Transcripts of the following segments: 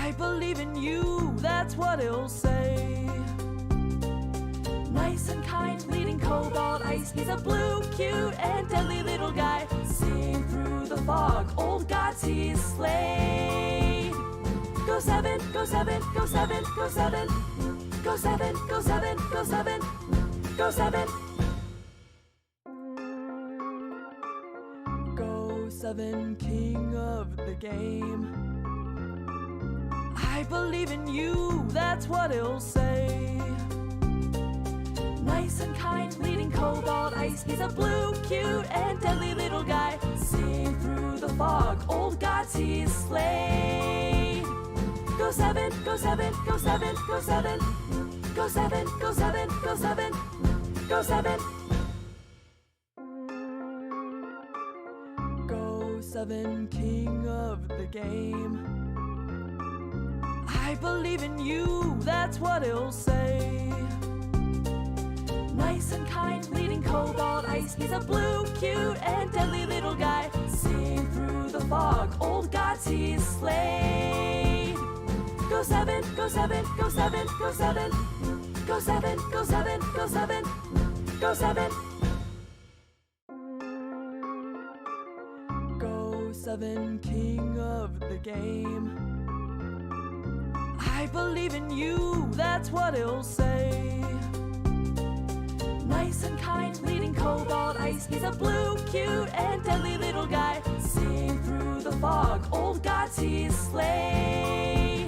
I believe in you, that's what it'll say. Nice and kind, bleeding cobalt ice. He's a blue, cute, and deadly little guy. Seeing through the fog, old gods he's slayed. Go 7, go 7, go 7, go 7. Go 7, go 7, go 7. Go 7. Go7, king of the game. I believe in you, that's what it'll say. Nice and kind, bleeding cobalt ice. He's a blue, cute, and deadly little guy. Seeing through the fog, old gods he's slayed. Go 7, go 7, go 7, go 7. Go 7, go 7, go 7. Go 7. Go7, king of the game. I believe in you, that's what it'll say. Nice and kind, bleeding cobalt ice. He's a blue, cute, and deadly little guy. Seeing through the fog, old gods he's slayed. Go 7, go 7, go 7, go 7. Go 7, go 7, go 7. Go 7. Go7, king of the game. I believe in you, that's what it'll say. Nice and kind, bleeding cobalt ice. He's a blue, cute, and deadly little guy. Seeing through the fog, old gods he's slayed.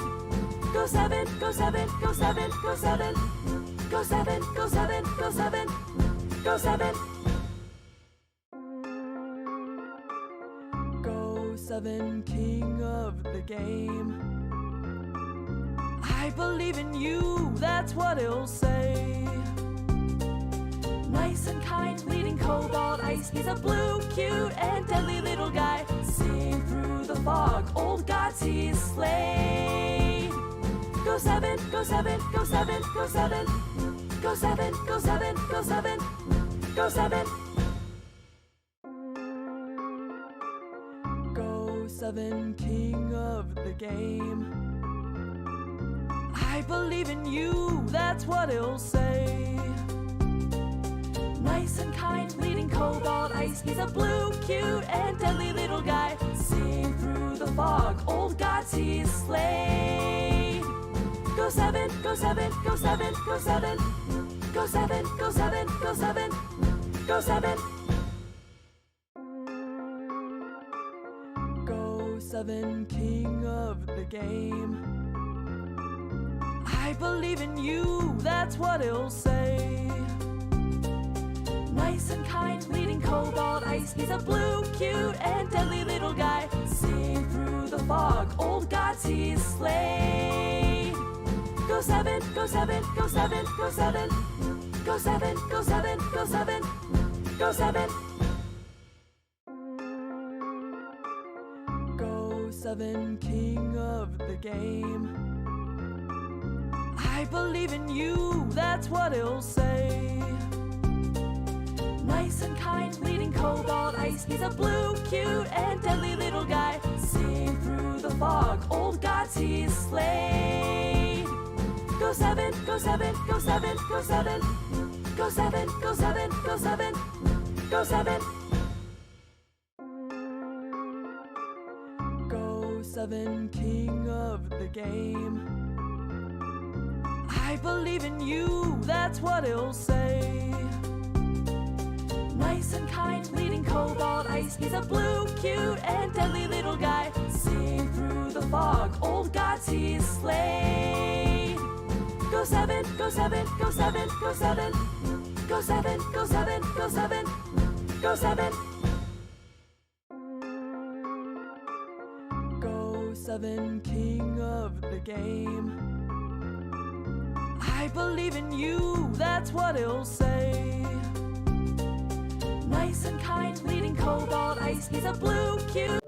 Go 7, go 7, go 7, go 7. Go 7, go 7, go 7. Go 7. Go7, king of the game. I believe in you, that's what it'll say. Nice and kind, bleeding cobalt ice. He's a blue, cute, and deadly little guy. Seeing through the fog, old gods he's slayed. Go 7, go 7, go 7, go 7. Go 7, go 7, go 7. Go 7. Go7, king of the game. I believe in you, that's what it'll say. Nice and kind, bleeding cobalt ice. He's a blue, cute, and deadly little guy. Seeing through the fog, old gods he's slayed. Go 7, go 7, go 7, go 7. Go 7, go 7, go 7. Go 7. Go7, king of the game. I believe in you, that's what it'll say. Nice and kind, bleeding cobalt ice. He's a blue, cute, and deadly little guy. Seeing through the fog, old gods he's slayed. Go 7, go 7, go 7, go 7. Go 7, go 7, go 7. Go 7. Go7, king of the game. I believe in you, that's what it'll say. Nice and kind, bleeding cobalt ice. He's a blue, cute, and deadly little guy. Seeing through the fog, old gods he's slayed. Go 7, go 7, go 7, go 7. Go 7, go 7, go 7. Go 7. Go7, king of the game. I believe in you, that's what it'll say. Nice and kind, bleeding cobalt ice. He's a blue, cute, and deadly little guy. Seeing through the fog, old gods he's slayed. Go 7, go 7, go 7, go 7. Go 7, go 7, go 7. Go 7. Go7, king of the game. I believe in you, that's what it'll say. Nice and kind, bleeding cobalt ice. He's a blue, cute.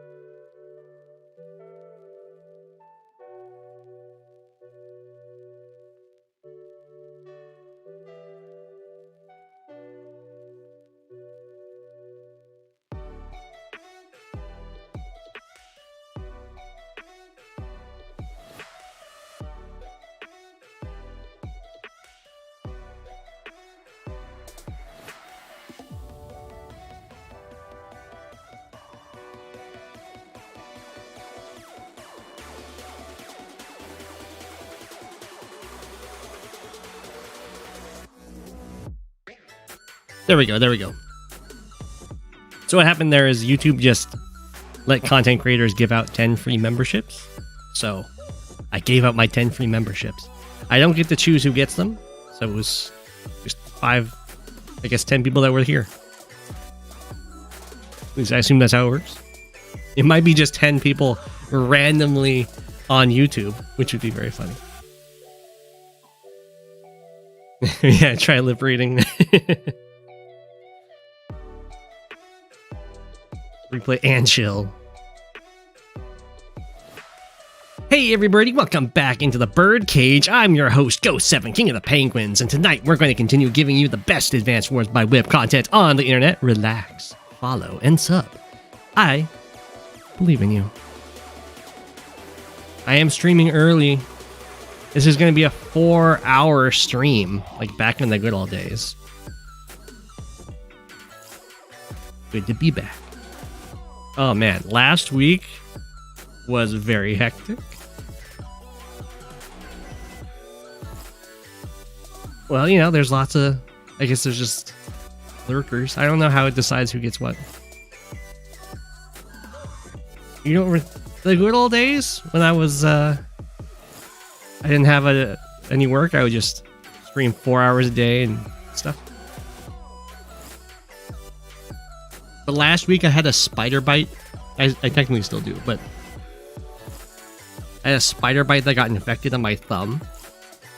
There we go. There we go. So what happened there is YouTube just let content creators give out 10 free memberships. So I gave out my 10 free memberships. I don't get to choose who gets them. So it was just 10 people that were here. At least I assume that's how it works. It might be just 10 people randomly on YouTube, which would be very funny. Yeah, try lip reading. Replay and chill. Hey everybody, welcome back into the Birdcage. I'm your host, Go7, King of the Penguins, and tonight we're going to continue giving you the best Advanced Wars by Whip content on the internet. Relax, follow, and sub. I believe in you. I am streaming early. This is going to be a 4-hour stream, like back in the good old days. Good to be back. Oh man, last week was very hectic. Well, you know, there's lots of... I guess there's just lurkers. I don't know how it decides who gets what. You know, the good old days when I was... I didn't have any work. I would just stream 4 hours a day and stuff. But last week I had a spider bite. I technically still do, but I had a spider bite that got infected on my thumb,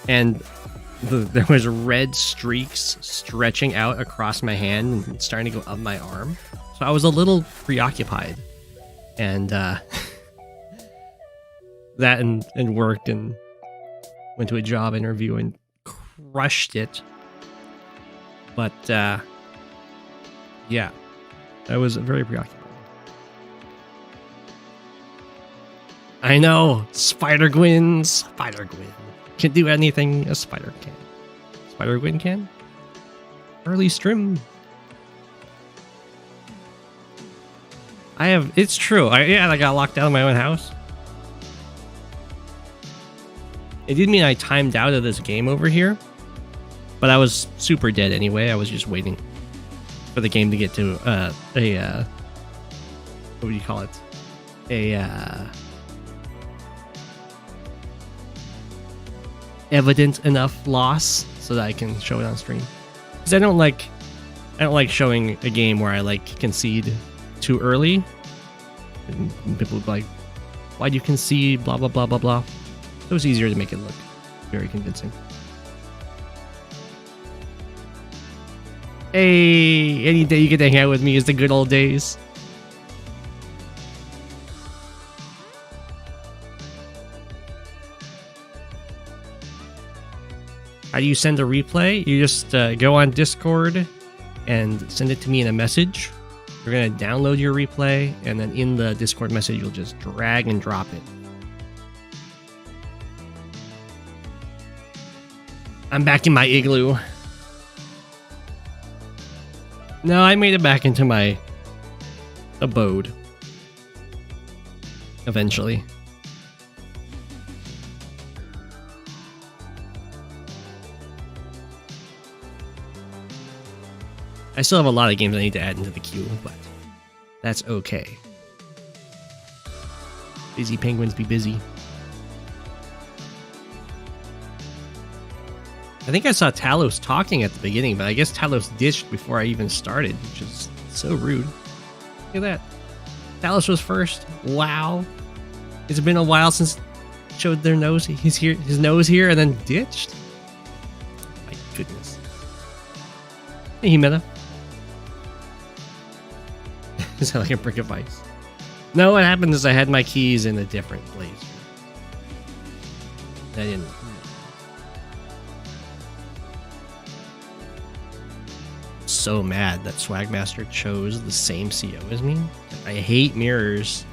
and there was red streaks stretching out across my hand and starting to go up my arm. So I was a little preoccupied, and that and worked and went to a job interview and crushed it. But yeah, I was very preoccupied. I know, Spider-Gwen can do anything a spider can. Spider-Gwen can? Early stream. It's true. I got locked out of my own house. It did mean I timed out of this game over here, but I was super dead anyway. I was just waiting for the game to get to what do you call it? Evident enough loss so that I can show it on stream. Because I don't like showing a game where I like concede too early. And people would be like, why'd you concede? Blah blah blah blah blah. So it's easier to make it look very convincing. Hey, any day you get to hang out with me is the good old days. How do you send a replay? You just go on Discord and send it to me in a message. You're going to download your replay, and then in the Discord message, you'll just drag and drop it. I'm back in my igloo. No, I made it back into my abode. Eventually. I still have a lot of games I need to add into the queue, but that's okay. Busy penguins be busy. I think I saw Talos talking at the beginning, but I guess Talos ditched before I even started, which is so rude. Look at that. Talos was first. Wow. It's been a while since showed their nose. He's here, his nose here, and then ditched. My goodness. Hey, Himeta. Is that like a brick of ice? No, what happened is I had my keys in a different place. I didn't. So mad that Swagmaster chose the same CO as me. I hate mirrors.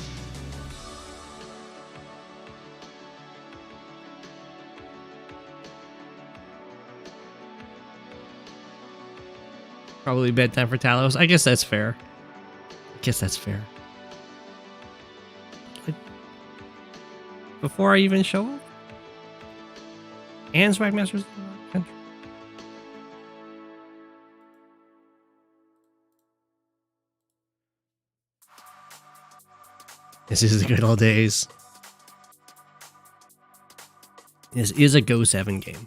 Probably bedtime for Talos. I guess that's fair. Before I even show up? And Swagmaster's in the country. This is the good old days. This is a Go7 game.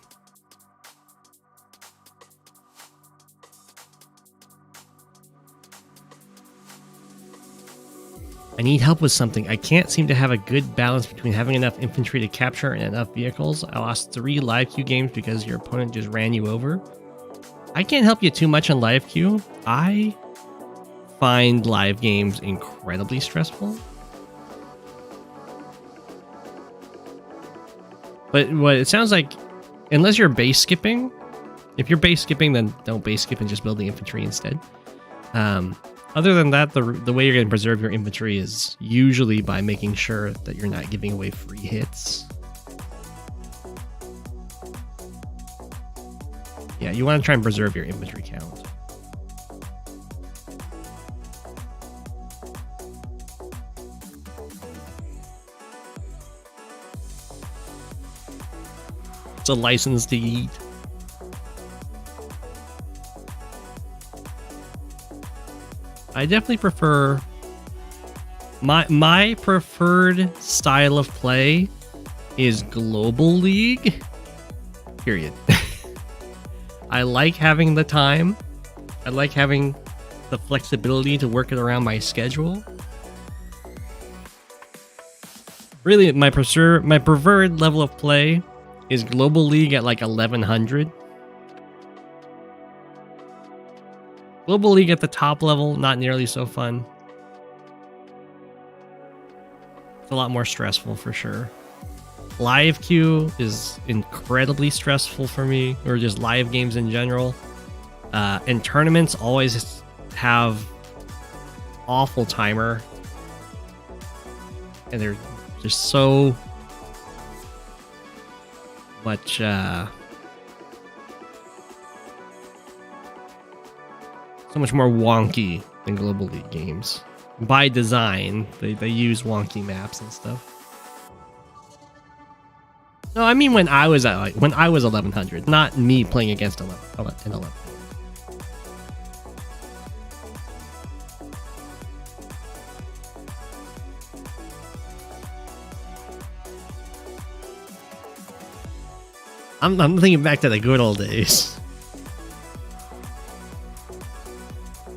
I need help with something. I can't seem to have a good balance between having enough infantry to capture and enough vehicles. I lost 3 live queue games because your opponent just ran you over. I can't help you too much on live queue. I find live games incredibly stressful. But what it sounds like, unless you're base skipping, if you're base skipping, then don't base skip and just build the infantry instead. Other than that, the way you're going to preserve your inventory is usually by making sure that you're not giving away free hits. Yeah, you want to try and preserve your inventory count. It's a license to eat. I definitely prefer my preferred style of play is Global League. Period. I like having the time. I like having the flexibility to work it around my schedule. Really, my preferred level of play is Global League at like 1100. Global League at the top level, not nearly so fun. It's a lot more stressful for sure. Live queue is incredibly stressful for me, or just live games in general. And tournaments always have awful timer. And they're just so much so much more wonky than Global League games. By design, they use wonky maps and stuff. No, I mean when I was at when I was 1100, not me playing against 11. I'm thinking back to the good old days.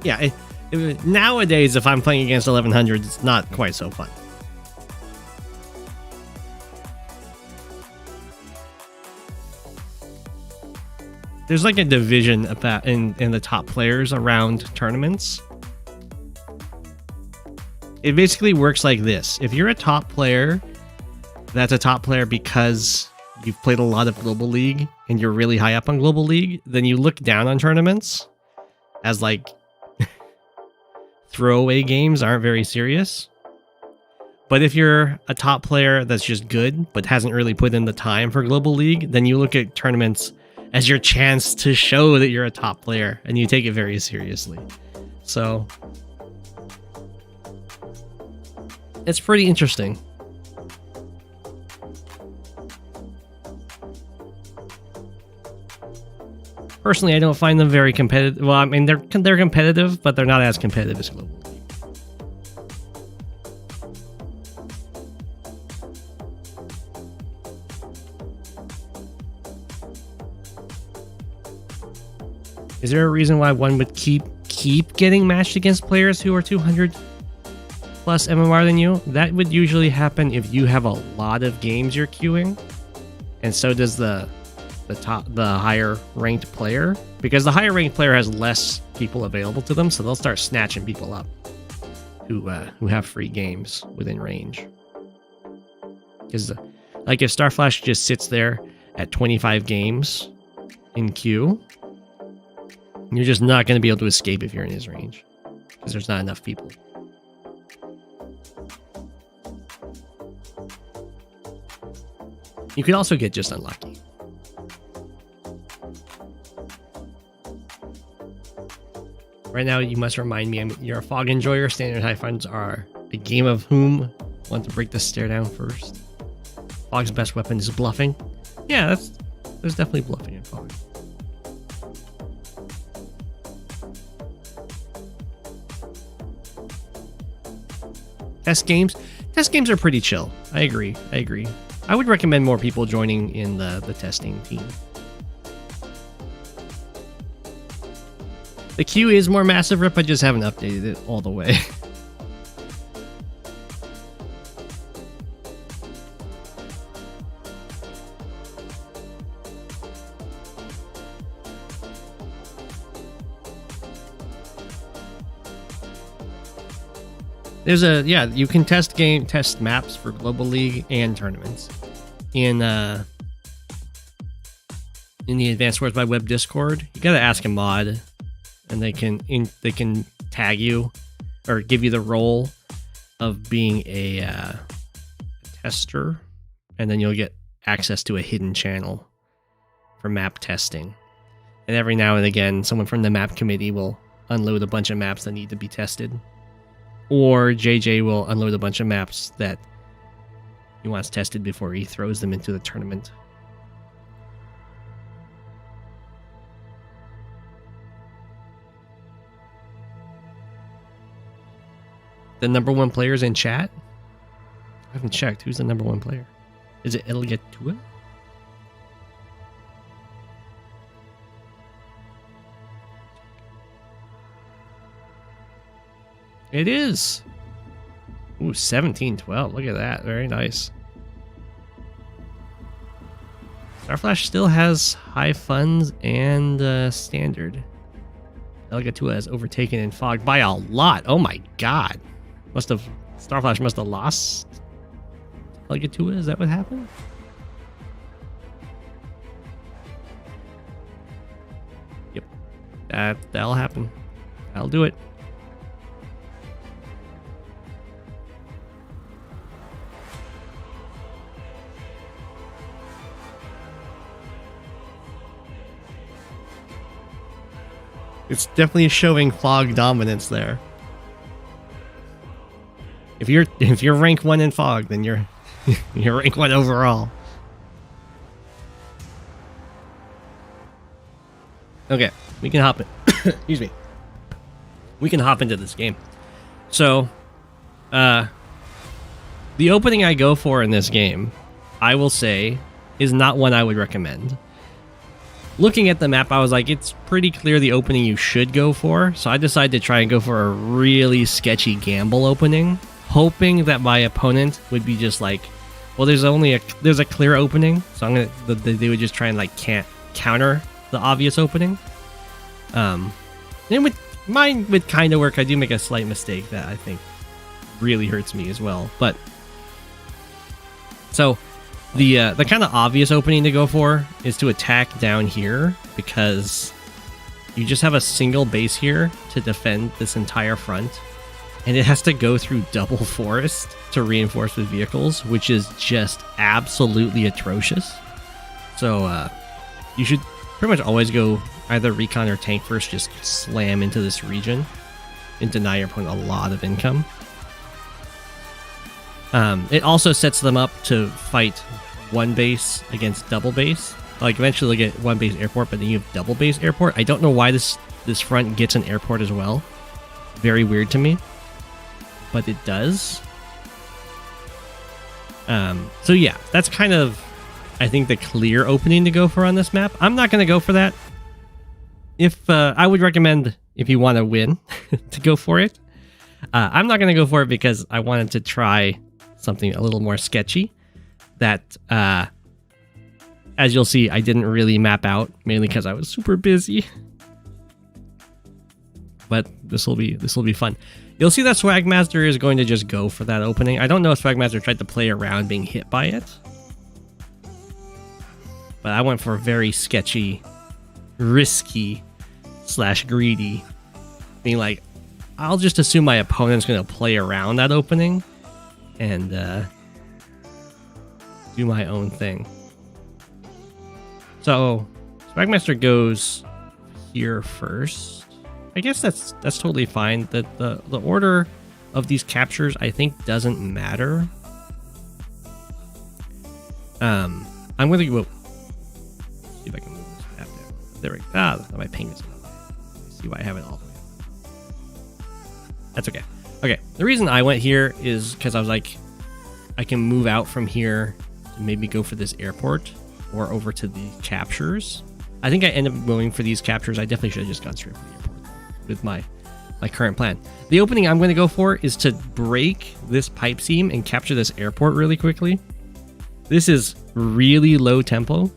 Yeah, nowadays, if I'm playing against 1100, it's not quite so fun. There's like a division of that in the top players around tournaments. It basically works like this. If you're a top player, that's a top player because you've played a lot of Global League and you're really high up on Global League, then you look down on tournaments as like throwaway games, aren't very serious. But if you're a top player that's just good but hasn't really put in the time for Global League, then you look at tournaments as your chance to show that you're a top player and you take it very seriously. So it's pretty interesting. Personally, I don't find them very competitive. Well, I mean, they're competitive, but they're not as competitive as Global League. Is there a reason why one would keep getting matched against players who are 200 plus MMR than you? That would usually happen if you have a lot of games you're queuing, and so does the higher ranked player, because the higher ranked player has less people available to them, so they'll start snatching people up who have free games within range. Because like if Starflash just sits there at 25 games in queue, you're just not going to be able to escape if you're in his range, because there's not enough people. You could also get just unlucky. Right now, you must remind me you're a fog enjoyer. Standard high funds are a game of whom want to break the stare down first. Fog's best weapon is bluffing. Yeah, there's definitely bluffing in Fog. Test Test games are pretty chill. I agree. I would recommend more people joining in the testing team. The queue is more massive, Rip. I just haven't updated it all the way. There's you can test maps for Global League and tournaments in the Advanced Wars by Web Discord. You gotta ask a mod, and they can tag you or give you the role of being a tester, and then you'll get access to a hidden channel for map testing. And every now and again, someone from the map committee will unload a bunch of maps that need to be tested. Or JJ will unload a bunch of maps that he wants tested before he throws them into the tournament. The #1 player is in chat? I haven't checked. Who's the #1 player? Is it Elgatua? It is. Ooh, 17-12. Look at that. Very nice. Starflash still has high funds and standard. Elgatua has overtaken in Fog by a lot. Oh my god. Starflash must have lost Elgatua. Is that what happened? Yep. That'll happen. That'll do it. It's definitely showing Fog dominance there. If you're rank 1 in Fog, then you're rank 1 overall. Okay, we can hop in. Excuse me. We can hop into this game. So, the opening I go for in this game, I will say, is not one I would recommend. Looking at the map, I was like, it's pretty clear the opening you should go for. So I decided to try and go for a really sketchy gamble opening, hoping that my opponent would be just like, well, there's a clear opening, so they would just try and like can't counter the obvious opening. And with mine would kind of work. I do make a slight mistake that I think really hurts me as well. But so the kind of obvious opening to go for is to attack down here, because you just have a single base here to defend this entire front, and it has to go through double forest to reinforce with vehicles, which is just absolutely atrocious. So you should pretty much always go either recon or tank first, just slam into this region and deny your opponent a lot of income. It also sets them up to fight one base against double base. Like, eventually they'll get one base airport, but then you have double base airport. I don't know why this front gets an airport as well. Very weird to me, but it does. So yeah, that's kind of, I think, the clear opening to go for on this map. I'm not going to go for that. If I would recommend, if you want to win, to go for it. I'm not going to go for it because I wanted to try something a little more sketchy that, as you'll see, I didn't really map out, mainly because I was super busy. But this will be fun. You'll see that Swagmaster is going to just go for that opening. I don't know if Swagmaster tried to play around being hit by it, but I went for a very sketchy, risky / greedy, being like, I'll just assume my opponent's going to play around that opening and do my own thing. So Swagmaster goes here first. I guess that's totally fine. The order of these captures, I think, doesn't matter. I'm going to go see if I can move this map down. There we go. My ping is up. See why I have it all the way up. That's okay. Okay, the reason I went here is because I was like, I can move out from here and maybe go for this airport or over to the captures. I think I end up going for these captures. I definitely should have just gone straight for the airport with my current plan. The opening I'm going to go for is to break this pipe seam and capture this airport really quickly. This is really low tempo,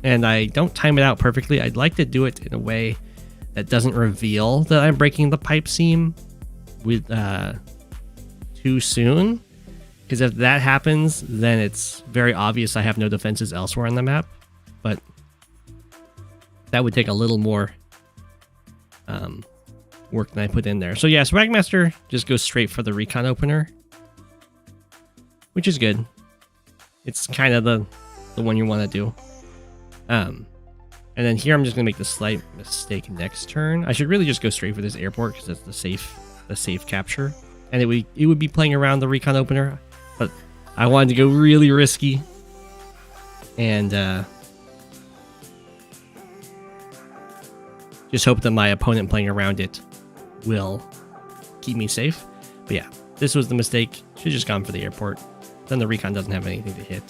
and I don't time it out perfectly. I'd like to do it in a way that doesn't reveal that I'm breaking the pipe seam with too soon, because if that happens, then it's very obvious I have no defenses elsewhere on the map. But that would take a little more work than I put in there. So yeah, Swagmaster just goes straight for the recon opener, which is good. It's kind of the one you want to do. And then here I'm just gonna make the slight mistake next turn. I should really just go straight for this airport because that's the safe capture, and it would be playing around the recon opener, but I wanted to go really risky and just hope that my opponent playing around it will keep me safe. But yeah, this was the mistake. Should have just gone for the airport. Then the recon doesn't have anything to hit.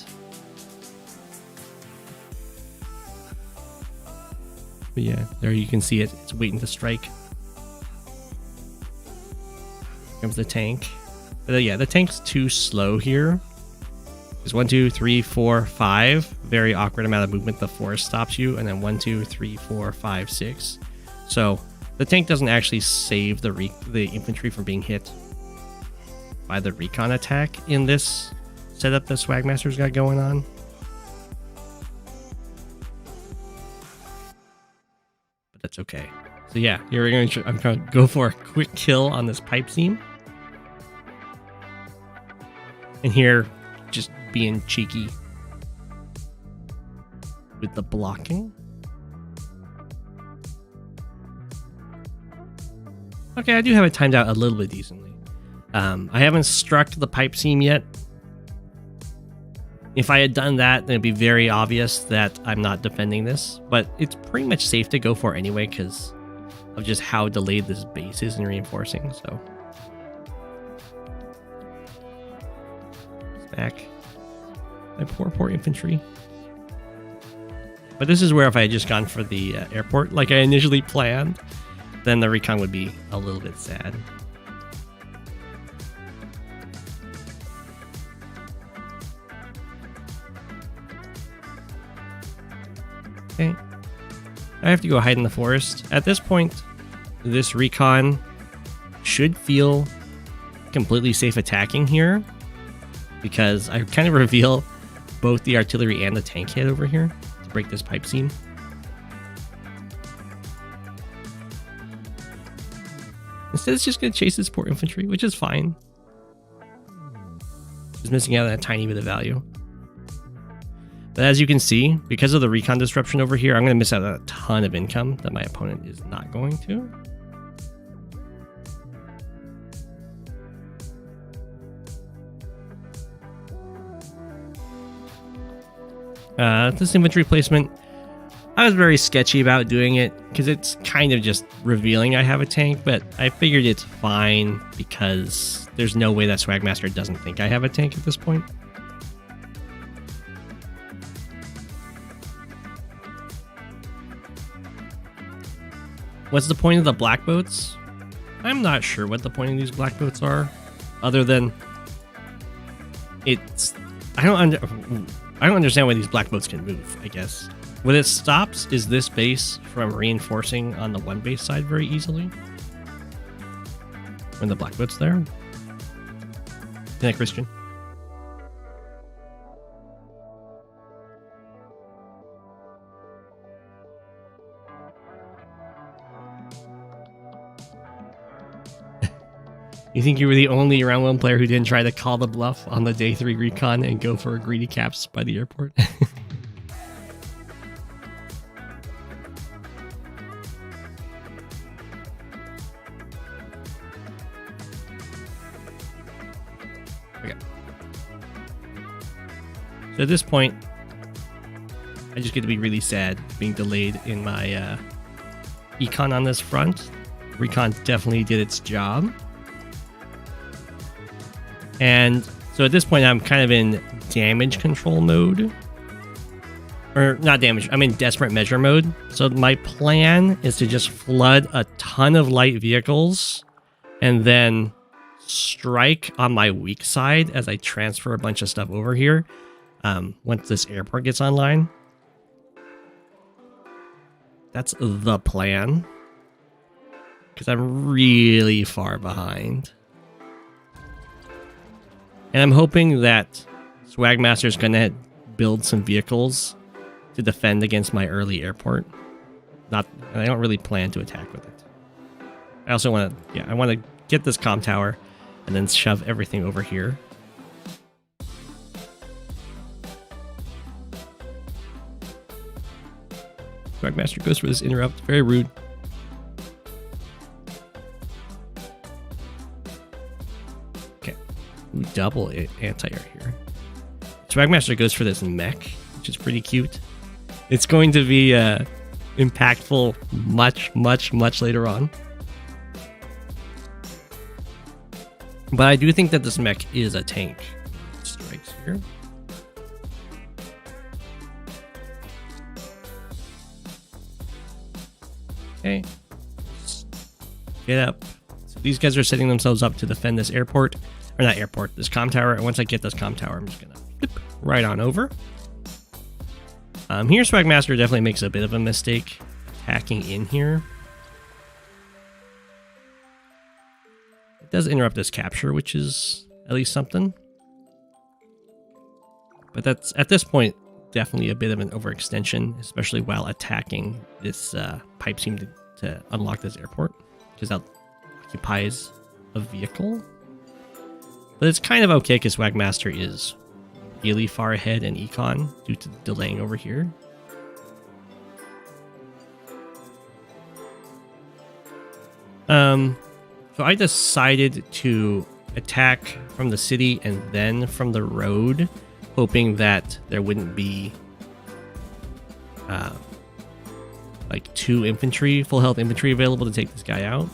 But yeah, there you can see it. It's waiting to strike. Here comes the tank. But yeah, the tank's too slow here. There's 1, 2, 3, 4, 5. Very awkward amount of movement. The forest stops you, and then 1, 2, 3, 4, 5, 6. So the tank doesn't actually save the infantry from being hit by the recon attack in this setup that Swagmaster's got going on. But that's okay. So yeah, here I'm going to go for a quick kill on this pipe seam. And here, just being cheeky with the blocking. Okay, I do have it timed out a little bit decently. I haven't struck the pipe seam yet. If I had done that, then it'd be very obvious that I'm not defending this. But it's pretty much safe to go for anyway because of just how delayed this base is in reinforcing. So smack my poor infantry. But this is where if I had just gone for the airport like I initially planned, then the recon would be a little bit sad. Okay. I have to go hide in the forest. At this point, this recon should feel completely safe attacking here because I kind of reveal both the artillery and the tank hit over here to break this pipe seam. Instead, it's just going to chase this poor infantry, which is fine. Just missing out on a tiny bit of value. But as you can see, because of the recon disruption over here, I'm going to miss out on a ton of income that my opponent is not going to. This infantry placement, I was very sketchy about doing it because it's kind of just revealing I have a tank, but I figured it's fine because there's no way that Swagmaster doesn't think I have a tank at this point. What's the point of the black boats? I'm not sure what the point of these black boats are, other than it's I don't understand why these black boats can move, I guess. What it stops is this base from reinforcing on the one base side very easily. When the black boat's there. Good night, Christian. You think you were the only round 1 player who didn't try to call the bluff on the day 3 recon and go for a greedy caps by the airport? Okay. So at this point, I just get to be really sad being delayed in my econ on this front. Recon definitely did its job. And So at this point, I'm kind of in damage control mode. Or not damage, I'm in desperate measure mode. So my plan is to just flood a ton of light vehicles and then strike on my weak side as I transfer a bunch of stuff over here once this airport gets online. That's the plan. Because I'm really far behind. And I'm hoping that Swagmaster is going to build some vehicles to defend against my early airport. I don't really plan to attack with it. I also want to, I want to get this comm tower and then shove everything over here. Swagmaster goes for this interrupt. Very rude. Okay. Double anti-air here. Swagmaster goes for this mech, which is pretty cute. It's going to be impactful much later on. But I do think that this mech is a tank. Strikes here. Okay. Get up. So these guys are setting themselves up to defend this airport. Or not airport, this comm tower. And once I get this comm tower, I'm just going to flip right on over. Here, Swagmaster definitely makes a bit of a mistake attacking in here. It does interrupt this capture, which is at least something. But that's, at this point, definitely a bit of an overextension, especially while attacking this pipe seam to unlock this airport, because that occupies a vehicle. But it's kind of okay because Swagmaster is really far ahead in econ due to delaying over here. So I decided to attack from the city and then from the road, hoping that there wouldn't be like 2 infantry, full health infantry available to take this guy out.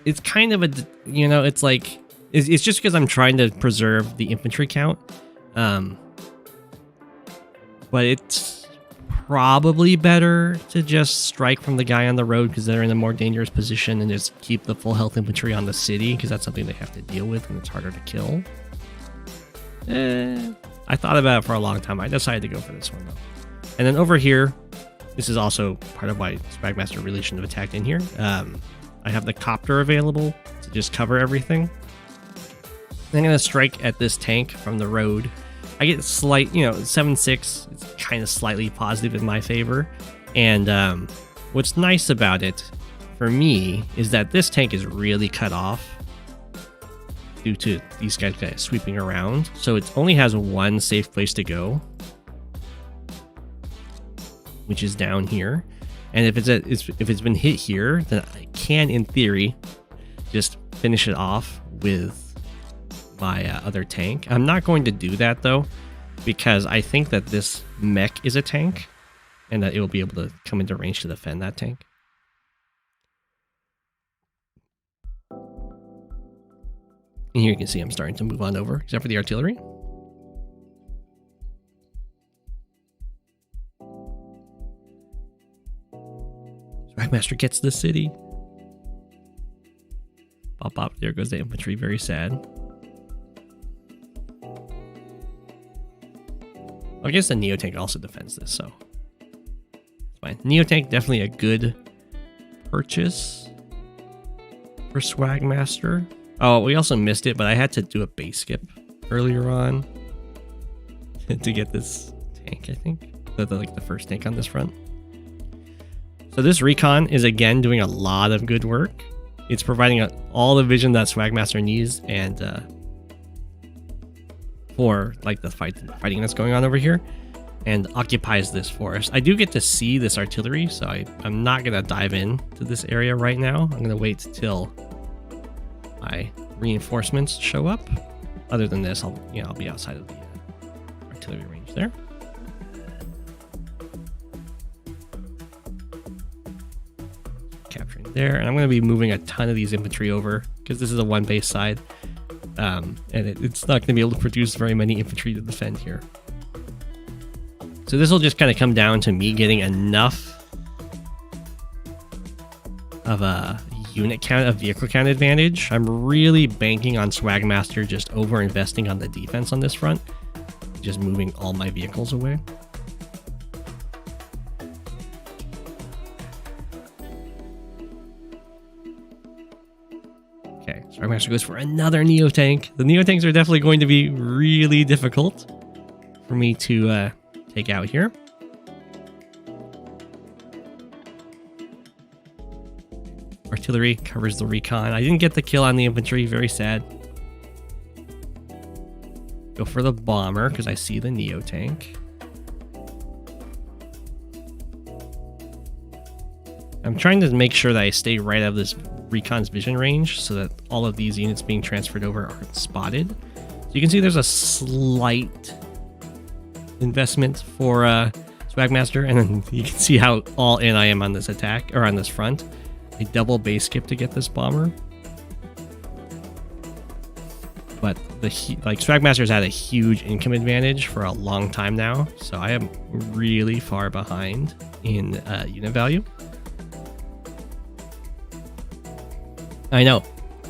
It's kind of a, you know, it's like, it's just because I'm trying to preserve the infantry count. But it's probably better to just strike from the guy on the road because they're in a more dangerous position and just keep the full health infantry on the city because that's something they have to deal with and it's harder to kill. I thought about it for a long time. I decided to go for this one though. And then over here, this is also part of why Swagmaster really shouldn't have attacked in here. I have the copter available to just cover everything. I'm going to strike at this tank from the road. I get slight, 7-6. It's kind of slightly positive in my favor. And what's nice about it for me is that this tank is really cut off due to these guys kind of sweeping around. So it only has one safe place to go, which is down here. And if it's been hit here, then I can, in theory, just finish it off with my other tank. I'm not going to do that though, because I think that this mech is a tank, and that it will be able to come into range to defend that tank. And here you can see I'm starting to move on over, except for the artillery. Swagmaster gets the city. Pop, pop. There goes the infantry. Very sad. I guess the Neo Tank also defends this, so it's fine. Neo Tank definitely a good purchase for Swagmaster. Oh, we also missed it, but I had to do a base skip earlier on to get this tank, I think. Like the first tank on this front. So this recon is again doing a lot of good work. It's providing all the vision that Swagmaster needs, and for like the fighting that's going on over here, and occupies this forest. I do get to see this artillery, so I'm not gonna dive in to this area right now. I'm gonna wait till my reinforcements show up. Other than this, I'll be outside of the artillery range there. there. And I'm going to be moving a ton of these infantry over because this is a one base side. And it's not going to be able to produce very many infantry to defend here. So this will just kind of come down to me getting enough of a unit count, a vehicle count advantage. I'm really banking on Swagmaster just over investing on the defense on this front. Just moving all my vehicles away. Okay, Swagmaster goes for another Neo Tank. The Neo Tanks are definitely going to be really difficult for me to take out here. Artillery covers the recon. I didn't get the kill on the infantry, very sad. Go for the bomber because I see the Neo Tank. I'm trying to make sure that I stay right out of this recon's vision range so that all of these units being transferred over aren't spotted. So you can see there's a slight investment for Swagmaster, and then you can see how all in I am on this attack, or on this front. A double base skip to get this bomber. But Swagmaster's had a huge income advantage for a long time now, so I am really far behind in unit value. I know,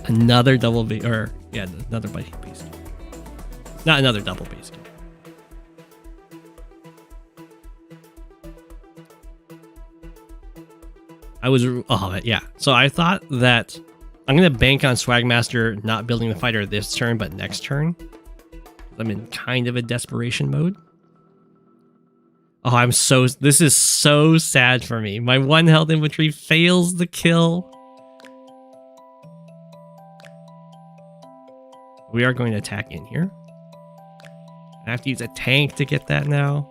another double base, or yeah, another base skip. Not another double base skip. Yeah. So I thought that I'm going to bank on Swagmaster not building the fighter this turn, but next turn. I'm in kind of a desperation mode. Oh, this is so sad for me. My 1 health infantry fails the kill. We are going to attack in here. I have to use a tank to get that now.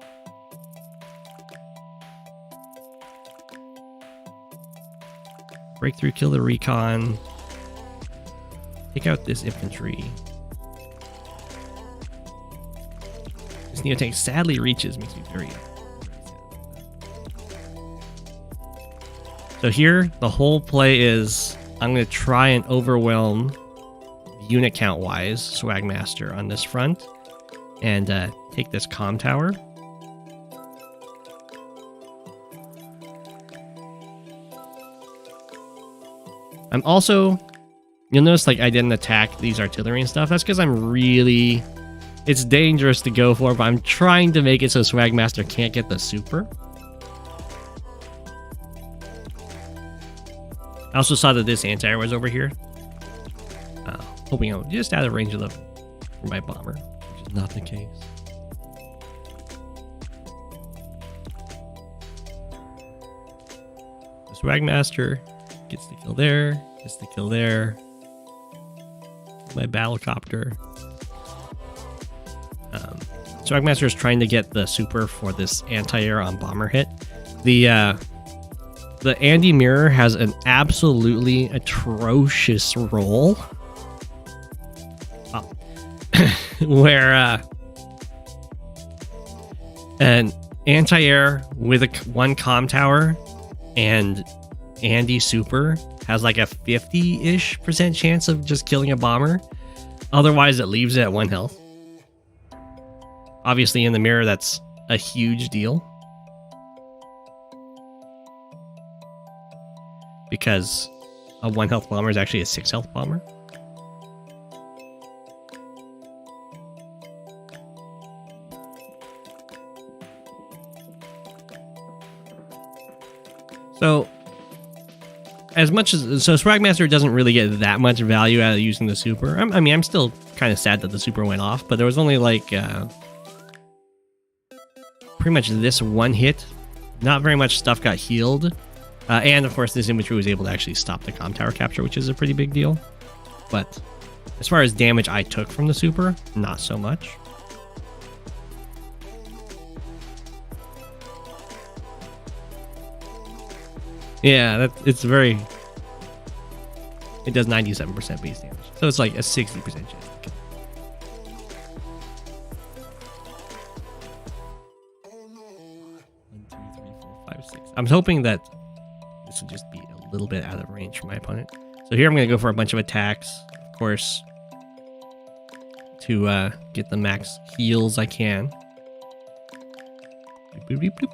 Breakthrough, kill the recon. Take out this infantry. This Neo Tank sadly reaches, makes me very sad. So here, the whole play is I'm going to try and overwhelm unit count wise Swagmaster on this front and take this comm tower. I'm also, you'll notice like I didn't attack these artillery and stuff. That's because it's dangerous to go for, but I'm trying to make it so Swagmaster can't get the super. I also saw that this anti-air was over here. Hoping I'm just out of range of for my bomber, which is not the case. The Swagmaster gets the kill there, gets the kill there. My battlecopter. Swagmaster is trying to get the super for this anti-air on bomber hit. The Andy Mirror has an absolutely atrocious roll. Where an anti-air with one comm tower and Andy super has like a 50-ish% chance of just killing a bomber. Otherwise, it leaves it at 1 health. Obviously, in the mirror, that's a huge deal. Because a 1 health bomber is actually a 6 health bomber. So Swagmaster doesn't really get that much value out of using the super. I mean, I'm still kind of sad that the super went off, but there was only like pretty much this one hit. Not very much stuff got healed. And of course, this infantry was able to actually stop the comm tower capture, which is a pretty big deal. But as far as damage I took from the super, not so much. Yeah, it does 97% base damage. So it's like a 60% chance to kill. I'm hoping that this will just be a little bit out of range for my opponent. So here I'm going to go for a bunch of attacks, of course, to get the max heals I can. Boop, boop, boop,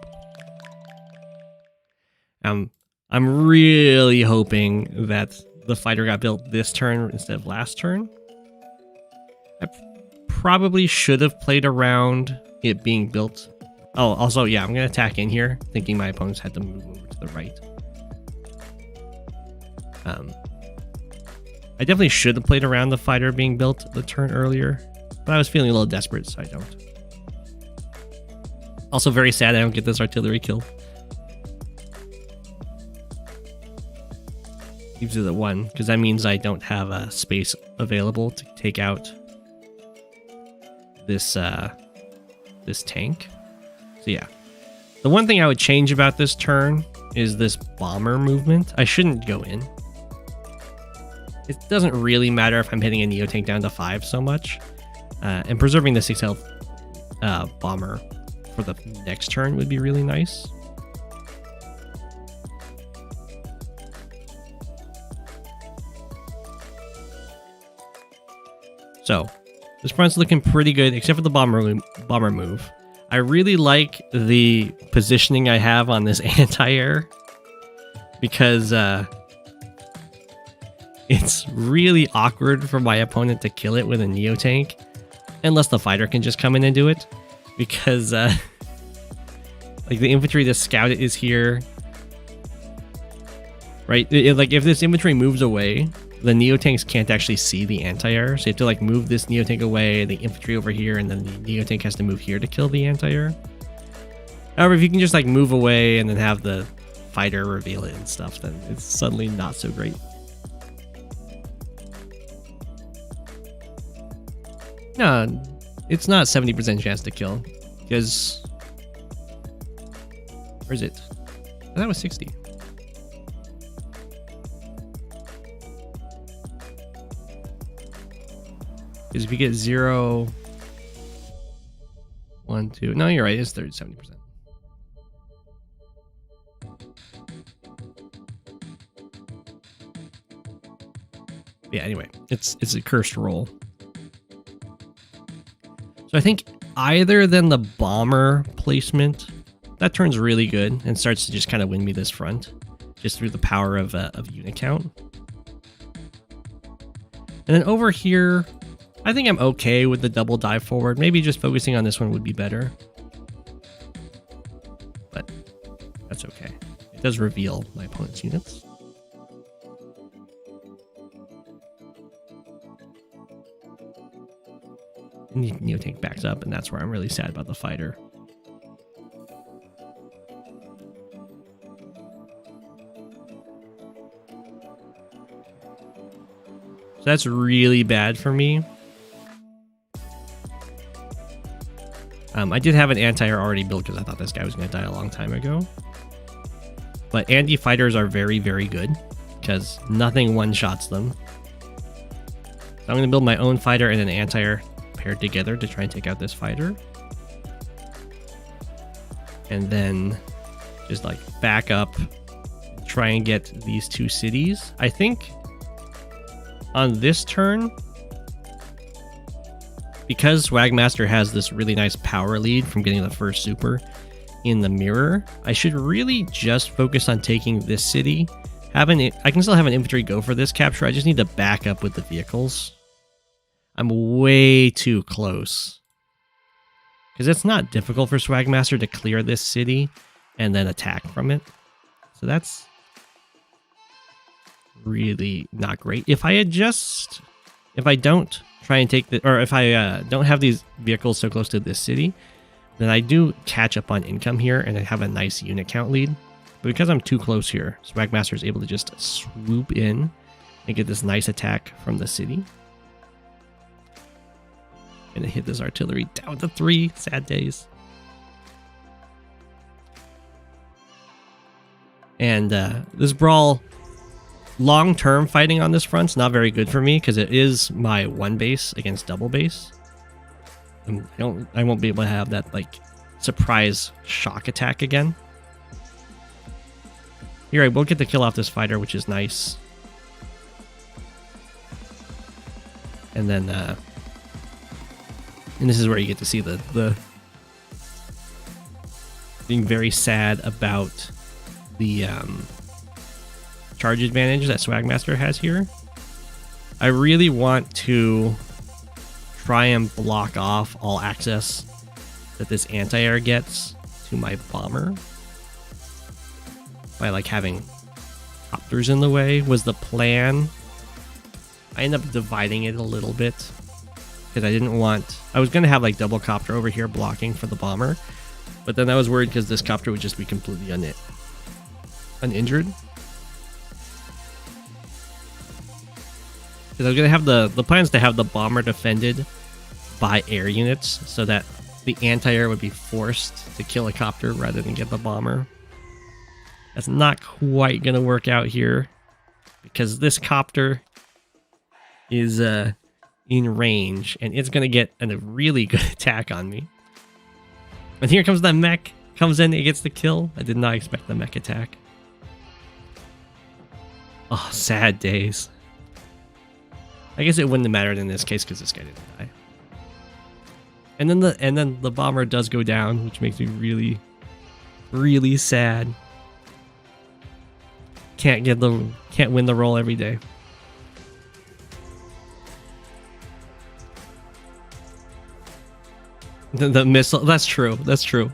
boop. I'm really hoping that the fighter got built this turn instead of last turn. I probably should have played around it being built. Oh, also, yeah, I'm going to attack in here, thinking my opponents had to move over to the right. I definitely should have played around the fighter being built the turn earlier, but I was feeling a little desperate, so I don't. Also very sad I don't get this artillery kill. Leaves it at 1, because that means I don't have a space available to take out this this tank. So yeah. The one thing I would change about this turn is this bomber movement. I shouldn't go in. It doesn't really matter if I'm hitting a Neo tank down to 5 so much. And preserving the 6 health bomber for the next turn would be really nice. So, this front's looking pretty good, except for the bomber move. I really like the positioning I have on this anti-air, because it's really awkward for my opponent to kill it with a Neo tank, unless the fighter can just come in and do it, because like the infantry to scout it is here, right? Like if this infantry moves away, the Neo tanks can't actually see the anti-air, so you have to like move this Neo tank away, the infantry over here, and then the Neo tank has to move here to kill the anti-air. However, if you can just like move away and then have the fighter reveal it and stuff, then it's suddenly not so great. No, it's not 70% chance to kill, because where is it? Oh, that was 60. Because if you get 0, 1, 2, no, you're right, it's 70%. Yeah, anyway, it's a cursed roll. So I think either then the bomber placement, that turns really good and starts to just kind of win me this front, just through the power of unit count. And then over here, I think I'm okay with the double dive forward. Maybe just focusing on this one would be better. But that's okay. It does reveal my opponent's units. Neo tank backs up, and that's where I'm really sad about the fighter. So that's really bad for me. I did have an anti-air already built because I thought this guy was going to die a long time ago. But anti-fighters are very, very good because nothing one-shots them. So I'm going to build my own fighter and an anti-air paired together to try and take out this fighter. And then just like back up, try and get these 2 cities. I think on this turn, because Swagmaster has this really nice power lead from getting the first super in the mirror, I should really just focus on taking this city. I can still have an infantry go for this capture. I just need to back up with the vehicles. I'm way too close. Because it's not difficult for Swagmaster to clear this city and then attack from it. So that's really not great. If I don't try and take the, or if I don't have these vehicles so close to this city, then I do catch up on income here and I have a nice unit count lead. But because I'm too close here, Swagmaster is able to just swoop in and get this nice attack from the city. And hit this artillery down to 3. Sad days. And this brawl, long-term fighting on this front's not very good for me because it is my 1 base against double base. And I won't be able to have that like surprise shock attack again. Here I will get to kill off this fighter, which is nice. And then, and this is where you get to see the being very sad about the charge advantage that Swagmaster has here. I really want to try and block off all access that this anti-air gets to my bomber by like having copters in the way was the plan. I ended up dividing it a little bit because I was going to have like double copter over here blocking for the bomber, but then I was worried because this copter would just be completely uninjured. Because I was going to have the plans to have the bomber defended by air units so that the anti-air would be forced to kill a copter rather than get the bomber. That's not quite going to work out here because this copter is in range and it's going to get a really good attack on me. And here comes the mech. Comes in, it gets the kill. I did not expect the mech attack. Oh, sad days. I guess it wouldn't have mattered in this case because this guy didn't die. And then the bomber does go down, which makes me really, really sad. Can't win the roll every day. The missile, that's true. That's true.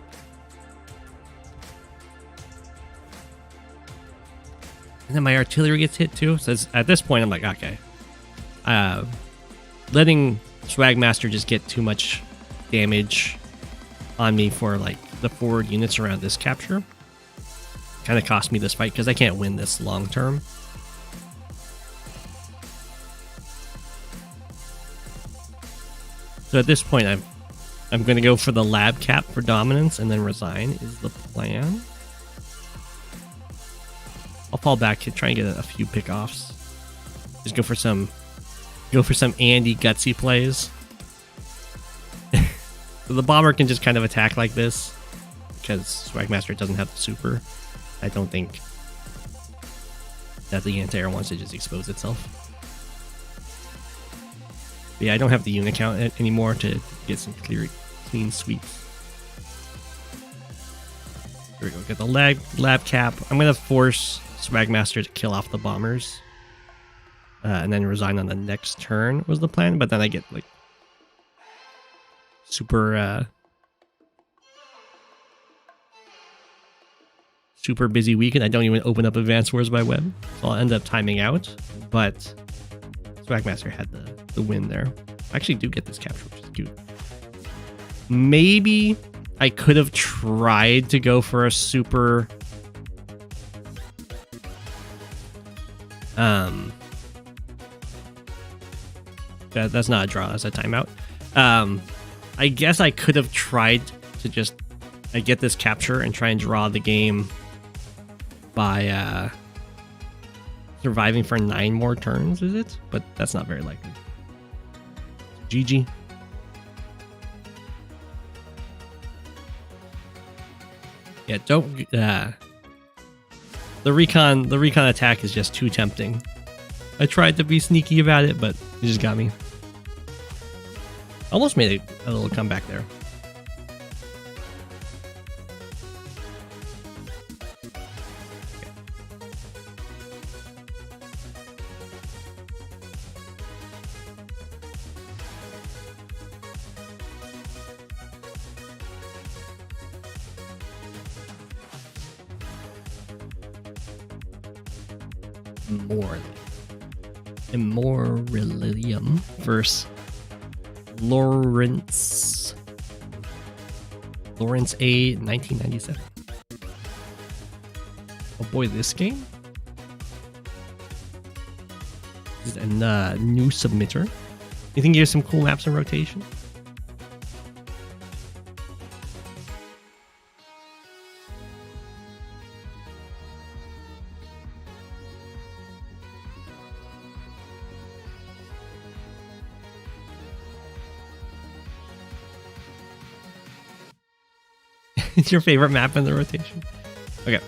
And then my artillery gets hit too. So at this point, I'm like, okay. Letting Swagmaster just get too much damage on me for like the forward units around this capture kind of cost me this fight because I can't win this long term. So at this point, I'm going to go for the lab cap for dominance and then resign is the plan. I'll fall back to try and get a few pickoffs. Just go for some Andy gutsy plays. So the bomber can just kind of attack like this because Swagmaster doesn't have the super. I don't think that the anti-air wants to just expose itself. But yeah, I don't have the unit count anymore to get some clean sweeps. Here we go. Get the lab cap. I'm going to force Swagmaster to kill off the bombers. And then resign on the next turn was the plan. But then I get like super busy week and I don't even open up Advanced Wars by Web. So I'll end up timing out. But Swagmaster had the win there. I actually do get this capture, which is cute. Maybe I could have tried to go for a super that's not a draw, that's a timeout. I guess I could have tried to just get this capture and try and draw the game by surviving for 9 more turns, is it? But that's not very likely. GG. Yeah, don't the recon attack is just too tempting. I tried to be sneaky about it, but it just got me. Almost made a little comeback there. Emorelleum versus Lawrence A 1997. Oh boy, this game is a new submitter. You think there's some cool maps in rotation? It's your favorite map in the rotation? Okay.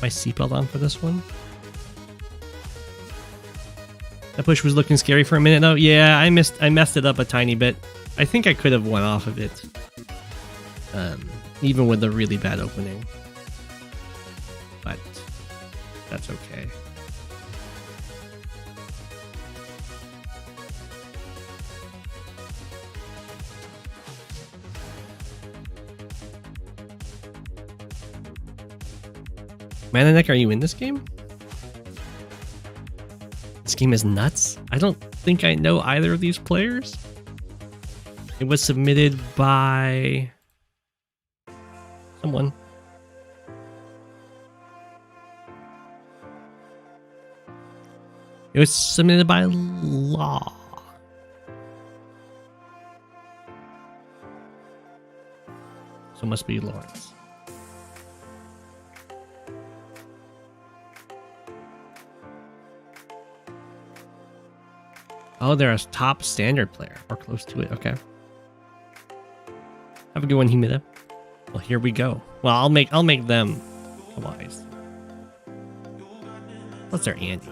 my seatbelt on for this one. That push was looking scary for a minute though. Yeah, I messed it up a tiny bit. I think I could have went off of it. Even with the really bad opening. But that's okay. Mananek, are you in this game? This game is nuts. I don't think I know either of these players. It was submitted by someone. It was submitted by Law. So it must be Lawrence. Oh, they're a top standard player, or close to it. Okay. Have a good one, Humida. Well, here we go. Well, I'll make them wise. Plus, they're Andy.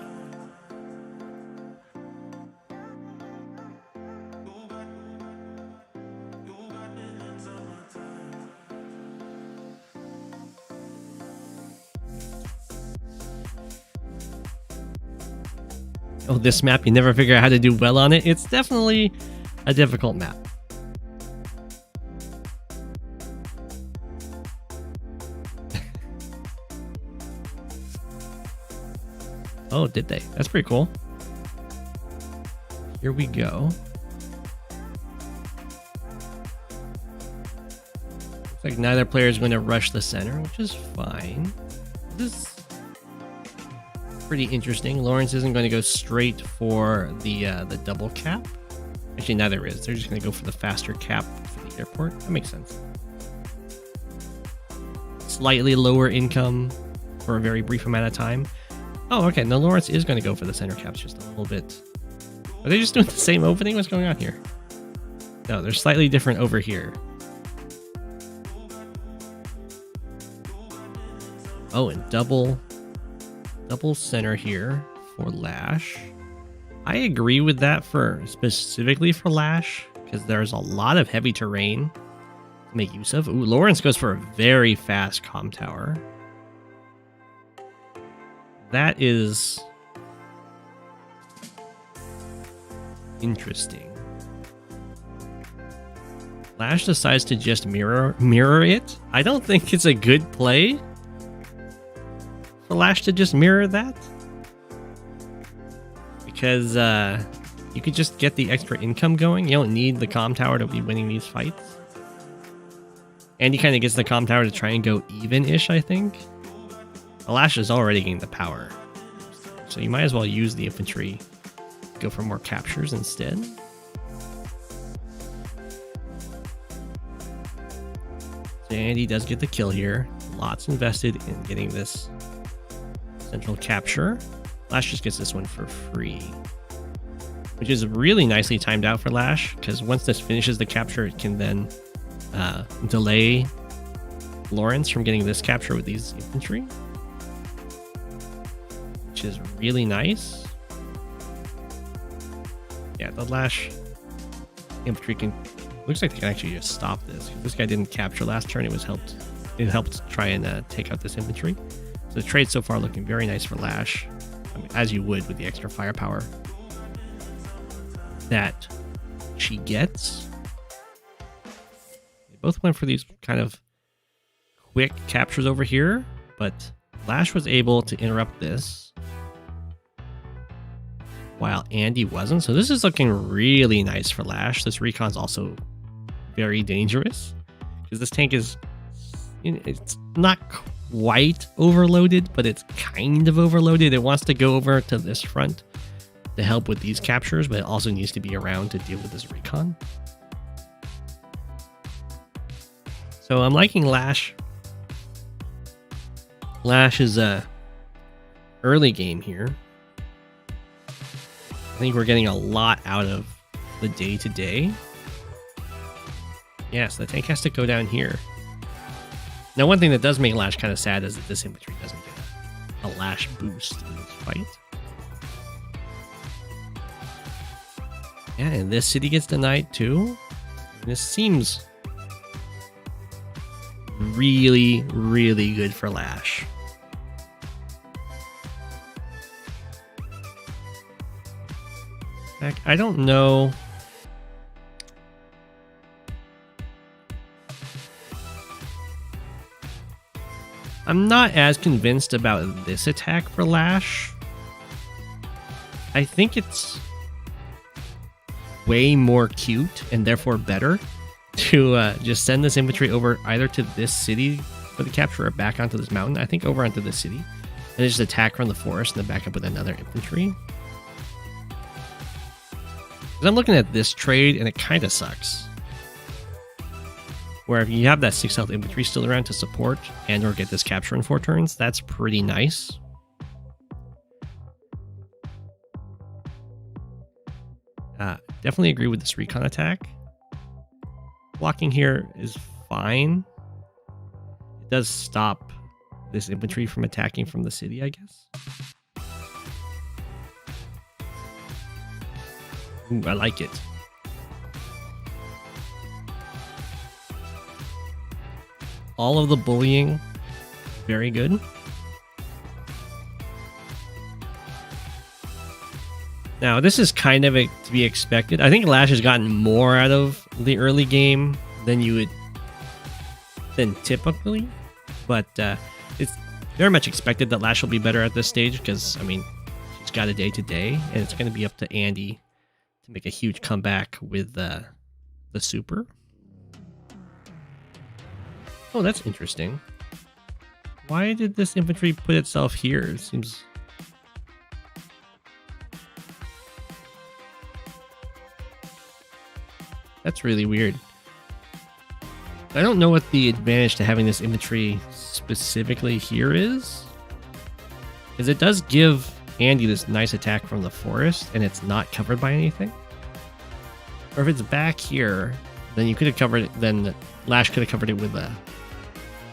Oh, this map, you never figure out how to do well on it. It's definitely a difficult map. Oh, did they? That's pretty cool. Here we go. Looks like neither player is going to rush the center, which is fine. This is pretty interesting. Lawrence isn't going to go straight for the double cap. Actually, neither is. They're just going to go for the faster cap for the airport. That makes sense. Slightly lower income for a very brief amount of time. Oh, okay. No, Lawrence is going to go for the center caps just a little bit. Are they just doing the same opening? What's going on here? No, they're slightly different over here. Oh, and double center here for Lash. I agree with that for specifically for Lash because there's a lot of heavy terrain to make use of. Ooh, Lawrence goes for a very fast comm tower. That is interesting. Lash decides to just mirror it. I don't think it's a good play for Lash to just mirror that, because you could just get the extra income going. You don't need the comm tower to be winning these fights, and he kind of gets the comm tower to try and go even-ish, I think. Lash is already getting the power, so you might as well use the infantry to go for more captures instead. So Andy does get the kill here. Lots invested in getting this central capture. Lash just gets this one for free, which is really nicely timed out for Lash, because once this finishes the capture, it can then delay Lawrence from getting this capture with these infantry, which is really nice. Yeah, the Lash infantry can, looks like they can actually just stop this. This guy didn't capture last turn. It helped try and take out this infantry. So the trade so far looking very nice for Lash, I mean, as you would with the extra firepower that she gets. They both went for these kind of quick captures over here, but Lash was able to interrupt this while Andy wasn't. So this is looking really nice for Lash. This recon's also very dangerous because this tank is, it's not quite overloaded, but it's kind of overloaded. It wants to go over to this front to help with these captures, but it also needs to be around to deal with this recon. So I'm liking Lash. Lash is a early game here. I think we're getting a lot out of the day-to-day. Yeah, so the tank has to go down here. Now, one thing that does make Lash kind of sad is that this infantry doesn't get a Lash boost in this fight. Yeah, and this city gets denied too. This seems really, really good for Lash. Heck, I don't know. I'm not as convinced about this attack for Lash. I think it's way more cute and therefore better to just send this infantry over either to this city for the capture or back onto this mountain. I think over onto this city and just attack from the forest and then back up with another infantry. I'm looking at this trade and it kind of sucks. Where if you have that 6 health infantry still around to support and or get this capture in 4 turns, that's pretty nice. Definitely agree with this recon attack. Blocking here is fine. It does stop this infantry from attacking from the city, I guess. Ooh, I like it. All of the bullying, very good. Now, this is kind of to be expected. I think Lash has gotten more out of the early game than typically, but it's very much expected that Lash will be better at this stage because, I mean, she's got a day-to-day, and it's going to be up to Andy to make a huge comeback with the super. Oh, that's interesting. Why did this infantry put itself here? It seems... That's really weird. I don't know what the advantage to having this infantry specifically here is. Because it does give Andy this nice attack from the forest, and it's not covered by anything. Or if it's back here, then you could have covered it, then Lash could have covered it with a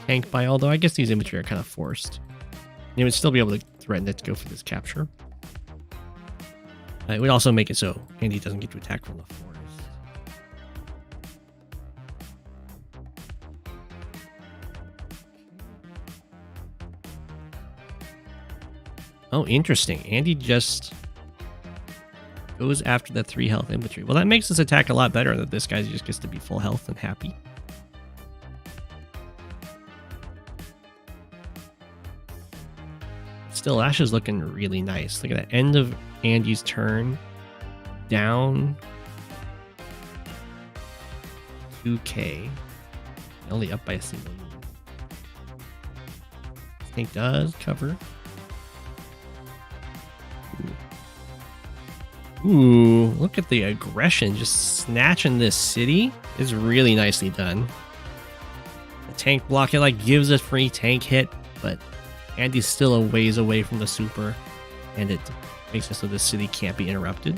tank by, although I guess these infantry are kind of forced. You would still be able to threaten it to go for this capture. It would also make it so Andy doesn't get to attack from the forest. Oh, interesting. Andy just goes after the 3 health infantry. Well, that makes this attack a lot better that this guy just gets to be full health and happy. Still, Lash is looking really nice. Look at that end of Andy's turn. Down 2k. Only up by a single unit. This tank does cover. Ooh, look at the aggression. Just snatching this city is really nicely done. The tank block, it like gives a free tank hit, but Andy's still a ways away from the super, and it makes it so the city can't be interrupted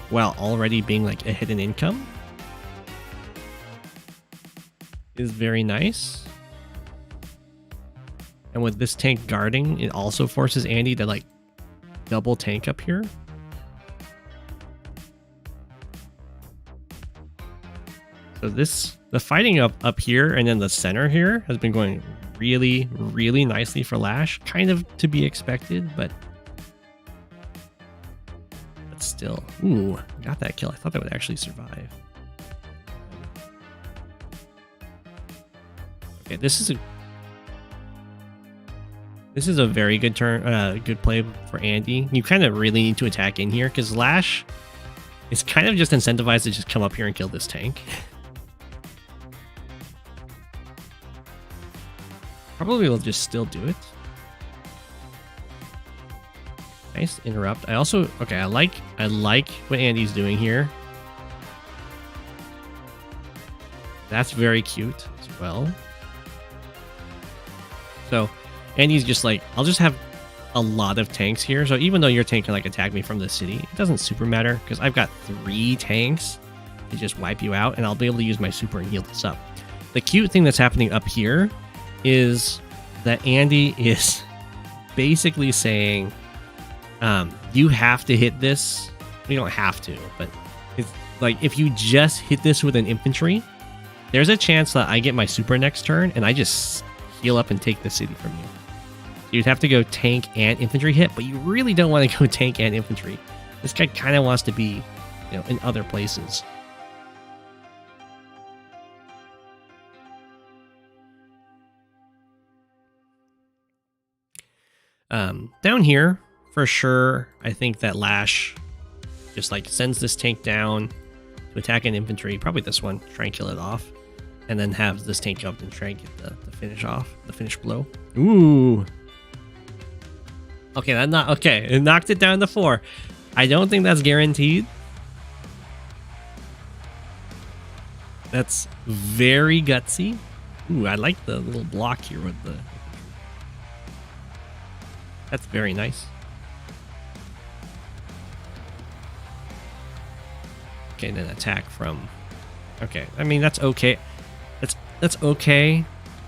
while already being like a hidden income. Is very nice. And with this tank guarding, it also forces Andy to like double tank up here. So the fighting up here and then the center here has been going really, really nicely for Lash. Kind of to be expected, but still. Ooh, got that kill. I thought that would actually survive. Okay, this is a very good turn, good play for Andy. You kind of really need to attack in here because Lash is kind of just incentivized to just come up here and kill this tank. Probably will just still do it. Nice interrupt. I also, okay, I like what Andy's doing here. That's very cute as well. So Andy's just like, I'll just have a lot of tanks here. So even though your tank can like attack me from the city, it doesn't super matter because I've got 3 tanks to just wipe you out, and I'll be able to use my super and heal this up. The cute thing that's happening up here is that Andy is basically saying you have to hit this. You don't have to, but it's like if you just hit this with an infantry, there's a chance that I get my super next turn and I just heal up and take the city from you. You'd have to go tank and infantry hit, but you really don't want to go tank and infantry. This guy kind of wants to be, you know, in other places. Down here, for sure, I think that Lash just like sends this tank down to attack an infantry, probably this one, try and kill it off, and then have this tank up and try and get the finish off, the finish blow. Ooh. Okay, it knocked it down to 4. I don't think that's guaranteed. That's very gutsy. Ooh, I like the little block here with the... That's very nice. Okay, then attack from... Okay, I mean, that's okay. That's okay.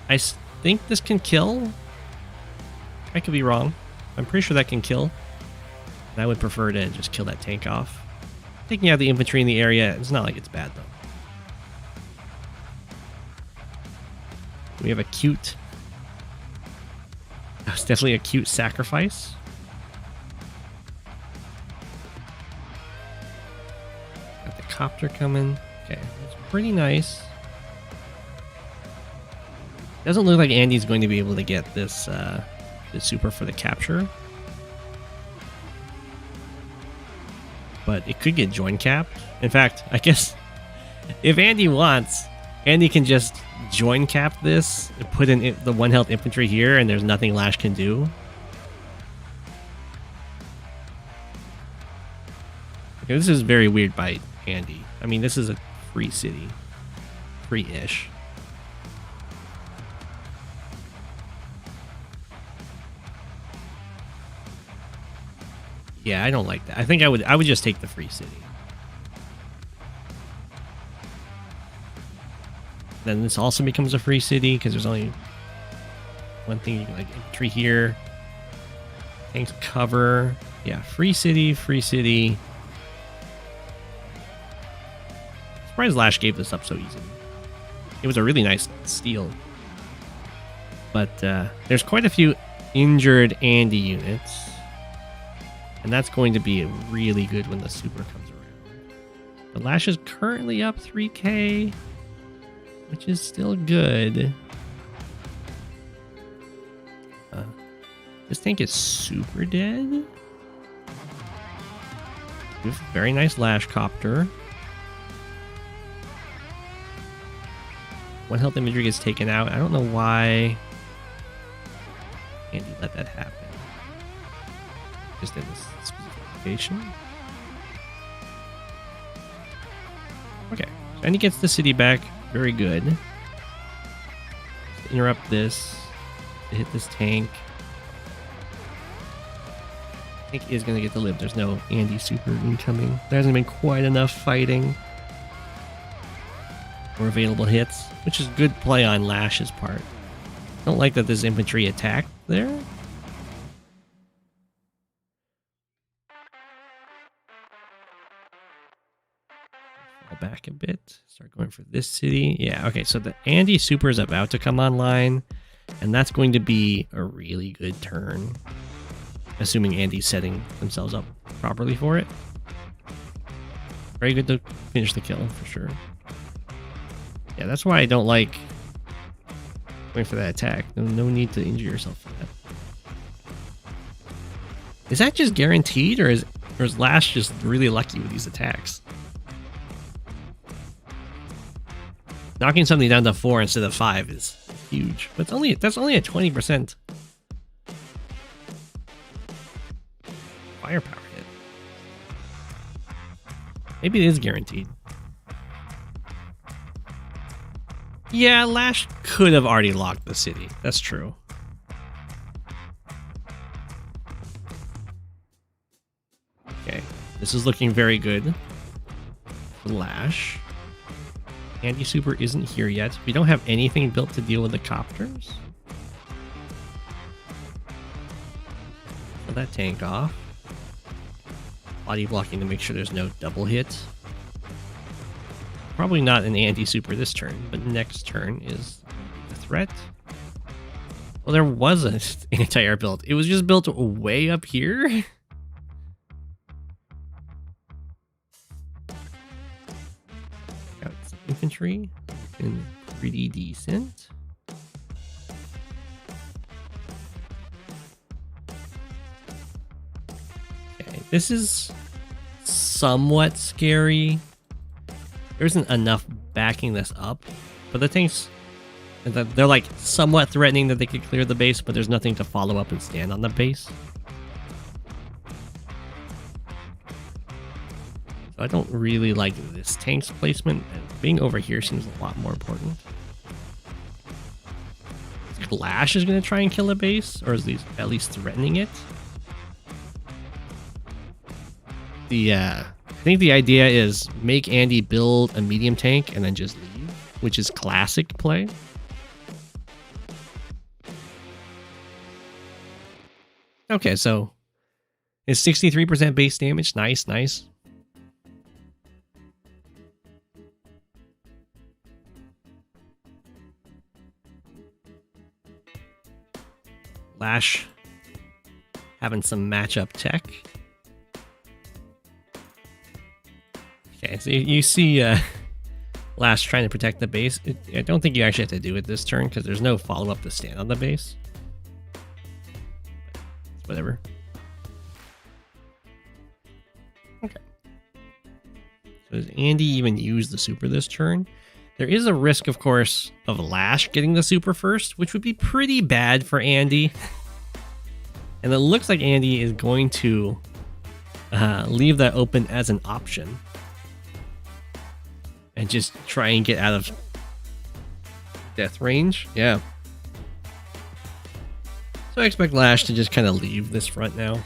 I think this can kill. I could be wrong. I'm pretty sure that can kill. And I would prefer to just kill that tank off. Taking out the infantry in the area, it's not like it's bad, though. We have a cute... That was definitely a cute sacrifice. Got the copter coming. Okay, that's pretty nice. Doesn't look like Andy's going to be able to get this this super for the capture. But it could get join capped. In fact, I guess if Andy wants, Andy can just join cap this, put in the 1 health infantry here, and there's nothing Lash can do. Okay, this is very weird by Andy. I mean, this is a free city. Free-ish. Yeah, I don't like that. I think I would just take the free city. Then this also becomes a free city because there's only one thing you can like entry here. Tanks cover. Yeah, free city, free city. Surprised Lash gave this up so easy. It was a really nice steal. But there's quite a few injured Andy units. And that's going to be really good when the super comes around. But Lash is currently up 3k. Which is still good. This tank is super dead. Very nice Lash copter. 1 health imagery gets taken out. I don't know why Andy let that happen. Just in this specification. Okay, so Andy gets the city back. Very good. Just interrupt this. Hit this tank. Tank is going to get to live. There's no Andy super incoming. There hasn't been quite enough fighting or available hits, which is good play on Lash's part. I don't like that this infantry attacked there. Back a bit, start going for this city. Yeah, okay, so the Andy super is about to come online, and that's going to be a really good turn, assuming Andy's setting themselves up properly for it. Very good to finish the kill for sure. Yeah, that's why I don't like going for that attack. No need to injure yourself for that. Is that just guaranteed, or is Lash just really lucky with these attacks? Knocking something down to 4 instead of 5 is huge, but that's only a 20% firepower hit. Maybe it is guaranteed. Yeah, Lash could have already locked the city. That's true. Okay, this is looking very good for Lash. Andy super isn't here yet. We don't have anything built to deal with the copters. Kill that tank off. Body blocking to make sure there's no double hit. Probably not an anti-super this turn, but next turn is the threat. Well, there was an anti-air build. It was just built way up here. Got some infantry and pretty decent. Okay, this is somewhat scary. There isn't enough backing this up, but the tanks, they're like somewhat threatening that they could clear the base, but there's nothing to follow up and stand on the base. So I don't really like this tank's placement. Being over here seems a lot more important. Lash is going to try and kill a base, or is he at least threatening it? I think the idea is make Andy build a medium tank and then just leave, which is classic play. Okay, so it's 63% base damage. Nice, nice. Lash having some matchup tech. Okay, so you see Lash trying to protect the base. I don't think you actually have to do it this turn because there's no follow-up to stand on the base. Whatever. Okay. So does Andy even use the super this turn? There is a risk, of course, of Lash getting the super first, which would be pretty bad for Andy. And it looks like Andy is going to leave that open as an option. And just try and get out of death range. Yeah. So I expect Lash to just kind of leave this front now.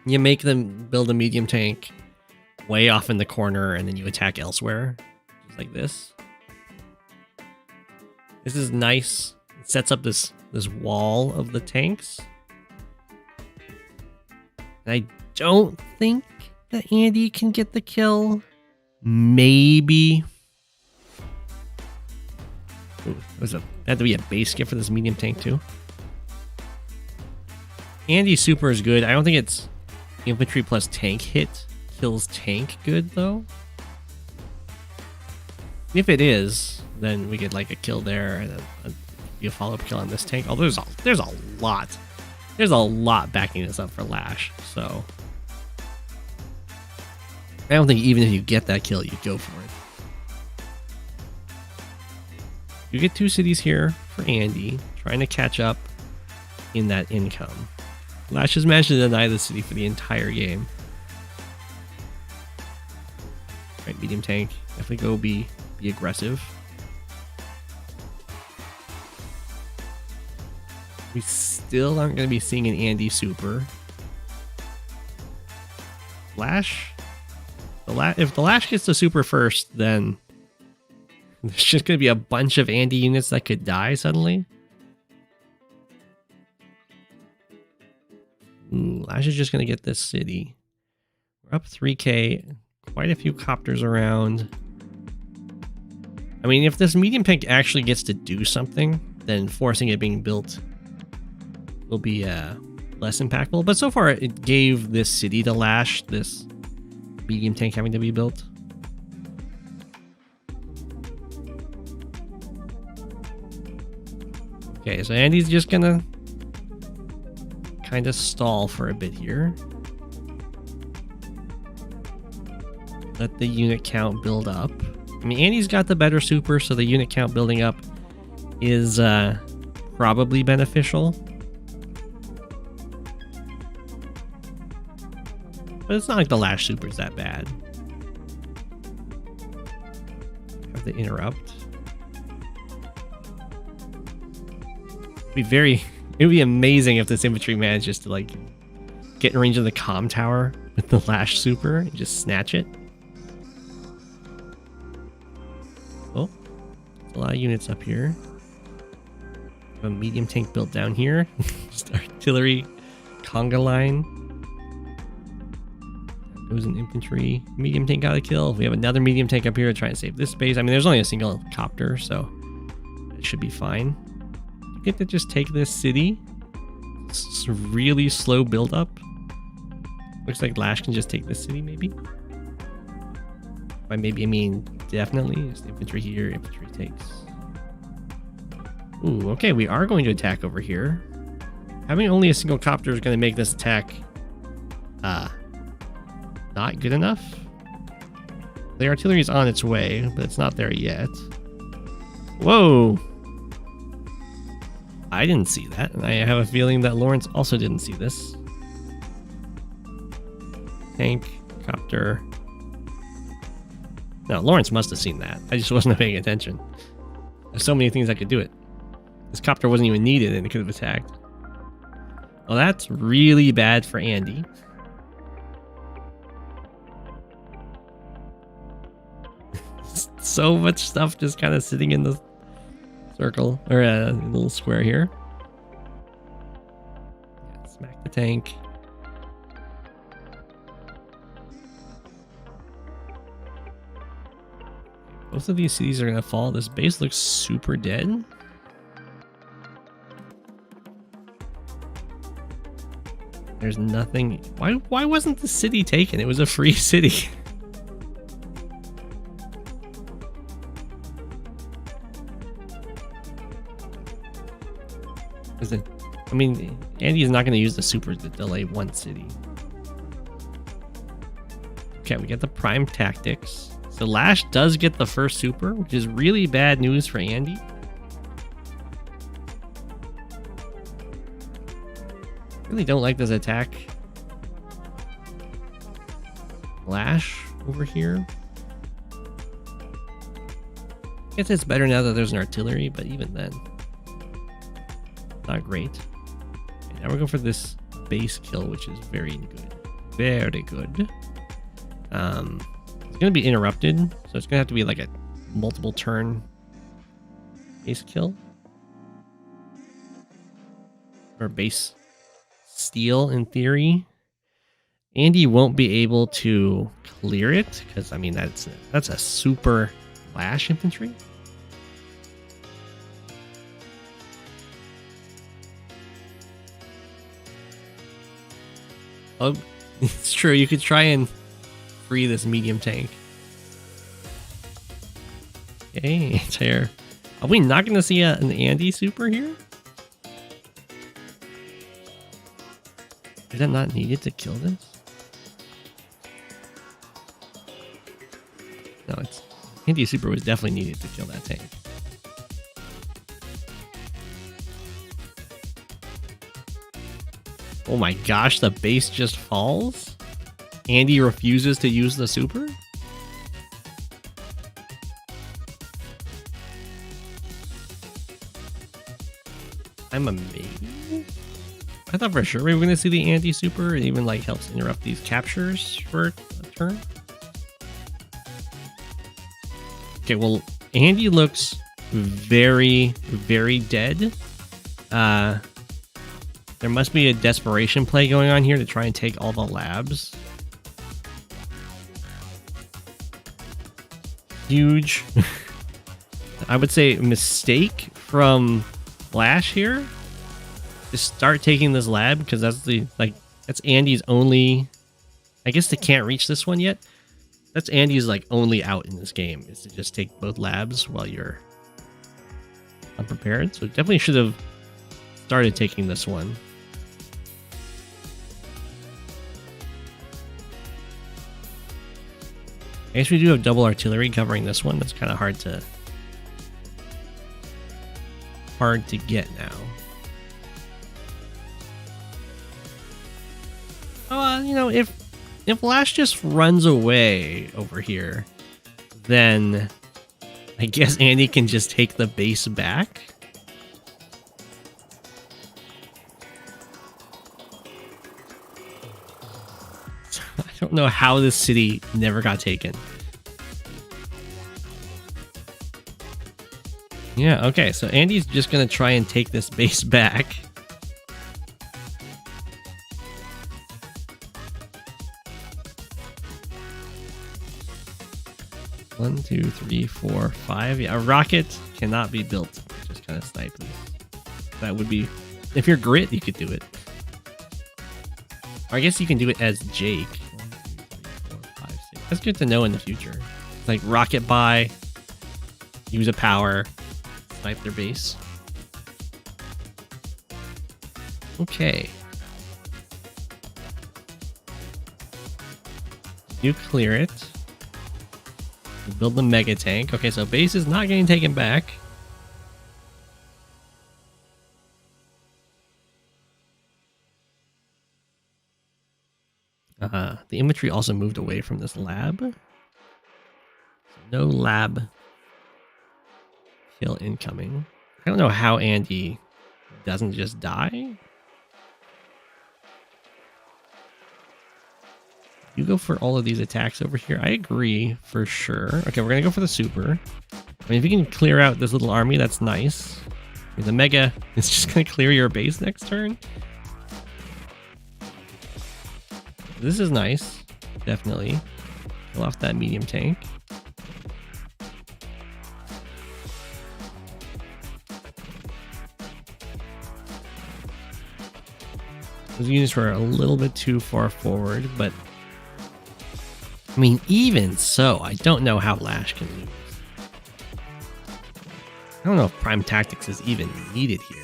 You make them build a medium tank way off in the corner, and then you attack elsewhere. Just like this. This is nice. It sets up this wall of the tanks. And I don't think that Andy can get the kill. Maybe. Ooh, had to be a base skip for this medium tank too. Andy's super is good. I don't think it's infantry plus tank hit kills tank good though. If it is, then we get like a kill there and a follow-up kill on this tank. Although there's a lot backing this up for Lash. So I don't think even if you get that kill, you'd go for it. You get 2 cities here for Andy, trying to catch up in that income. Lash has managed to deny the city for the entire game. Right, medium tank. Definitely go be aggressive. We still aren't going to be seeing an Andy super. Lash. If the Lash gets the super first, then there's just going to be a bunch of Andy units that could die suddenly. Ooh, Lash is just going to get this city. We're up 3k. Quite a few copters around. I mean, if this medium tank actually gets to do something, then forcing it being built will be less impactful. But so far, it gave this city to Lash, this medium tank having to be built. Okay, so Andy's just gonna kind of stall for a bit here. Let the unit count build up. I mean, Andy's got the better super, so the unit count building up is probably beneficial. But it's not like the Lash super is that bad. Have to interrupt. It would be amazing if this infantry manages to like get in range of the comm tower with the Lash super and just snatch it. Oh, a lot of units up here. A medium tank built down here. Start artillery conga line. Goes an infantry. Medium tank got a kill. We have another medium tank up here to try and save this base. I mean, there's only a single copter, so it should be fine. You get to just take this city. It's a really slow build up. Looks like Lash can just take this city, maybe. By maybe, I mean definitely. It's the infantry here. Infantry takes. Ooh, okay. We are going to attack over here. Having only a single copter is going to make this attack not good enough. The artillery is on its way, but it's not there yet. Whoa! I didn't see that, and I have a feeling that Lawrence also didn't see this. Tank, copter. No, Lawrence must have seen that. I just wasn't paying attention. There's so many things I could do it. This copter wasn't even needed, and it could have attacked. Well, that's really bad for Andy. So much stuff just kind of sitting in the circle, or a little square here. Yeah, smack the tank. Both of these cities are going to fall. This base looks super dead. There's nothing. Why wasn't the city taken? It was a free city. Is it? I mean, Andy is not going to use the super to delay one city. Okay, we get the prime tactics. So Lash does get the first super, which is really bad news for Andy. Really don't like this attack. Lash over here. I guess it's better now that there's an artillery, but even then, not great. Okay, now we're going for this base kill, which is very good. Very good. It's going to be interrupted, so it's going to have to be like a multiple turn base kill. Or base steal, in theory. Andy won't be able to clear it, because, I mean, that's a super Lash infantry. Oh, it's true. You could try and free this medium tank. Okay, it's here. Are we not going to see an Andy super here? Is that not needed to kill this? No, it's Andy super was definitely needed to kill that tank. Oh my gosh, the base just falls? Andy refuses to use the super? I'm amazed. I thought for sure we were going to see the Andy super. It even like helps interrupt these captures for a turn. Okay, well, Andy looks very, very dead. There must be a desperation play going on here to try and take all the labs. Huge, I would say, mistake from Lash here. Just start taking this lab, because that's Andy's only. I guess they can't reach this one yet. That's Andy's like only out in this game, is to just take both labs while you're unprepared. So definitely should have started taking this one. I guess we do have double artillery covering this one. That's kind of hard to get now. Oh, you know, if Lash just runs away over here, then I guess Andy can just take the base back. I don't know how this city never got taken. Yeah, okay, so Andy's just gonna try and take this base back. 1, 2, 3, 4, 5. Yeah, a rocket cannot be built. Just kind of snipe these. That would be, if you're Grit, you could do it. Or I guess you can do it as Jake. 1, 2, 3, 4, 5, 6. That's good to know in the future. Like rocket by, use a power, snipe their base. Okay. You clear it. You build the mega tank. Okay, so base is not getting taken back. The infantry also moved away from this lab. So no lab kill incoming. I don't know how Andy doesn't just die. You go for all of these attacks over here. I agree for sure. Okay, we're gonna go for the super. I mean, if you can clear out this little army, that's nice. I mean, the mega is just gonna clear your base next turn. This is nice, definitely. Kill off that medium tank. Those units were a little bit too far forward, but I mean, even so, I don't know how Lash can lose. I don't know if Prime Tactics is even needed here.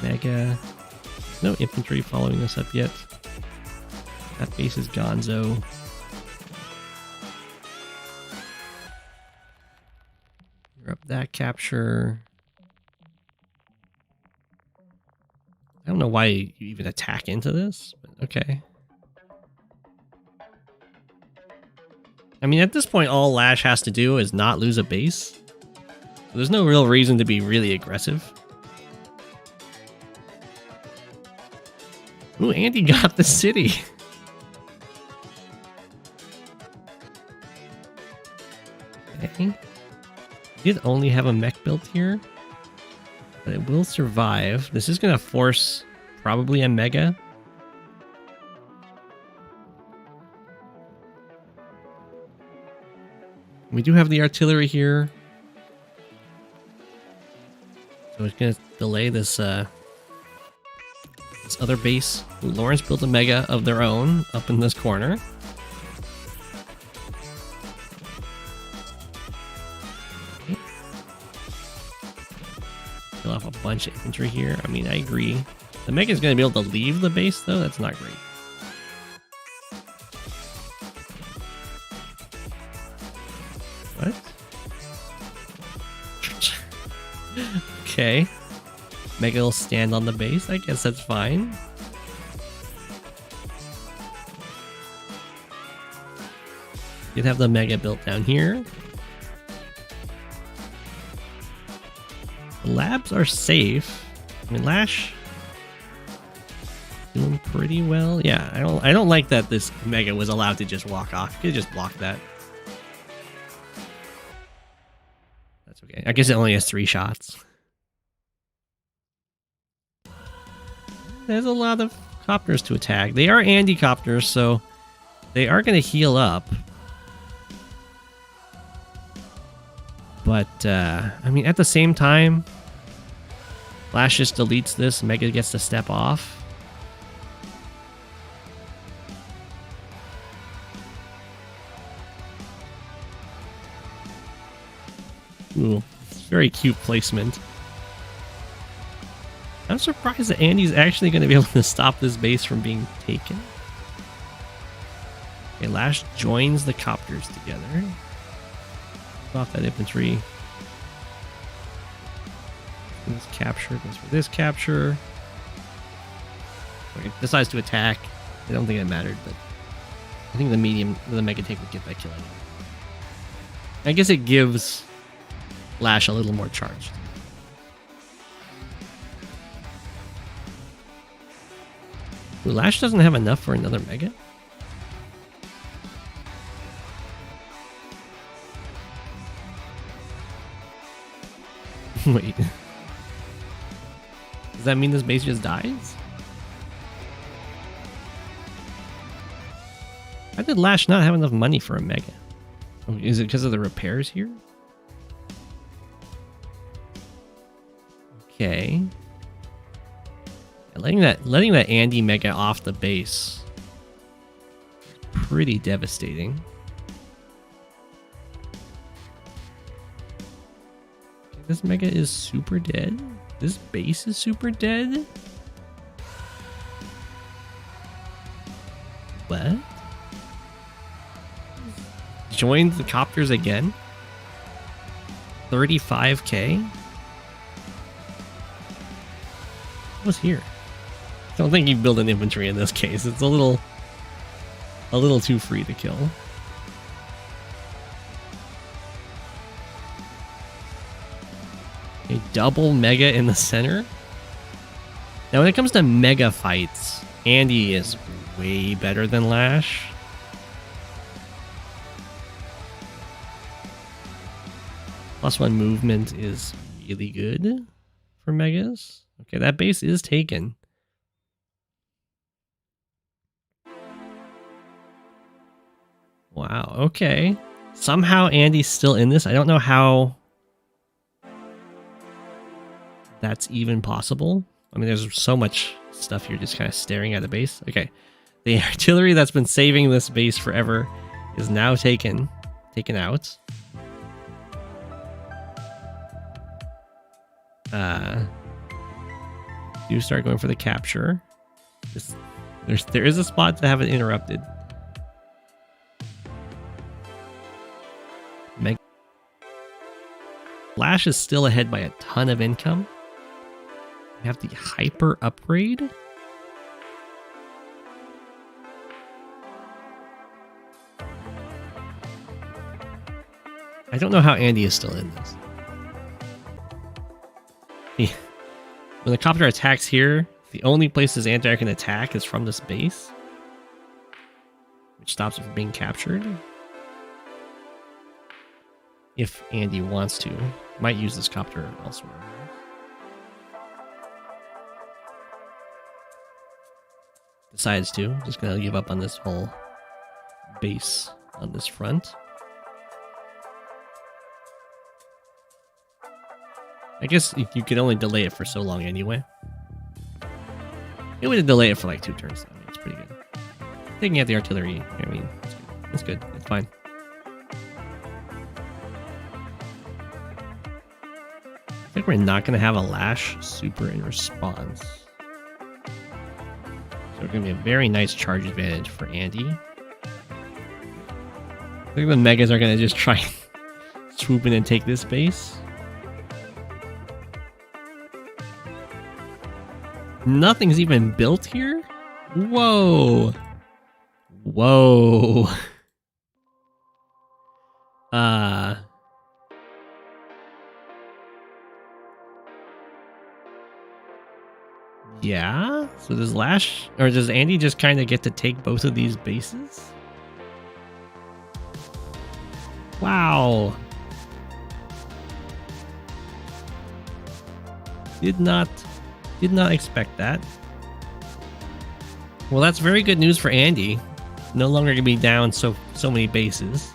Mega. No infantry following us up yet. That base is gonzo. You're up that capture. I don't know why you even attack into this, but okay. I mean, at this point, all Lash has to do is not lose a base. There's no real reason to be really aggressive. Ooh, Andy got the city. Okay. Did only have a mech built here, but it will survive. This is going to force probably a mega. We do have the artillery here. So it's going to delay this this other base. Lawrence built a mega of their own up in this corner. Okay. Kill off a bunch of infantry here. I mean, I agree. The mega is going to be able to leave the base, though. That's not great. What? Okay. Mega will stand on the base. I guess that's fine. You'd have the mega built down here. The labs are safe. I mean, Lash doing pretty well. Yeah, I don't like that this mega was allowed to just walk off. You could just block that. That's okay. I guess it only has 3 shots. There's a lot of copters to attack. They are Andy copters, so they are going to heal up. But, I mean, at the same time, Lash just deletes this. Mega gets to step off. Ooh, it's very cute placement. I'm surprised that Andy's actually going to be able to stop this base from being taken. Okay, Lash joins the copters together. Off that infantry. This capture goes for this capture. Okay, decides to attack. I don't think it mattered, but I think the mega tank would get that kill anyway. I guess it gives Lash a little more charged. Ooh, Lash doesn't have enough for another mega? Wait. Does that mean this base just dies? How did Lash not have enough money for a mega? Oh, is it because of the repairs here? Okay. Letting that Andy mega off the base is pretty devastating. Okay, this mega is super dead. This base is super dead. What? Joined the copters again? 35k? What's here? I don't think you build an inventory in this case. It's a little too free to kill. A double mega in the center. Now when it comes to mega fights, Andy is way better than Lash. +1 movement is really good for megas. Okay, that base is taken. Wow, okay. Somehow Andy's still in this. I don't know how that's even possible. I mean, there's so much stuff here just kind of staring at the base. Okay, the artillery that's been saving this base forever is now taken out. Do start going for the capture. There is a spot to have it interrupted. Lash is still ahead by a ton of income. We have the hyper upgrade. I don't know how Andy is still in this. When the copter attacks here, the only place this anti-air can attack is from this base, which stops it from being captured. If Andy wants to, might use this copter elsewhere. Decides to, just gonna give up on this whole base on this front. I guess you could only delay it for so long anyway. It would delay it for like 2 turns. I mean, it's pretty good. Taking out the artillery, I mean, it's good. It's fine. I think we're not going to have a Lash super in response. So it's going to be a very nice charge advantage for Andy. I think the Megas are going to just try and swoop in and take this base. Nothing's even built here? Whoa. Whoa. Yeah? So does Lash, or does Andy just kind of get to take both of these bases? Wow. Did not expect that. Well, that's very good news for Andy. No longer gonna be down so many bases.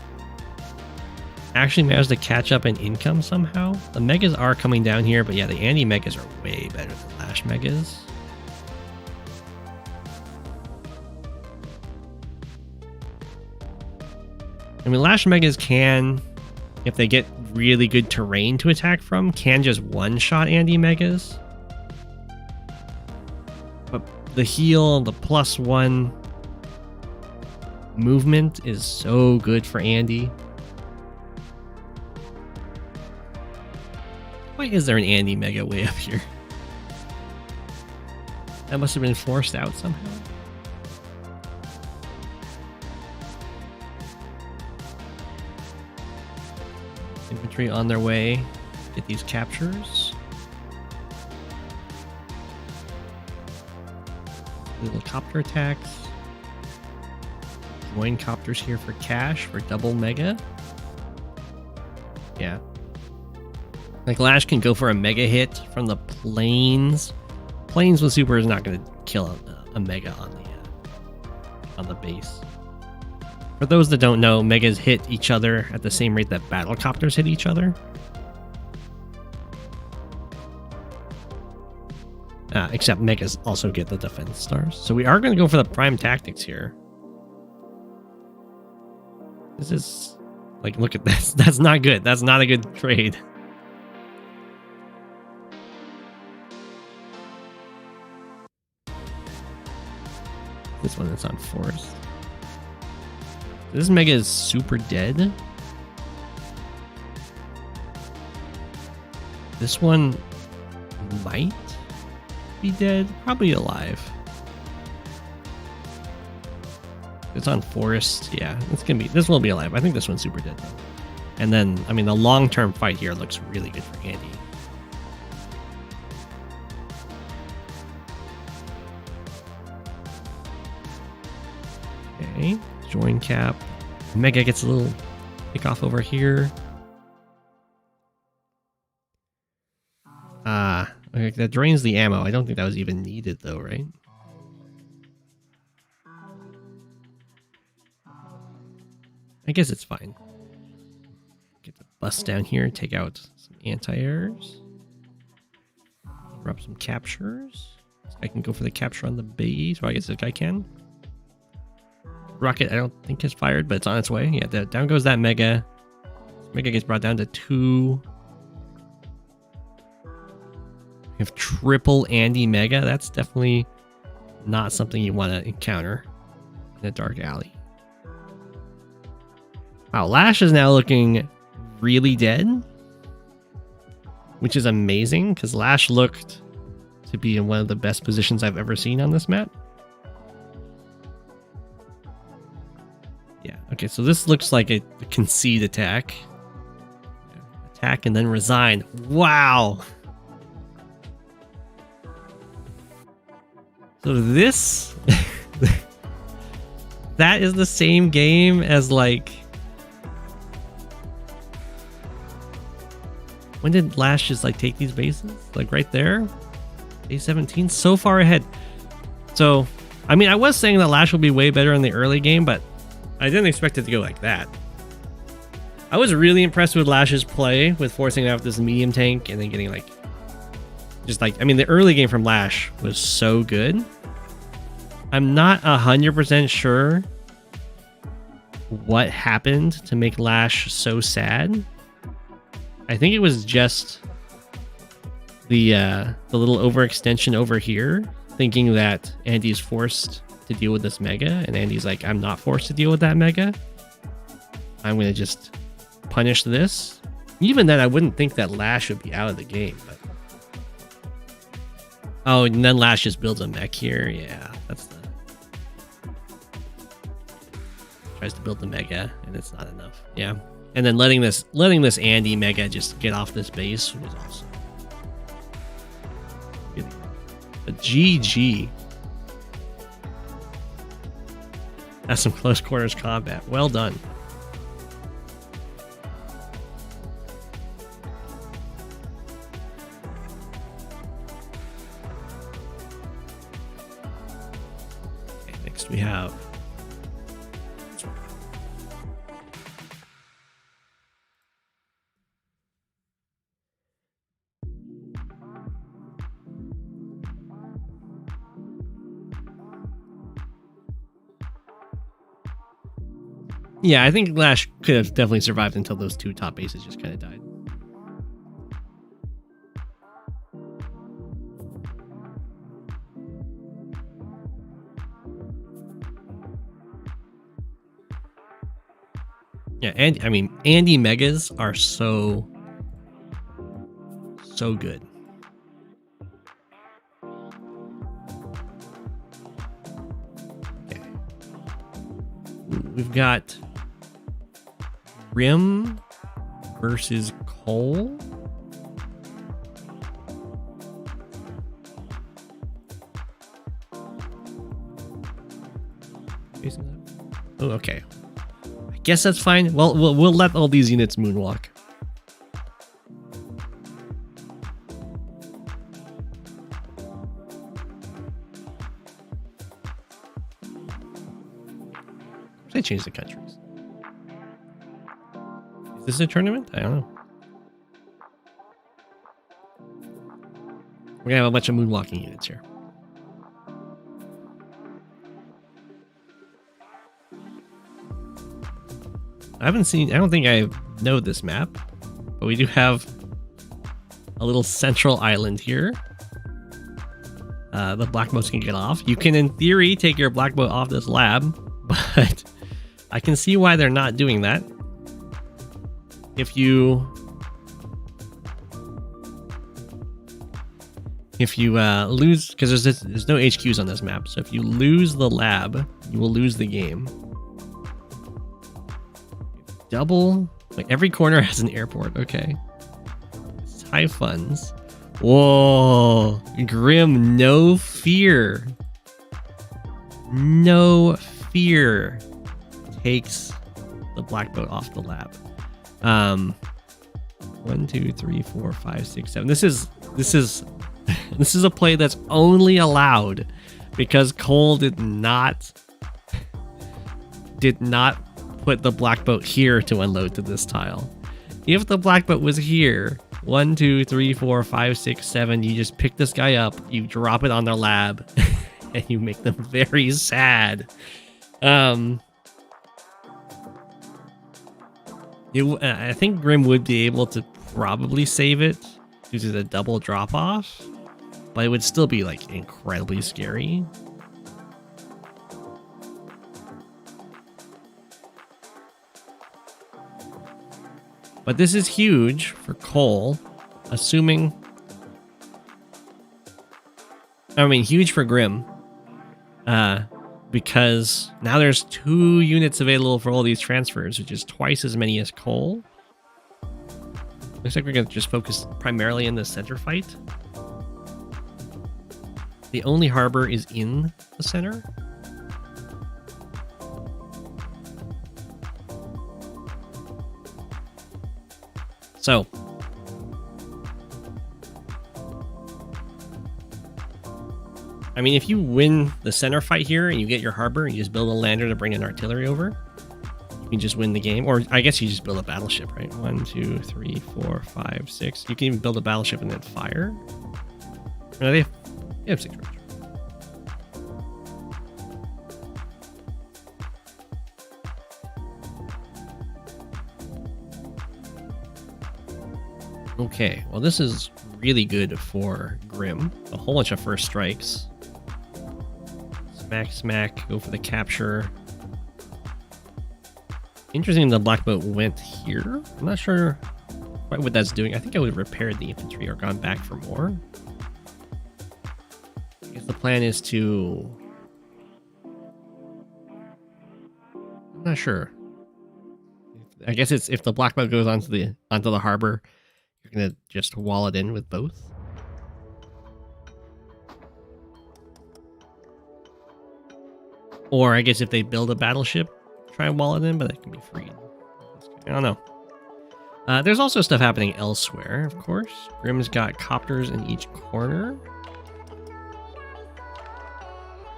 Actually managed to catch up in income somehow. The Megas are coming down here, but yeah, the Andy Megas are way better than Lash Megas. I mean, Lash Megas can, if they get really good terrain to attack from, can just one-shot Andy Megas. But the heal, the +1 movement is so good for Andy. Why is there an Andy Mega way up here? That must have been forced out somehow. Infantry on their way. Get these captures. Little copter attacks. Join copters here for cash for double mega. Yeah. Like Lash can go for a mega hit from the planes. Planes with super is not going to kill a mega on the base. For those that don't know, megas hit each other at the same rate that battlecopters hit each other. Except megas also get the defense stars. So we are going to go for the prime tactics here. This is... like, look at this. That's not good. That's not a good trade. This one is on forest. This mega is super dead. This one might be dead. Probably alive. It's on forest. Yeah, it's gonna be. This will be alive. I think this one's super dead though. And then, I mean, the long-term fight here looks really good for Andy. Okay, join cap. Mega gets a little kickoff over here. Okay, that drains the ammo. I don't think that was even needed though, right? I guess it's fine. Get the bus down here, take out some anti-airs. Drop some captures. I can go for the capture on the base, or I guess this guy can. Rocket, I don't think has fired, but it's on its way. Yeah, down goes that mega. Mega gets brought down to 2. We have triple Andy mega. That's definitely not something you want to encounter in a dark alley. Wow, Lash is now looking really dead, which is amazing because Lash looked to be in one of the best positions I've ever seen on this map. Yeah, okay, so this looks like a concede attack. Attack and then resign. Wow! So this... that is the same game as like... when did Lash just like take these bases? Like right there? A17, so far ahead. So, I mean, I was saying that Lash will be way better in the early game, but I didn't expect it to go like that. I was really impressed with Lash's play with forcing out this medium tank and then getting like... just like, I mean, the early game from Lash was so good. I'm not 100% sure what happened to make Lash so sad. I think it was just the little overextension over here, thinking that Andy's forced to deal with this mega, and Andy's like, I'm not forced to deal with that mega. I'm gonna just punish this. Even then, I wouldn't think that Lash would be out of the game. But... oh, and then Lash just builds a mech here. Yeah, that's the... tries to build the mega, and it's not enough. Yeah. And then letting this Andy mega just get off this base was awesome. Really rough. But GG. That's some close quarters combat. Well done. Okay, next we have... yeah, I think Lash could have definitely survived until those 2 top bases just kind of died. Yeah, and I mean, Andy megas are so good. Okay. We've got Grimm versus Koal. Oh, okay. I guess that's fine. Well, we'll let all these units moonwalk. I changed the countries. Is this a tournament? I don't know. We're gonna have a bunch of moonwalking units here. I don't think I know this map, but we do have a little central island here. The black boats can get off. You can, in theory, take your black boat off this lab, but I can see why they're not doing that. If you lose, because there's no HQs on this map, so if you lose the lab, you will lose the game. Double, like every corner has an airport. Okay, it's high funds. Whoa, Grimm, no fear. No fear takes the black boat off the lab. 1, 2, 3, 4, 5, 6, 7. This is this is a play that's only allowed because Koal did not put the black boat here to unload to this tile. If the black boat was here, 1, 2, 3, 4, 5, 6, 7, you just pick this guy up, you drop it on their lab, and you make them very sad. I think Grimm would be able to probably save it due to the double drop off, but it would still be like incredibly scary. But this is huge for Koal, assuming... I mean, huge for Grimm. Because now there's 2 units available for all these transfers, which is twice as many as Koal. Looks like we're going to just focus primarily in the center fight. The only harbor is in the center. So, I mean, if you win the center fight here and you get your harbor and you just build a lander to bring an artillery over, you can just win the game. Or I guess you just build a battleship, right? 1, 2, 3, 4, 5, 6. You can even build a battleship and then fire. No, they have 6 rounds. Okay, well this is really good for Grimm. A whole bunch of first strikes. Smack, smack, go for the capture. Interesting the black boat went here. I'm not sure quite what that's doing. I think I would have repaired the infantry or gone back for more. I guess the plan is to... I'm not sure. I guess it's if the black boat goes onto the harbor, you're gonna just wall it in with both. Or I guess if they build a battleship, try and wall it in, but that can be freed. I don't know. There's also stuff happening elsewhere, of course. Grimm's got copters in each corner.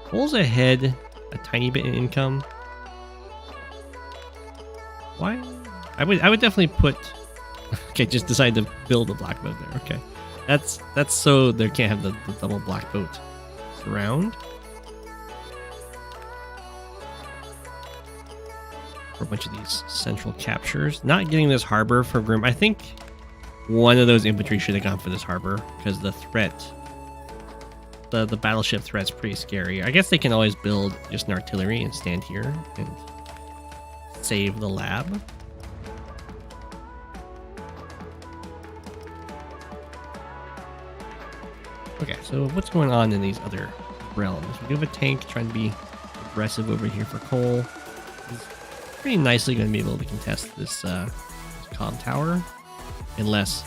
Pulls ahead a tiny bit in income. Why? I would definitely put... Okay, just decide to build a black boat there. Okay, that's so they can't have the double black boat surround. For a bunch of these central captures. Not getting this harbor for Grimm. I think one of those infantry should have gone for this harbor because the threat, the battleship threat's pretty scary. I guess they can always build just an artillery and stand here and save the lab. Okay, so what's going on in these other realms? We do have a tank trying to be aggressive over here for Koal. He's pretty nicely going to be able to contest this comm tower, unless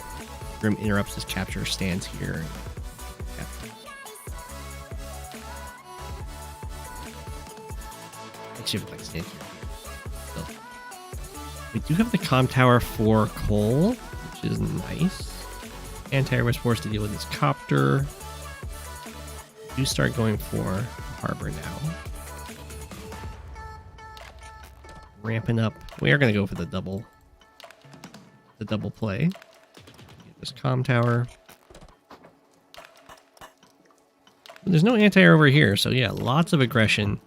Grimm interrupts his capture, stands here. Actually, if I stand here. So, we do have the comm tower for Koal, which is nice. Anti-air was forced to deal with his copter. Do start going for harbor now. Ramping up. We are going to go for the double the double play. Get this comm tower. There's no anti-air over here, so yeah, lots of aggression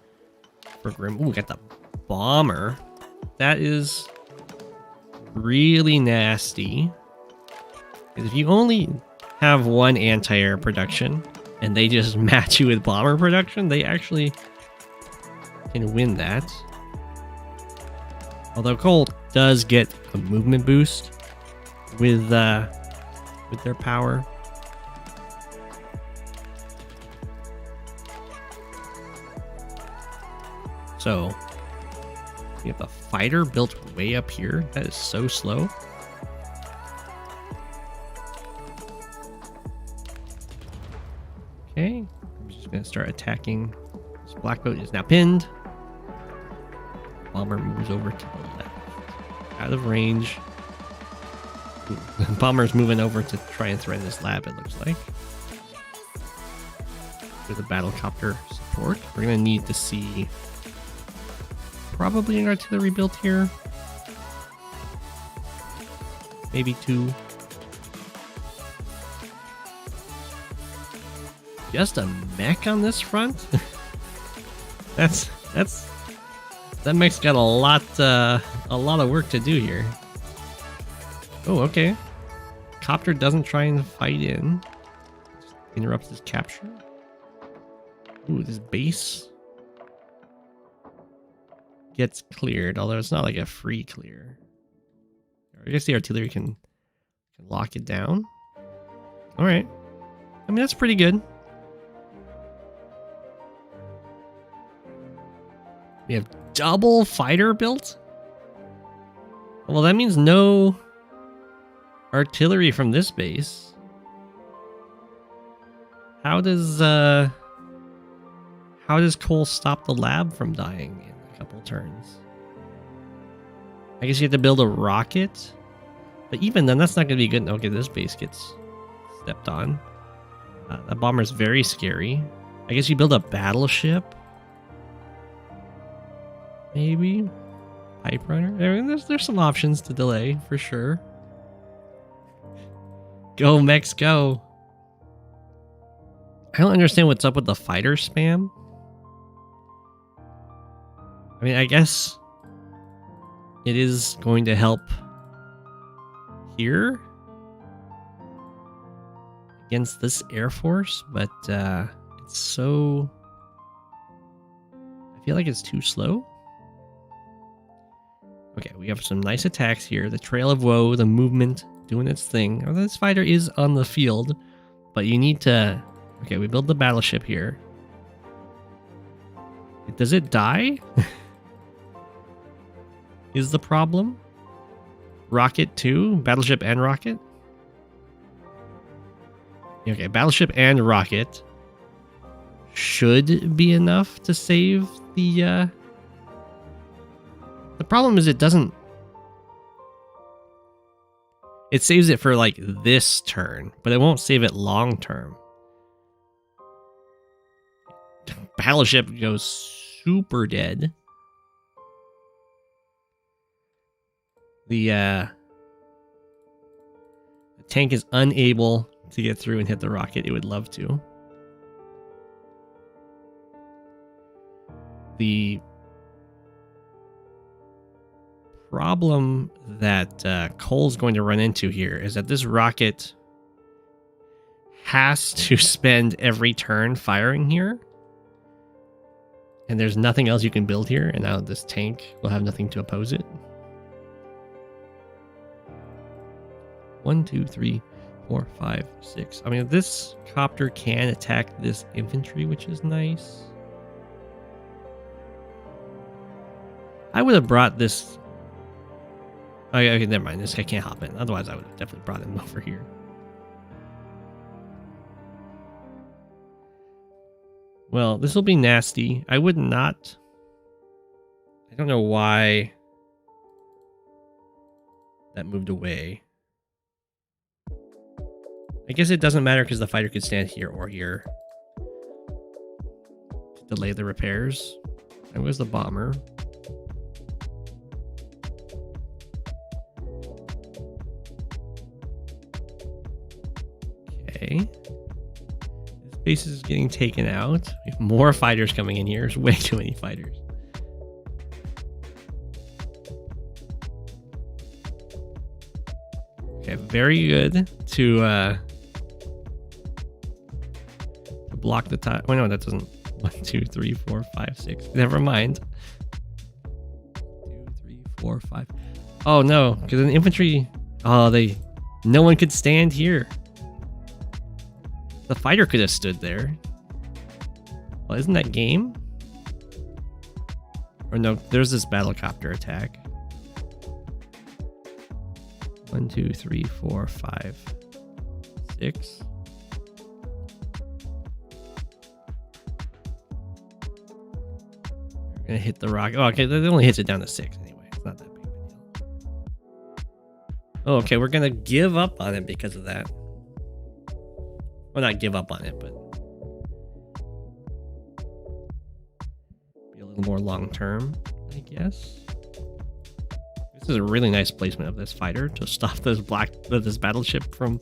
for Grimm. Ooh, we got the bomber. That is really nasty. If you only have one anti-air production and they just match you with bomber production, they actually can win that. Although Koal does get a movement boost with their power. So we have a fighter built way up here. That is so slow. Okay, I'm just gonna start attacking. This black boat is now pinned. Bomber moves over to the left, out of range. Ooh, the bomber's moving over to try and threaten this lab, it looks like. With a battlecopter support, we're gonna need to see probably an artillery built here. Maybe 2. Just a mech on this front? That mech's got a lot of work to do here. Oh, okay. Copter doesn't try and fight in. Just interrupts his capture. Ooh, this base gets cleared, although it's not like a free clear. I guess the artillery can lock it down. All right. I mean, that's pretty good. We have double fighter built? Well, that means no artillery from this base. How does Koal stop the lab from dying in a couple turns? I guess you have to build a rocket, but even then, that's not going to be good. Okay, this base gets stepped on. That bomber's very scary. I guess you build a battleship. Maybe pipe runner. I mean, there's some options to delay for sure. Go Mex, go! I don't understand what's up with the fighter spam. I mean, I guess it is going to help here against this Air Force, but it's so... I feel like it's too slow. Okay, we have some nice attacks here. The Trail of Woe, the movement doing its thing. Oh, this fighter is on the field, but you need to... Okay, we build the battleship here. Does it die? Is the problem? Rocket too? Battleship and rocket? Okay, battleship and rocket should be enough to save the... The problem is it doesn't... It saves it for, like, this turn, but it won't save it long term. Battleship goes super dead. The tank is unable to get through and hit the rocket. It would love to. The problem that Koal's going to run into here is that this rocket has to spend every turn firing here. And there's nothing else you can build here, and now this tank will have nothing to oppose it. 1, 2, 3, 4, 5, 6. I mean, this copter can attack this infantry, which is nice. I would have brought this... Okay, never mind. This guy can't hop in. Otherwise, I would have definitely brought him over here. Well, this will be nasty. I would not... I don't know why that moved away. I guess it doesn't matter because the fighter could stand here or here to delay the repairs. There was the bomber. Okay. This base is getting taken out. We have more fighters coming in here. There's way too many fighters. Okay, very good to block the top. Oh no, that doesn't. 1, 2, 3, 4, 5, 6. Never mind. 2, 3, 4, 5. Oh no, because in infantry, no one could stand here. The fighter could have stood there. Well, isn't that game? Or no, there's this battlecopter attack. 1, 2, 3, 4, 5, 6. We're gonna hit the rocket. Oh, okay, that only hits it down to 6 anyway. It's not that big of a deal. Oh, okay, we're gonna give up on it because of that. Well, not give up on it, but be a little more long term, I guess. This is a really nice placement of this fighter to stop this battleship from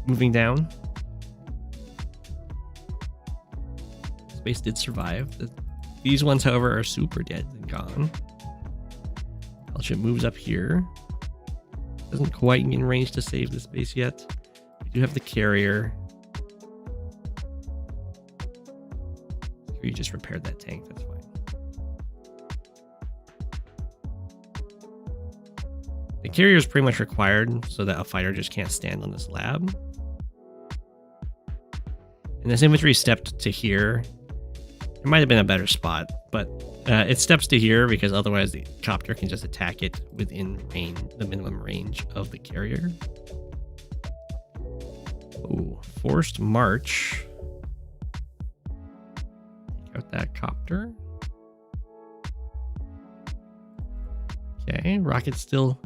moving down. Space did survive. These ones, however, are super dead and gone. Battleship moves up here. Doesn't quite get in range to save this base yet. We do have the carrier. You just repaired that tank, that's fine. The carrier is pretty much required so that a fighter just can't stand on this lab. And this infantry stepped to here. It might have been a better spot, but it steps to here because otherwise the copter can just attack it within range, the minimum range of the carrier. Oh, forced march. Take out that copter. Okay, rocket's still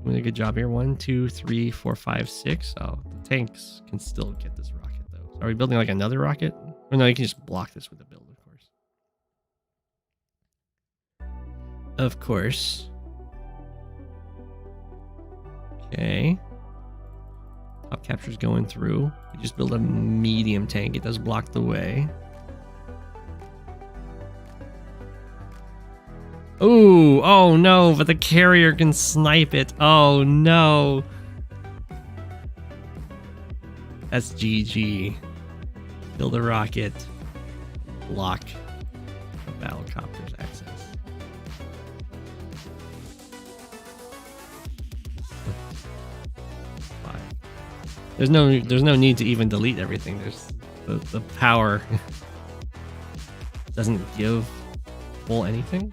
doing a good job here. 1, 2, 3, 4, 5, 6. Oh, the tanks can still get this rocket though. So are we building like another rocket? Or no, you can just block this with a build, of course. Of course. Okay. Top capture's going through. You just build a medium tank. It does block the way. Ooh, oh no, but the carrier can snipe it. Oh no. That's GG. Build a rocket. Block the battlecopter's access. There's no need to even delete everything. There's the power doesn't give full anything.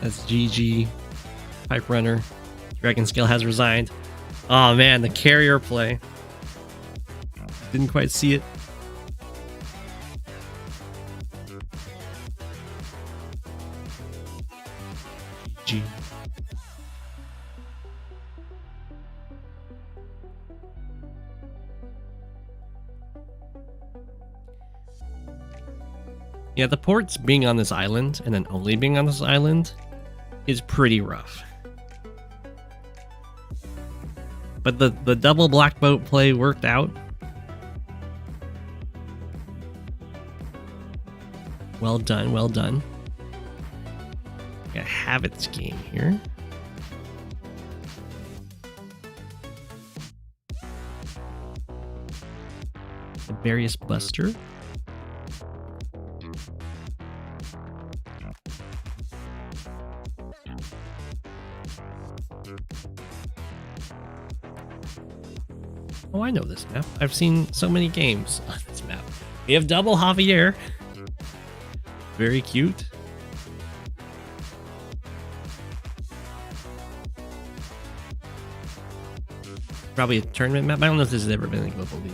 That's GG. Pipe runner. DragonScale has resigned. Oh man, the carrier play. Didn't quite see it. GG. Yeah, the ports being on this island and then only being on this island is pretty rough. But the double black boat play worked out. Well done, well done. Got Habit's game here. Naberius Buster. Oh, I know this map. I've seen so many games on this map. We have double Javier. Very cute. Probably a tournament map. I don't know if this has ever been a global league.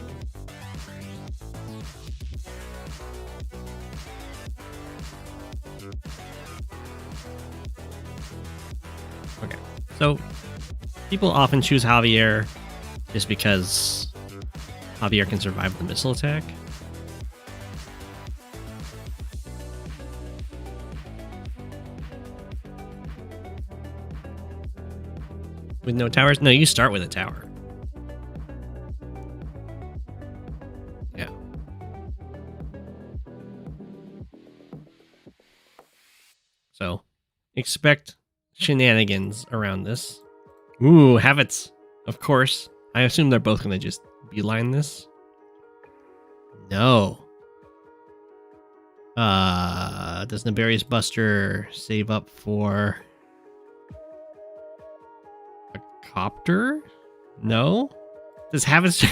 Okay, so people often choose Javier just because Javier can survive the missile attack. With no towers? No, you start with a tower. Yeah. So, expect shenanigans around this. Ooh, habits. Of course. I assume they're both going to just beeline this. No. Does Naberius Buster save up for a copter? No. Does Habits?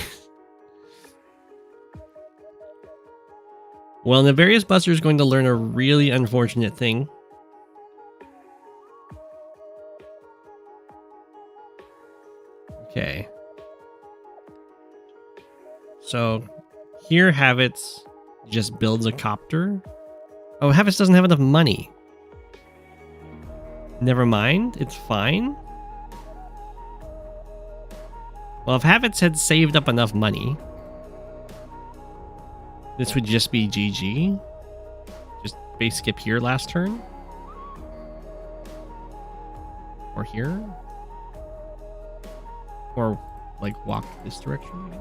Well, Naberius Buster is going to learn a really unfortunate thing. Okay. So here Habits just builds a copter. Oh, Habits doesn't have enough money. Never mind, it's fine. Well, if Habits had saved up enough money, this would just be GG. Just base skip here last turn. Or here. Or, like, walk this direction.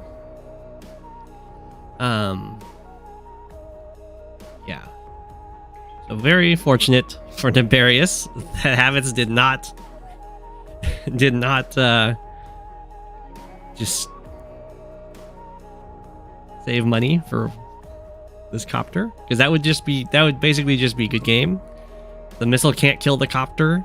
Yeah. So very fortunate for Naberius that Habits did not just save money for this copter, because that would basically just be good game. The missile can't kill the copter,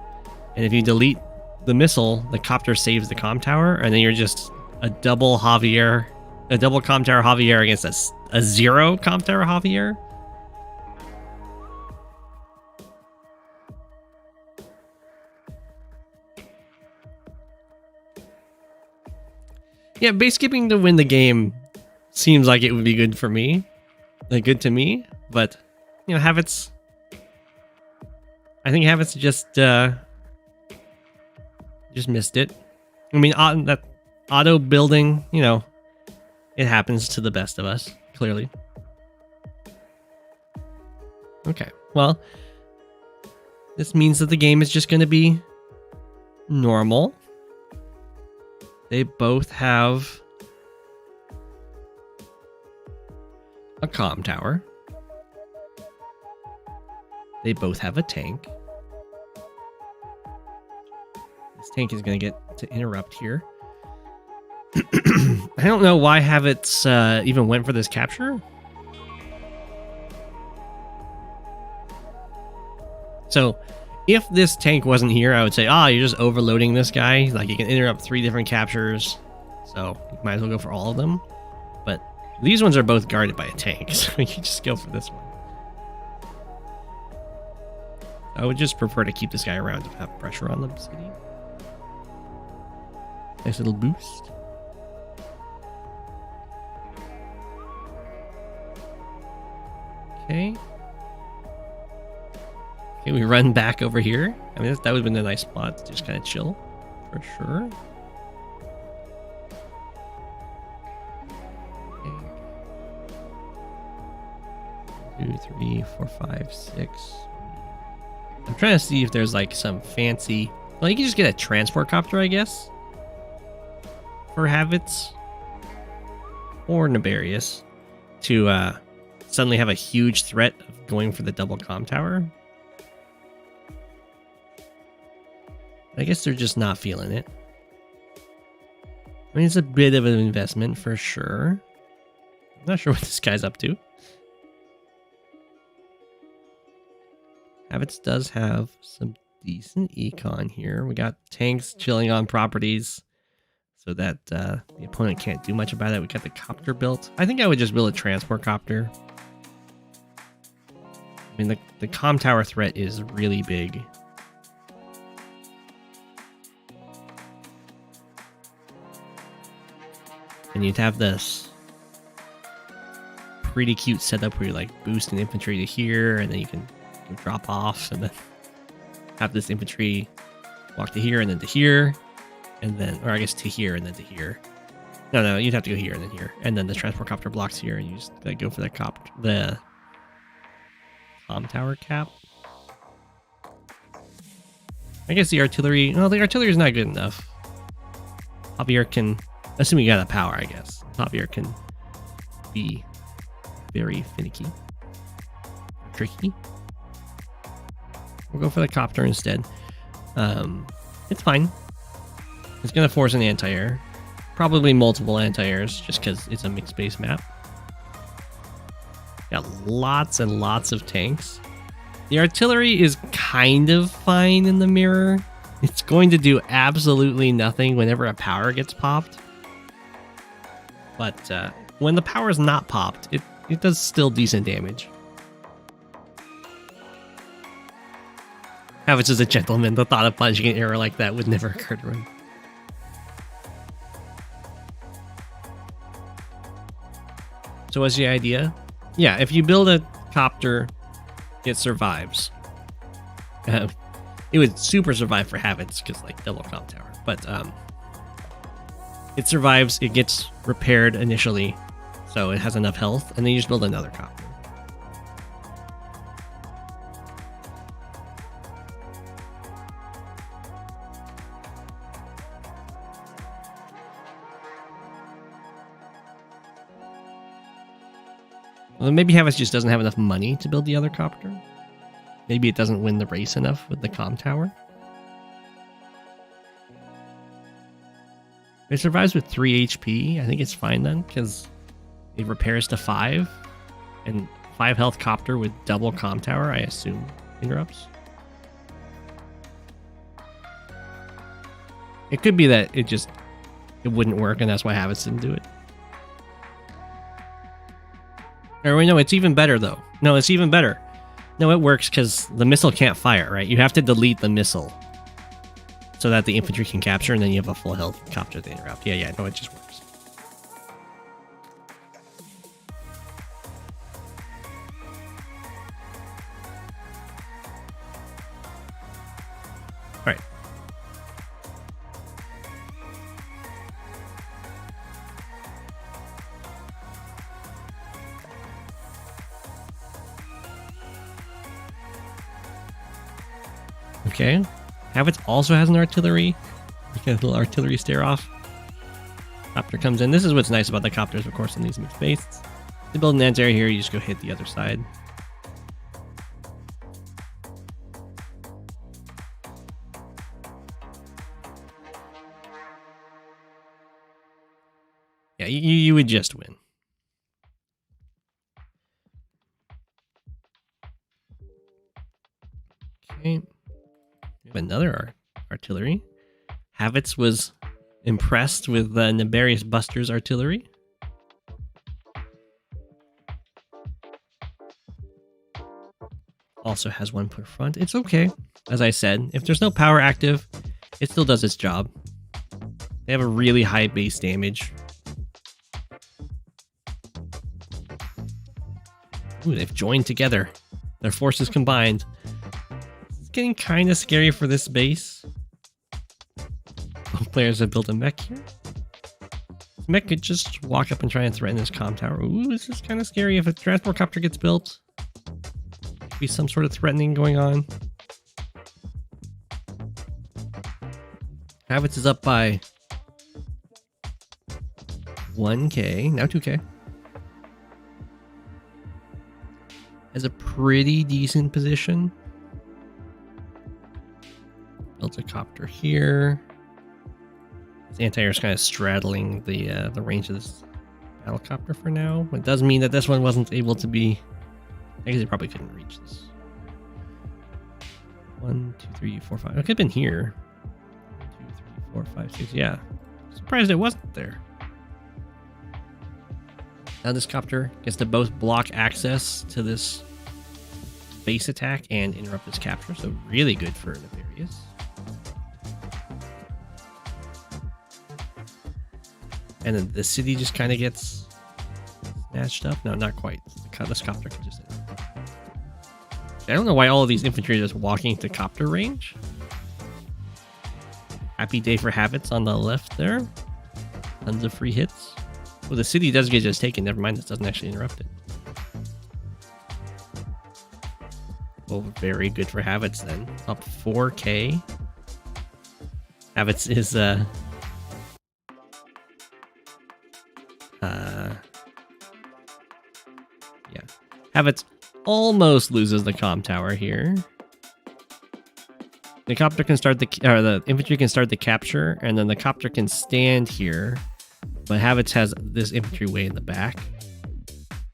and if you delete the missile, the copter saves the comm tower, and then you're just a double comm tower Javier against a zero comm tower Javier. Yeah, base skipping to win the game seems like it would be good for me. Like, good to me, but, you know, Habits... I think Habits just missed it. I mean, that auto building, you know, it happens to the best of us, clearly. Okay, well, this means that the game is just going to be normal. They both have a comm tower. They both have a tank. This tank is going to get to interrupt here. I don't know why Habits even went for this capture. So, if this tank wasn't here, I would say, you're just overloading this guy. Like, you can interrupt 3 different captures. So, you might as well go for all of them. But these ones are both guarded by a tank, so you just go for this one. I would just prefer to keep this guy around to have pressure on the city. Nice little boost. Okay. Okay, we run back over here. I mean, that would have been a nice spot to just kind of chill, for sure. Okay. 2, 3, 4, 5, 6. I'm trying to see if there's like some fancy... Well, you can just get a transport copter, I guess, for Habits or Naberius to suddenly have a huge threat of going for the double comm tower. I guess they're just not feeling it. I mean, it's a bit of an investment for sure. I'm not sure what this guy's up to. Habits does have some decent econ here. We got tanks chilling on properties so that the opponent can't do much about it. We got the copter built. I think I would just build a transport copter. I mean, the comm tower threat is really big. And you'd have this pretty cute setup where you like boost an infantry to here, and then you can drop off, and then have this infantry walk to here and then to here, and then, or I guess to here and then to here. No, you'd have to go here and then here, and then the transport copter blocks here, and you just like go for the comm tower cap. I guess the artillery. No, the artillery is not good enough. Javier can, assuming you got the power, I guess. Javier can be very finicky, tricky. We'll go for the copter instead. It's fine. It's gonna force an anti-air, probably multiple anti-airs, just because it's a mixed base map. Got lots and lots of tanks. The artillery is kind of fine in the mirror. It's going to do absolutely nothing whenever a power gets popped. But when the power is not popped, it does still decent damage. Havitz is a gentleman. The thought of punching an arrow like that would never occur to him. So what's the idea? Yeah, if you build a copter, it survives. It would super survive for Havitz because like double comp tower, but it survives. It gets repaired initially, so it has enough health, and then you just build another copter. Well, maybe Havitz just doesn't have enough money to build the other copter. Maybe it doesn't win the race enough with the comm tower. It survives with 3 HP. I think it's fine then, because it repairs to 5. And 5 health copter with double comm tower, I assume, interrupts. It could be that it wouldn't work, and that's why Havitz didn't do it. Or wait, no, it's even better though. No, it's even better. No, it works because the missile can't fire, right? You have to delete the missile so that the infantry can capture, and then you have a full health copter to interrupt. Yeah, no, it just works. All right. Okay, Havitz also has an artillery. You get a little artillery stare off. Copter comes in. This is what's nice about the copters, of course, in these mixed bases. To build an anti-air here, you just go hit the other side. Yeah, you would just win. Okay. We have another artillery. Havitz was impressed with Naberius Buster's artillery. Also has one per front. It's okay. As I said, if there's no power active, it still does its job. They have a really high base damage. Ooh, they've joined together. Their forces combined. Getting kind of scary for this base. Both players have built a mech here. This mech could just walk up and try and threaten this comm tower. Ooh, this is kind of scary. If a transport copter gets built, be some sort of threatening going on. Havitz is up by 1k, now 2k. Has a pretty decent position. Builds a copter here. This anti-air is kind of straddling the range of this battlecopter for now. It does mean that this one wasn't able to be. I guess it probably couldn't reach this. 1, 2, 3, 4, 5. It could have been here. 1, 2, 3, 4, 5, 6. Yeah. Surprised it wasn't there. Now this copter gets to both block access to this base attack and interrupt this capture. So really good for Naberius. And then the city just kind of gets snatched up. No, not quite. This copter can just... I don't know why all of these infantry are just walking into copter range. Happy day for Havitz on the left there. Tons of free hits. Well, the city does get just taken. Never mind, this doesn't actually interrupt it. Well, very good for Havitz then. Up 4k. Havitz is Yeah. Havitz almost loses the comm tower here. The copter can start the infantry can start the capture, and then the copter can stand here. But Havitz has this infantry way in the back.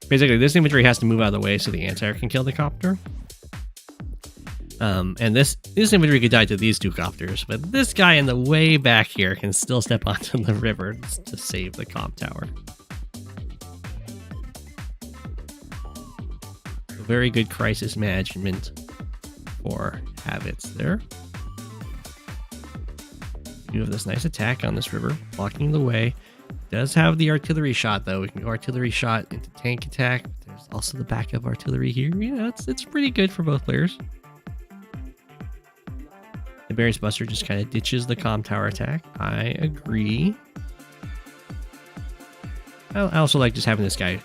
Basically, this infantry has to move out of the way so the anti-air can kill the copter. And this infantry could die to these two copters, but this guy in the way back here can still step onto the river to save the comm tower. So very good crisis management for Havitz there. You have this nice attack on this river, blocking the way. Does have the artillery shot though. We can go artillery shot into tank attack. There's also the backup artillery here. You know, it's pretty good for both players. Naberius Buster just kind of ditches the comm tower attack. I agree. I also like just having this guy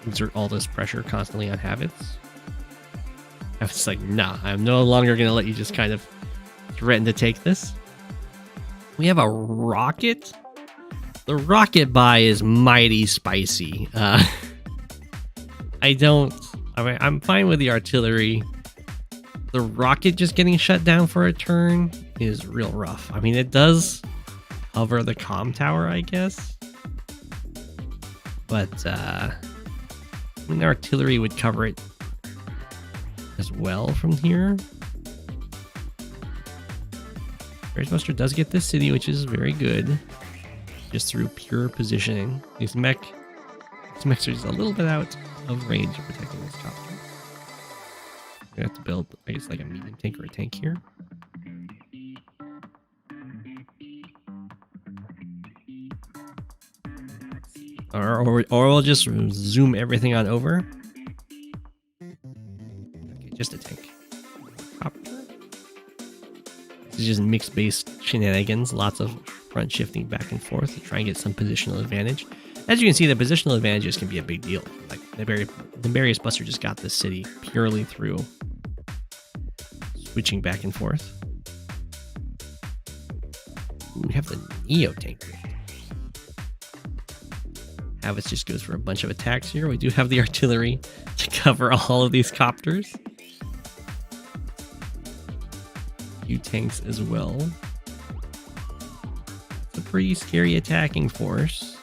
exert all this pressure constantly on Havitz. Havitz like, nah, I'm no longer going to let you just kind of threaten to take this. We have a rocket. The rocket buy is mighty spicy. I'm fine with the artillery. The rocket just getting shut down for a turn is real rough. I mean, it does cover the comm tower, I guess. But, I mean, the artillery would cover it as well from here. Buster does get this city, which is very good. Just through pure positioning. These mechs are just a little bit out of range of protecting this copter. We have to build, I guess, like a medium tank or a tank here. Or we'll just zoom everything on over. Okay, just a tank. Copter. This is just mix-based shenanigans. Lots of front shifting back and forth to try and get some positional advantage. As you can see, the positional advantages can be a big deal. Like Naberius Buster just got this city purely through switching back and forth. Ooh, we have the Neo tank. Havitz just goes for a bunch of attacks here. We do have the artillery to cover all of these copters. A few tanks as well. It's a pretty scary attacking force.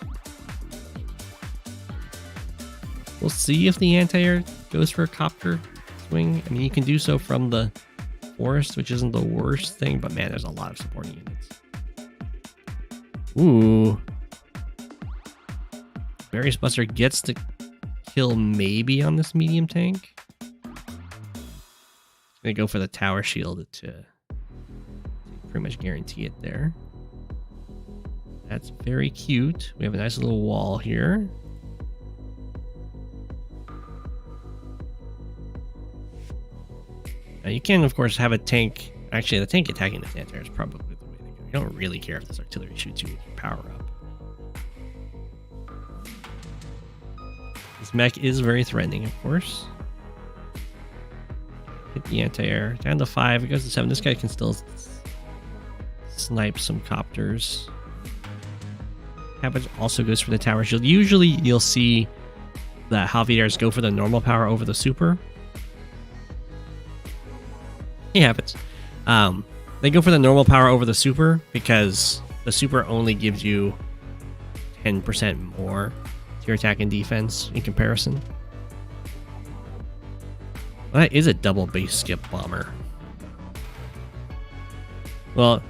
We'll see if the anti-air goes for a copter swing. I mean, you can do so from the forest, which isn't the worst thing, but man, there's a lot of supporting units. Ooh. Naberius Buster gets to kill maybe on this medium tank. Gonna go for the tower shield to pretty much guarantee it there. That's very cute. We have a nice little wall here. Now you can, of course, have a tank. Actually, the tank attacking the anti-air is probably the way to go. You don't really care if this artillery shoots you with your power up. This mech is very threatening, of course. Hit the anti-air. Down to 5. It goes to 7. This guy can still snipe some copters. Havitz also goes for the tower shield. Usually you'll see that Javiers go for the normal power over the super. Yeah, Havitz. They go for the normal power over the super because the super only gives you 10% more to your attack and defense in comparison. Well, that is a double base skip bomber. Well,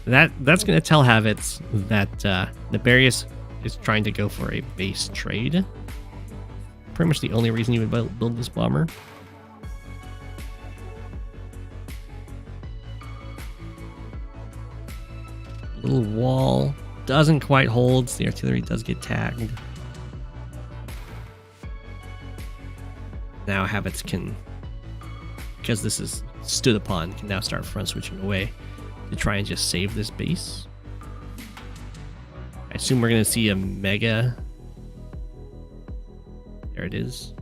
that's going to tell Havitz that Naberius is trying to go for a base trade. Pretty much the only reason you would build this bomber. Little wall doesn't quite hold. The artillery does get tagged. Now Havitz can, because this is stood upon, can now start front switching away to try and just save this base. I assume we're going to see a mega. There it is.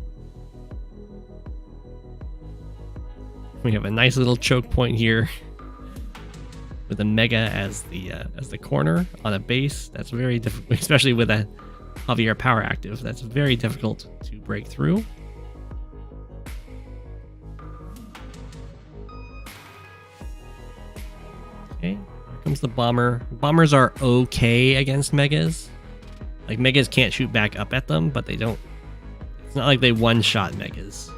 We have a nice little choke point here with a mega as the corner on a base. That's very difficult, especially with a Javier power active. That's very difficult to break through. Okay, here comes the bomber. Bombers are okay against megas. Like, megas can't shoot back up at them, but they don't. It's not like they one-shot megas.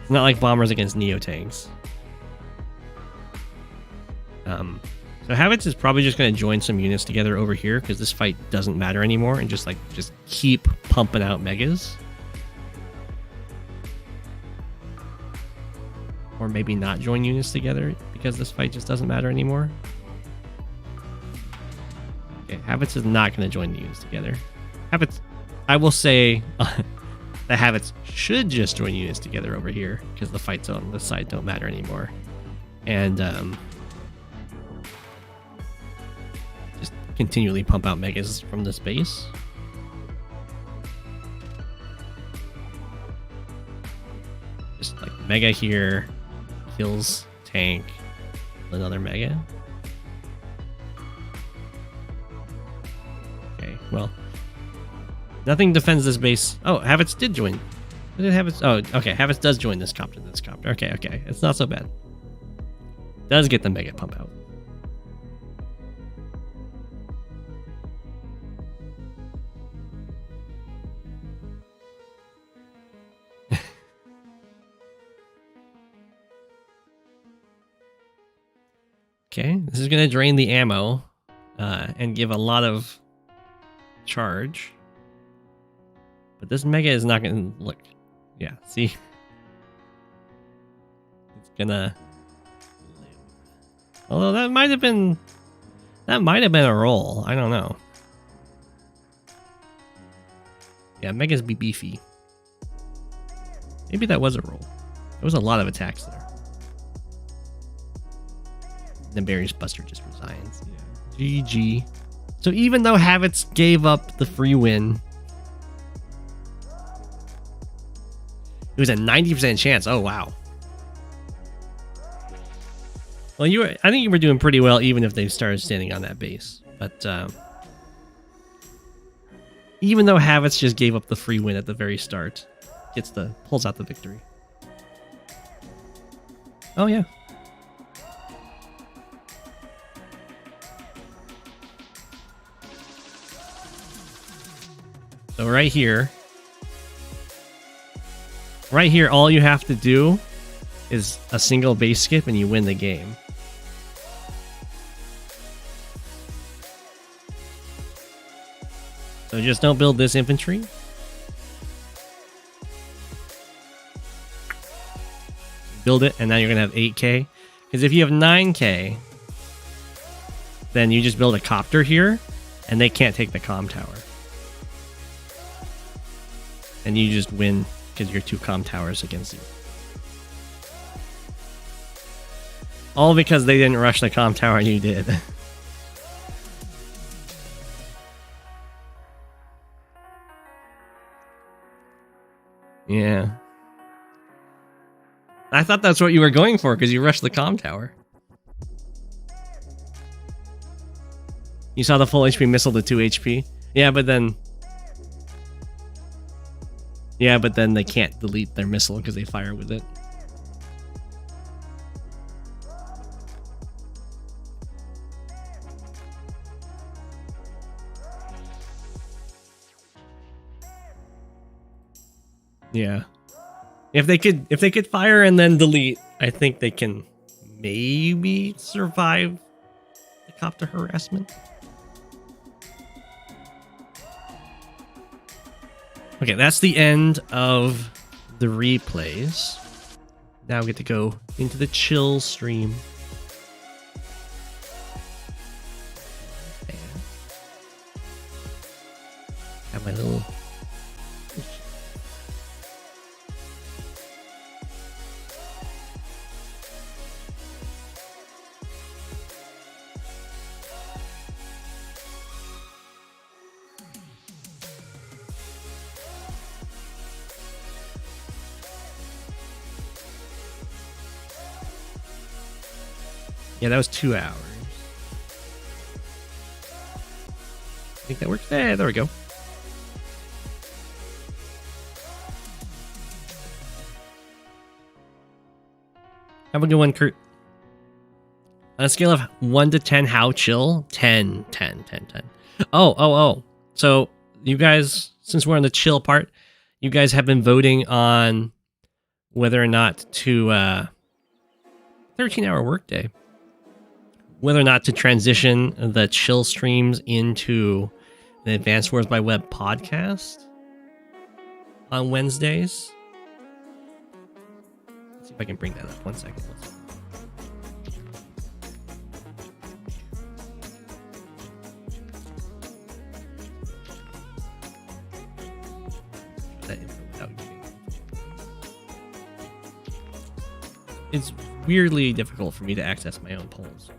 It's not like bombers against neo tanks. So Habits is probably just going to join some units together over here because this fight doesn't matter anymore, and just keep pumping out megas. Or maybe not join units together because this fight just doesn't matter anymore. Okay, Habits is not going to join the units together. Habits, I will say the Habits should just join units together over here because the fights on this side don't matter anymore. And just continually pump out megas from this base. Just like mega here, kills tank, another mega. Okay, well, nothing defends this base. Oh, Habits did join. Did Habits? Oh, okay. Habits does join this copter. This copter. Okay, okay. It's not so bad. Does get the mega pump out. Okay, this is going to drain the ammo and give a lot of charge. But this mega is not going to look. Yeah, see? It's going to. Although that might have been a roll. I don't know. Yeah, megas be beefy. Maybe that was a roll. There was a lot of attacks there. Naberius Buster just resigns. Yeah. GG. So even though Habits gave up the free win, it was a 90% chance. Oh wow. Well, I think you were doing pretty well even if they started standing on that base. But even though Habits just gave up the free win at the very start, pulls out the victory. Oh yeah. So right here, all you have to do is a single base skip and you win the game. So just don't build this infantry. Build it, and now you're going to have 8k. Because if you have 9k, then you just build a copter here, and they can't take the comm tower. And you just win because you're 2 comm towers against you. All because they didn't rush the comm tower and you did. Yeah. I thought that's what you were going for because you rushed the comm tower. You saw the full HP missile to 2 HP. Yeah, but then they can't delete their missile because they fire with it. Yeah. If they could fire and then delete, I think they can maybe survive the copter harassment. Okay, that's the end of the replays. Now we get to go into the chill stream. And have my little... Yeah, that was 2 hours. I think that works. There we go. Have a good one, Kurt. On a scale of 1 to 10, how chill? 10. Oh. So you guys, since we're on the chill part, you guys have been voting on whether or not to 13-hour workday, whether or not to transition the chill streams into the Advanced Wars by Web podcast on Wednesdays. Let's see if I can bring that up. 1 second. That info without giving. It's weirdly difficult for me to access my own polls.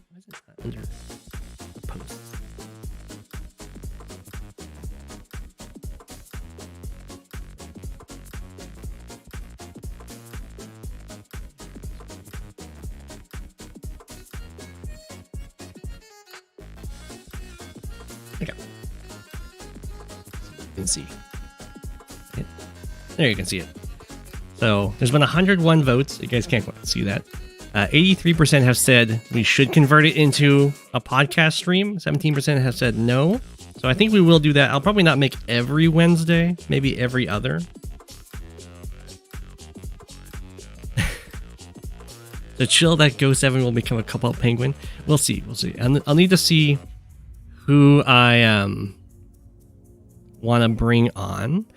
Why is it not under posts? Okay. You can see it. There you can see it. So there's been 101 votes. You guys can't quite see that. 83% have said we should convert it into a podcast stream. 17% have said no. So I think we will do that. I'll probably not make every Wednesday, maybe every other. The chill that Go7 will become a couple penguin. We'll see. I'll need to see who I want to bring on.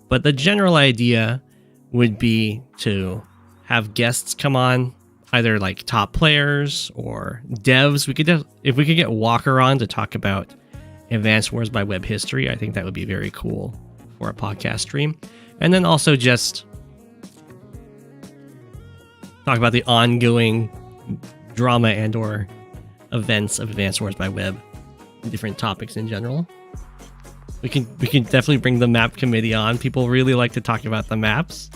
But the general idea would be to have guests come on, either like top players or devs. If we could get Walker on to talk about Advanced Wars by Web history, I think that would be very cool for a podcast stream. And then also just talk about the ongoing drama and or events of Advanced Wars by Web, different topics in general. We can definitely bring the map committee on. People really like to talk about the maps.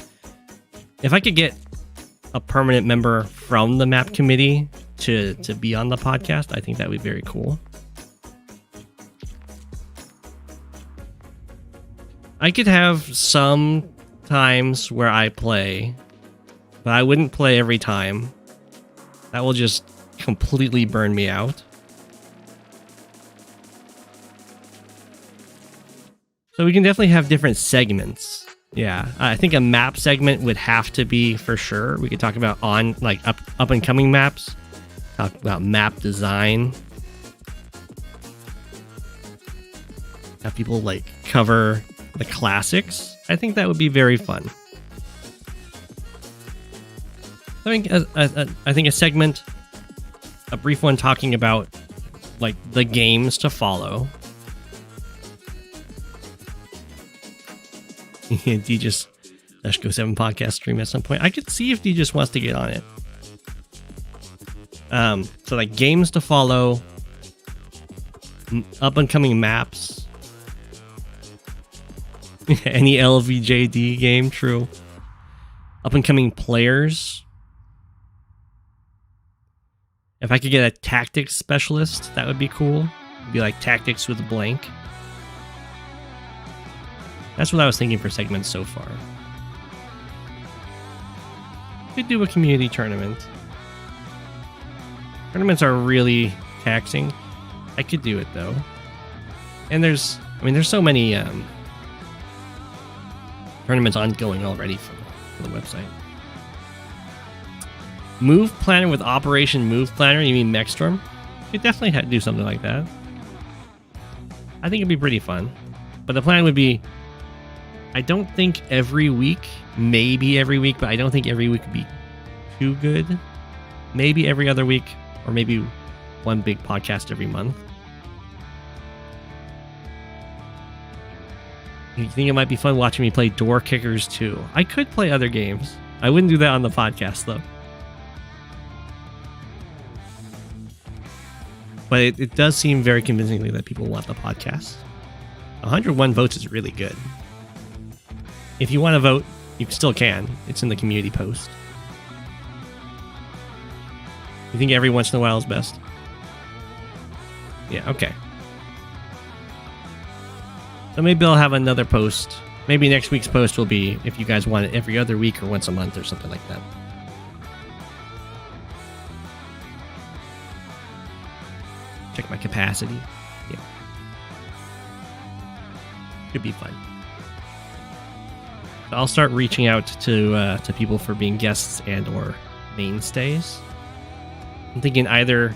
If I could get a permanent member from the map committee to be on the podcast, I think that would be very cool. I could have some times where I play, but I wouldn't play every time. That will just completely burn me out. So we can definitely have different segments. Yeah, I think a map segment would have to be for sure. We could talk about up and coming maps, talk about map design, have people like cover the classics. I think that would be very fun. I think a segment, a brief one talking about like the games to follow. DJs Go7 podcast stream at some point. I could see if DJs wants to get on it. So like games to follow, up and coming maps, any LVJD game, true. Up and coming players. If I could get a tactics specialist, that would be cool. It'd be like tactics with a blank. That's what I was thinking for segments so far. Could do a community tournament. Tournaments are really taxing. I could do it though. And there's so many tournaments ongoing already for the website. Move Planner with Operation Move Planner. You mean Mechstorm? You could definitely do something like that. I think it'd be pretty fun. But the plan would be, I don't think every week, maybe every week, but I don't think every week would be too good. Maybe every other week, or maybe one big podcast every month. You think it might be fun watching me play Door Kickers 2? I could play other games. I wouldn't do that on the podcast, though. But it does seem very convincingly that people want the podcast. 101 votes is really good. If you want to vote, you still can. It's in the community post. You think every once in a while is best? Yeah, okay. So maybe I'll have another post. Maybe next week's post will be if you guys want it every other week or once a month or something like that. Check my capacity. Yeah. Could be fun. So I'll start reaching out to people for being guests and or mainstays. I'm thinking either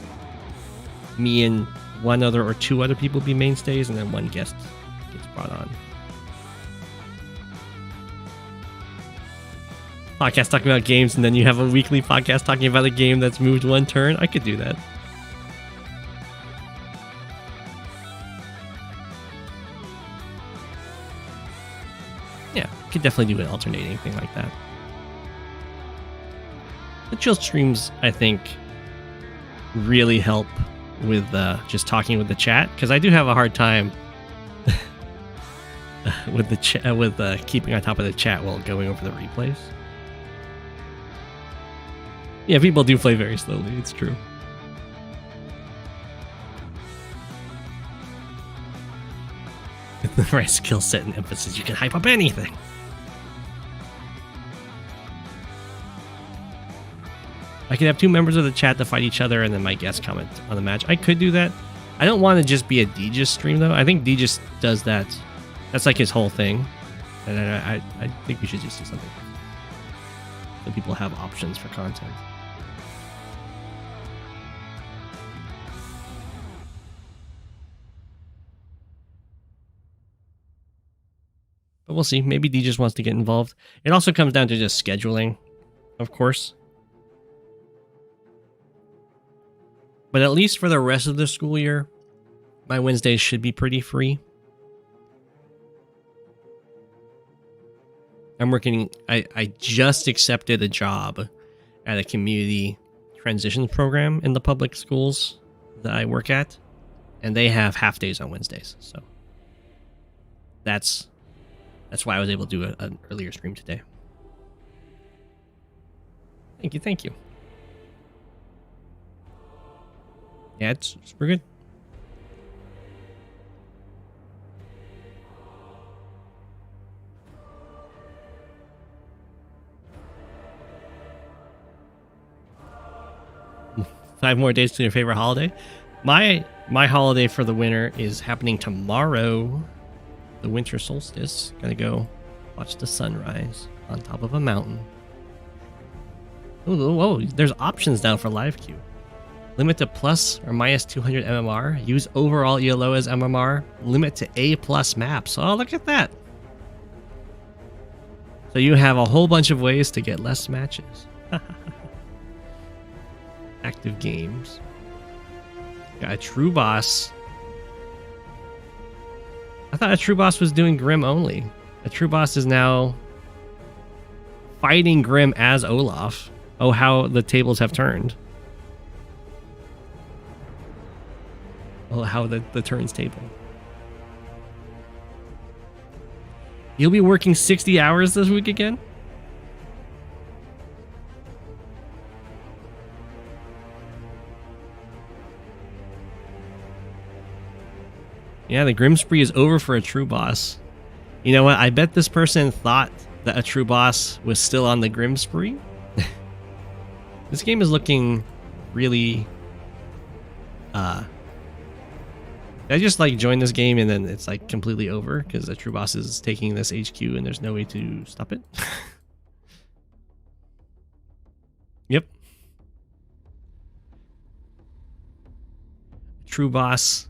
me and one other or two other people be mainstays, and then one guest gets brought on. Podcast talking about games, and then you have a weekly podcast talking about a game that's moved one turn. I could do that. Yeah, could definitely do an alternating thing like that. The chill streams, I think, really help with just talking with the chat, because I do have a hard time with the keeping on top of the chat while going over the replays. Yeah, people do play very slowly, it's true. With the right skill set and emphasis, you can hype up anything. I could have two members of the chat to fight each other and then my guest comment on the match. I could do that. I don't want to just be a DJ's stream, though. I think DJ's does that. That's like his whole thing. And I think we should just do something so people have options for content. But we'll see. Maybe D just wants to get involved. It also comes down to just scheduling, of course. But at least for the rest of the school year, my Wednesdays should be pretty free. I'm working... I just accepted a job at a community transitions program in the public schools that I work at. And they have half days on Wednesdays. So that's why I was able to do an earlier stream today. Thank you, thank you. Yeah, it's super good. Five more days to your favorite holiday. My holiday for the winter is happening tomorrow. The winter solstice. Gonna go watch the sunrise on top of a mountain. Oh, whoa, there's options now for live queue. Limit to plus or minus 200 MMR. Use overall ELO as MMR. Limit to A+ maps. Oh, look at that. So you have a whole bunch of ways to get less matches. Active games. Got a true boss. I thought a true boss was doing Grimm only. A true boss is now fighting Grimm as Olaf. Oh, how the tables have turned. Oh, how the turns table. You'll be working 60 hours this week again? Yeah, the Grimm spree is over for a true boss. You know what? I bet this person thought that a true boss was still on the Grimm spree. This game is looking really... I just like join this game and then it's like completely over because the true boss is taking this HQ and there's no way to stop it. Yep. True boss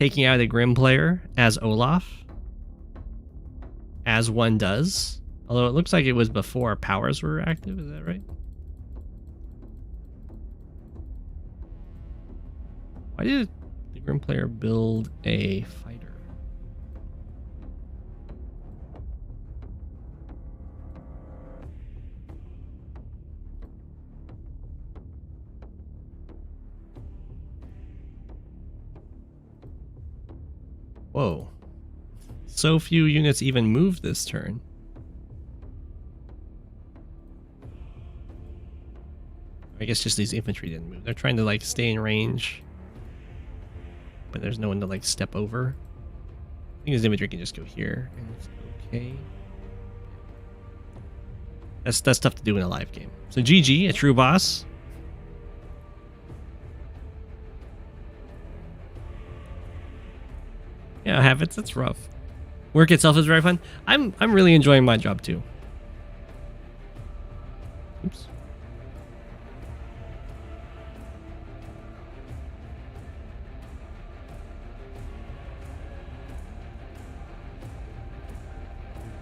taking out a Grimm player as Olaf, as one does. Although it looks like it was before powers were active, is that right? Why did the Grimm player build a fighter? Whoa. So few units even moved this turn. I guess just these infantry didn't move. They're trying to like stay in range, but there's no one to like step over. I think his infantry can just go here, and it's okay. That's tough to do in a live game. So GG, a true boss. Yeah, habits. That's rough. Work itself is very fun. I'm really enjoying my job too. Oops.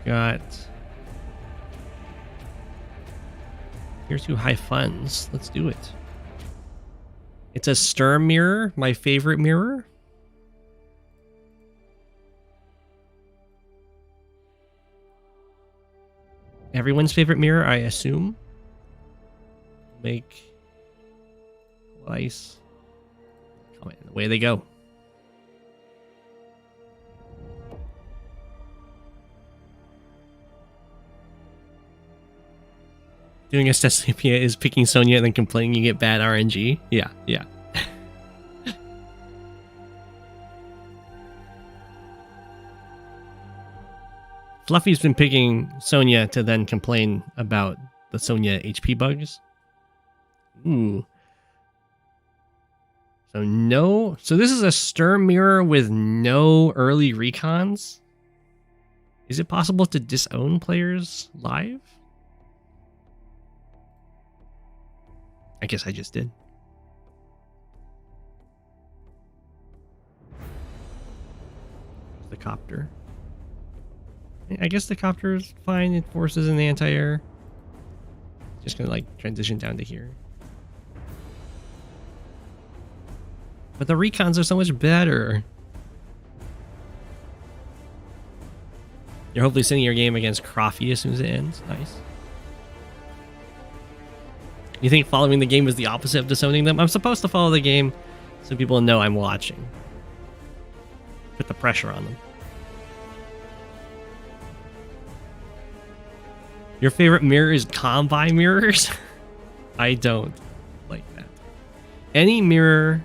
Got here's 2 high funds. Let's do it. It's a Sturm mirror, my favorite mirror. Everyone's favorite mirror, I assume. Make ice. Come on, away they go. Doing a Cecipia is picking Sonya and then complaining you get bad RNG. Yeah, yeah. Fluffy's been picking Sonya to then complain about the Sonya HP bugs. Ooh. So no. So this is a Sturm mirror with no early recons. Is it possible to disown players live? I guess I just did. The copter. I guess the copter is fine. It forces an anti-air. Just gonna like transition down to here. But the recons are so much better. You're hopefully sending your game against Croffy as soon as it ends. Nice. You think following the game is the opposite of disowning them? I'm supposed to follow the game so people know I'm watching. Put the pressure on them. Your favorite mirror is Convoy mirrors? I don't like that. Any mirror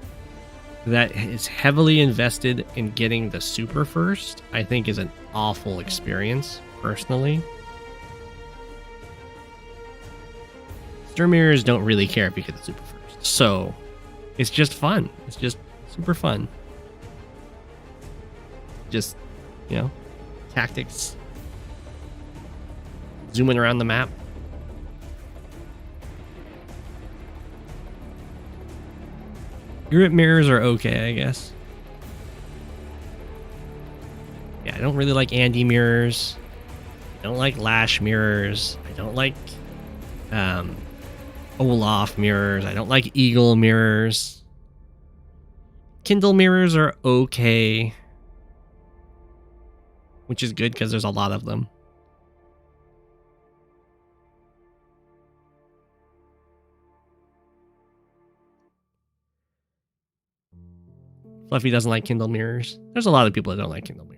that is heavily invested in getting the super first, I think is an awful experience, personally. Sturm mirrors don't really care if you get the super first. So, it's just fun. It's just super fun. Just, you know, tactics. Zooming around the map. Grip mirrors are okay, I guess. Yeah, I don't really like Andy mirrors. I don't like Lash mirrors. I don't like Olaf mirrors. I don't like Eagle mirrors. Kindle mirrors are okay. Which is good because there's a lot of them. Fluffy doesn't like Kindle mirrors. There's a lot of people that don't like Kindle mirrors.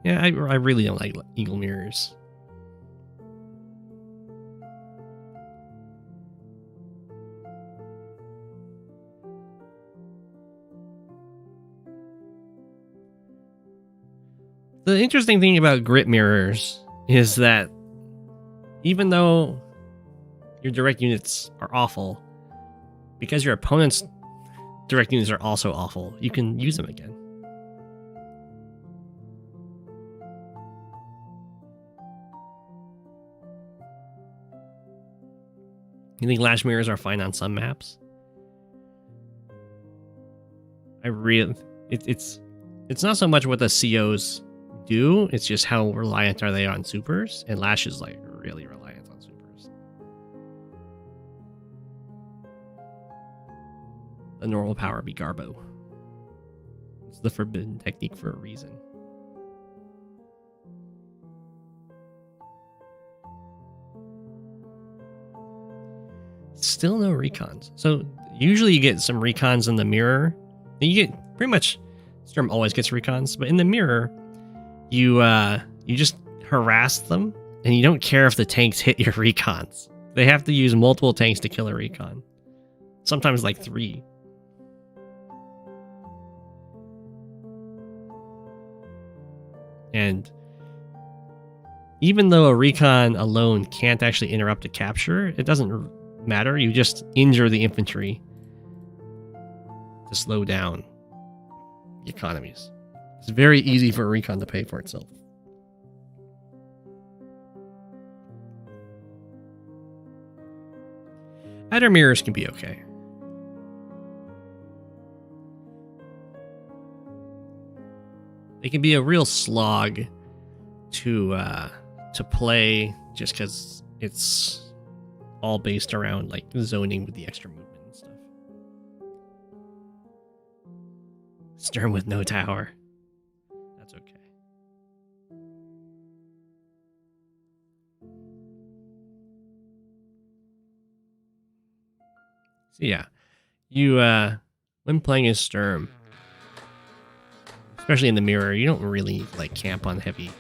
Yeah, I really don't like Eagle mirrors. The interesting thing about grip mirrors is that even though your direct units are awful, because your opponent's direct units are also awful, you can use them again. You think Lash mirrors are fine on some maps? It's not so much what the COs do, it's just how reliant are they on supers, and Lash is like really reliant on supers. The normal power be Garbo. It's the forbidden technique for a reason. Still no recons. So usually you get some recons in the mirror. You get pretty much Sturm always gets recons, but in the mirror you just harass them, and you don't care if the tanks hit your recons. They have to use multiple tanks to kill a recon. Sometimes like 3. And even though a recon alone can't actually interrupt a capture, it doesn't matter. You just injure the infantry to slow down the economies. It's very easy for a recon to pay for itself. Outer mirrors can be okay. They can be a real slog to play just because it's all based around like zoning with the extra movement and stuff. Sturm with no tower. That's okay. So yeah, you when playing as Sturm, especially in the mirror, you don't really like camp on heavy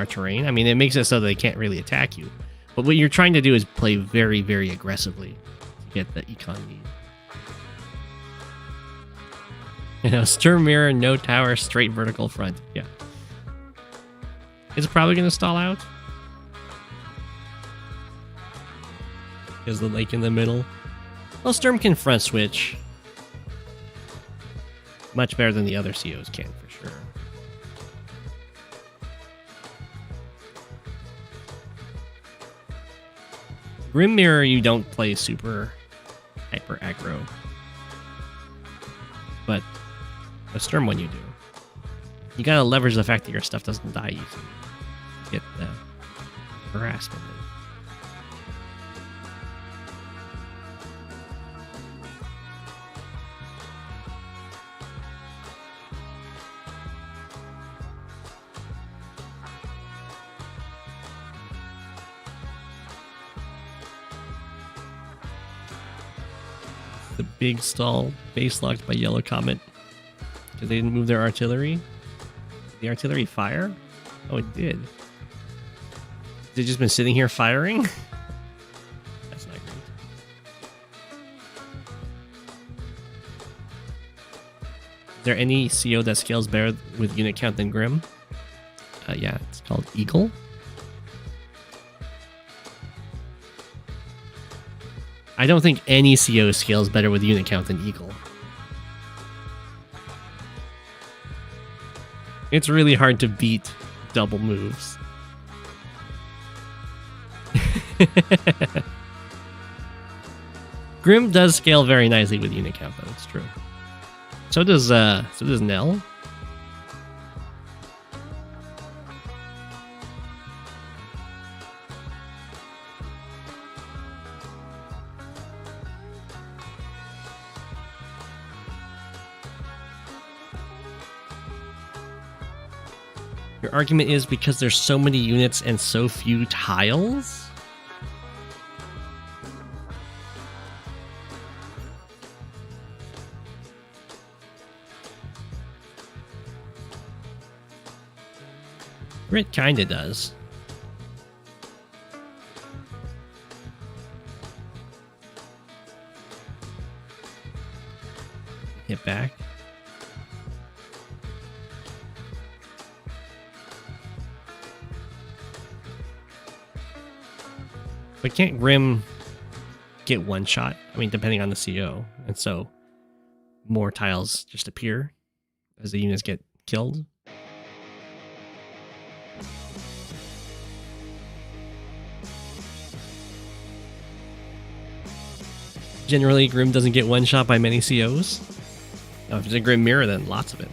terrain. I mean, it makes it so they can't really attack you. But what you're trying to do is play very, very aggressively to get the econ need. You know, Sturm mirror, no tower, straight vertical front. Yeah. Is it probably going to stall out? Is the lake in the middle? Well, Sturm can front switch. Much better than the other COs can, for sure. Grimm mirror, you don't play super hyper aggro. But a Sturm one you do. You gotta leverage the fact that your stuff doesn't die easily to get the harassment. The big stall base locked by Yellow Comet because they didn't move their artillery. Did the artillery fire? Oh, it did. Has it just been sitting here firing? That's not great. Is there any CO that scales better with unit count than Grimm? Yeah, it's called Eagle. I don't think any CO scales better with unit count than Eagle. It's really hard to beat double moves. Grimm does scale very nicely with unit count, though. It's true. So does Nell. Your argument is because there's so many units and so few tiles? It kinda does. Hit back. But can't Grimm get one shot? I mean, depending on the CO. And so more tiles just appear as the units get killed. Generally, Grimm doesn't get one shot by many COs. Now, if it's a Grimm mirror, then lots of it.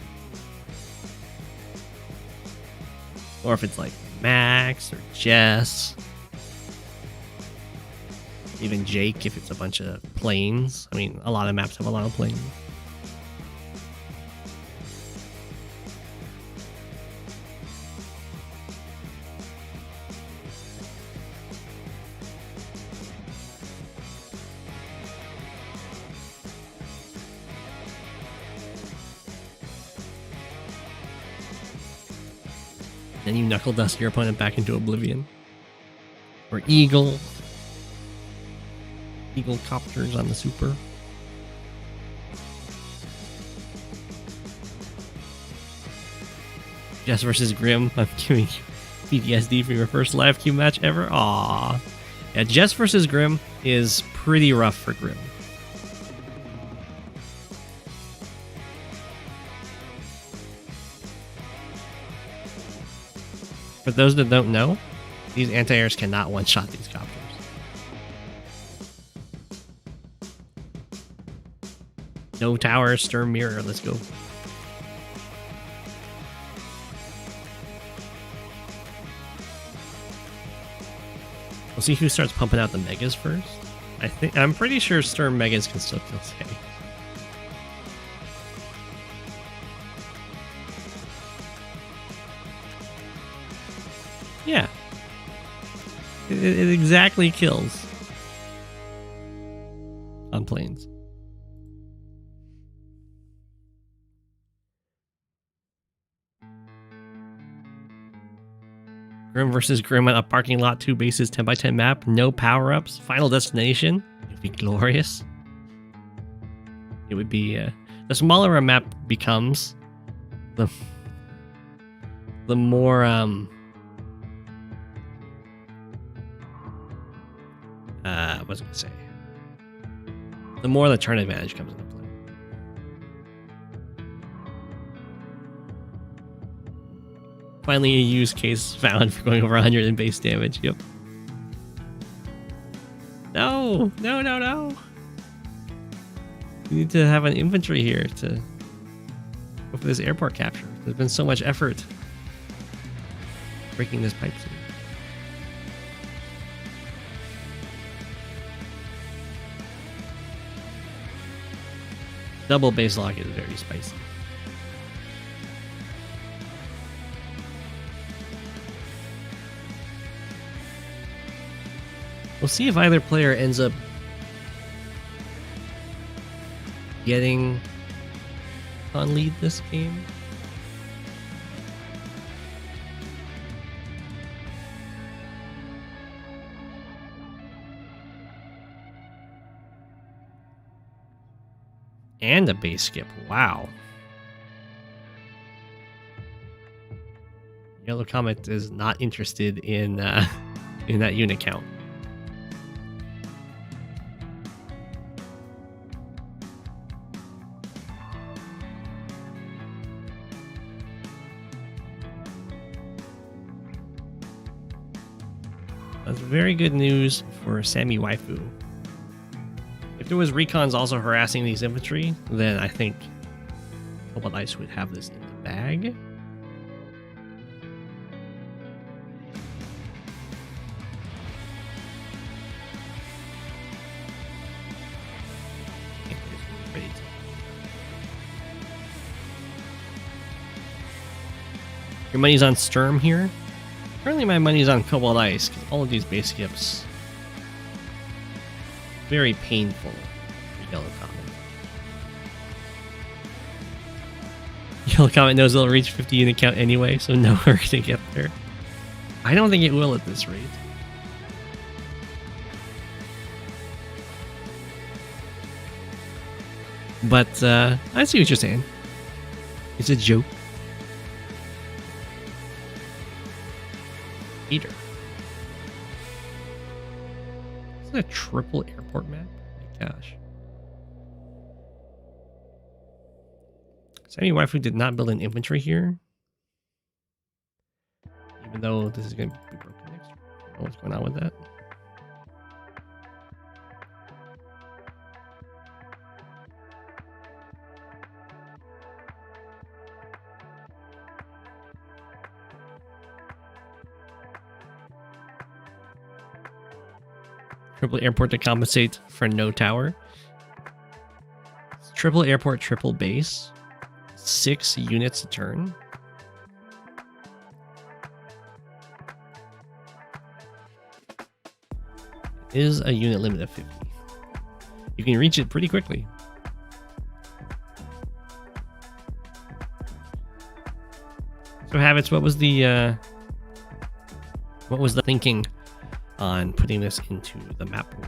Or if it's like Max or Jess. Even Jake, if it's a bunch of planes. I mean, a lot of maps have a lot of planes. Then you knuckle dust your opponent back into oblivion. Or eagle. Eagle copters on the super. Jess versus Grimm. I'm giving you PTSD from your first live queue match ever. Aww. Yeah, Jess versus Grimm is pretty rough for Grimm. For those that don't know, these anti-airs cannot one-shot these copters. No tower, Sturm Mirror, let's go. We'll see who starts pumping out the megas first. I'm pretty sure Sturm megas can still kill Sami. Yeah. It exactly kills on planes. Grimm versus Grimm on a parking lot, 2 bases, 10x10 map, no power-ups, final destination. It would be glorious. It would be the smaller a map becomes, the more what was I gonna say? The more the turn advantage comes into play. Finally, a use case found for going over 100 in base damage. Yep. No, no, no, no. We need to have an infantry here to go for this airport capture. There's been so much effort breaking this pipe city. Double base lock is very spicy. We'll see if either player ends up getting on lead this game. And a base skip. Wow. Yellow Comet is not interested in that unit count. That's very good news for Sami Waifu. If there was recons also harassing these infantry, then I think AWDS would have this in the bag. Your money's on Sturm here. Currently my money's on AWDS because all of these base skips very painful for Yellow Comet. Yellow Comet knows it'll reach 50 unit count anyway, so no hurry to get there. I don't think it will at this rate. But I see what you're saying. It's a joke. Peter. Is that a triple airport map? Oh my gosh. Sami Waifu did not build an infantry here. Even though this is going to be broken next year. I don't know what's going on with that. Triple airport to compensate for no tower. Triple airport, triple base. 6 units a turn. Is a unit limit of 50. You can reach it pretty quickly. So Habits, what was the What was the thinking on putting this into the map pool?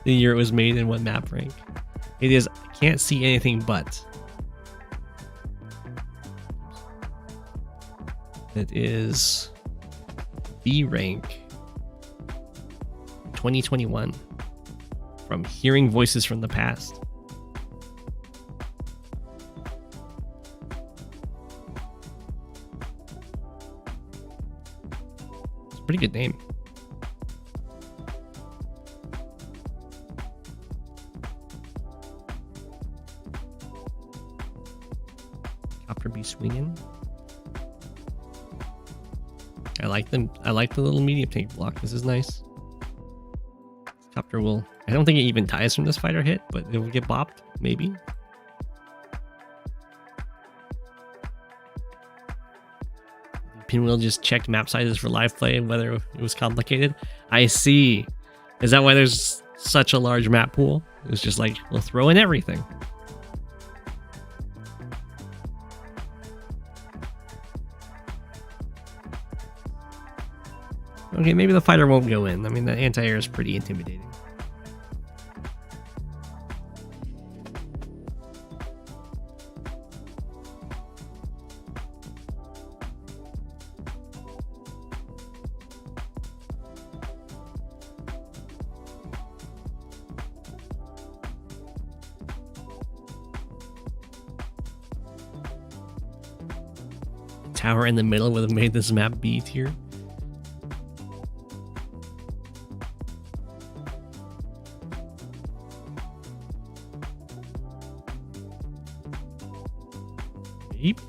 The year it was made and what map rank? It is can't see anything but. It is B rank 2021 from Hearing Voices from the Past. It's a pretty good name. Copter be swinging. I like them. I like the little medium tank block. This is nice. Copter will. I don't think it even dies from this fighter hit, but it will get bopped. Maybe. Pinwheel just checked map sizes for live play and whether it was complicated. I see. Is that why there's such a large map pool? It's just like, we'll throw in everything. Okay, maybe the fighter won't go in. I mean, the anti-air is pretty intimidating. Tower in the middle would have made this map B tier. Yep.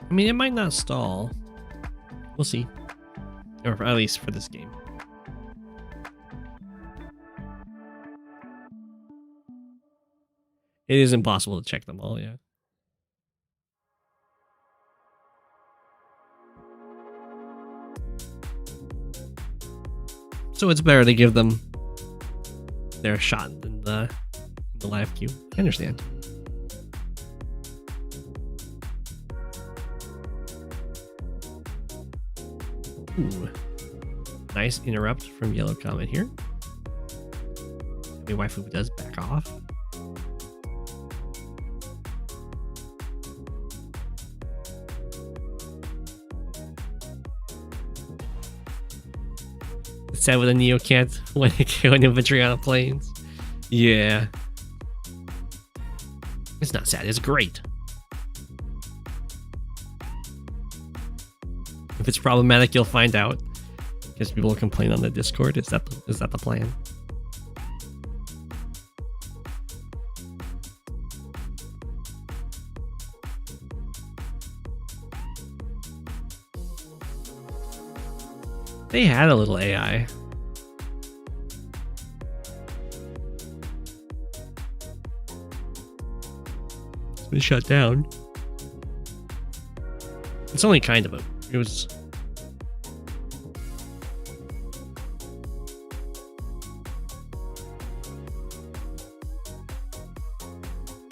I mean, it might not stall. We'll see. Or at least for this game. It is impossible to check them all, yeah. So it's better to give them their shot in the live queue. I understand. Ooh. Nice interrupt from Yellow Comet here. My waifu does back off. It's sad with a Neo can't when infantry on planes. Yeah. It's not sad, it's great. If it's problematic, you'll find out. Because people will complain on the Discord. Is that the plan? They had a little AI. It's been shut down. It's only kind of a... It was...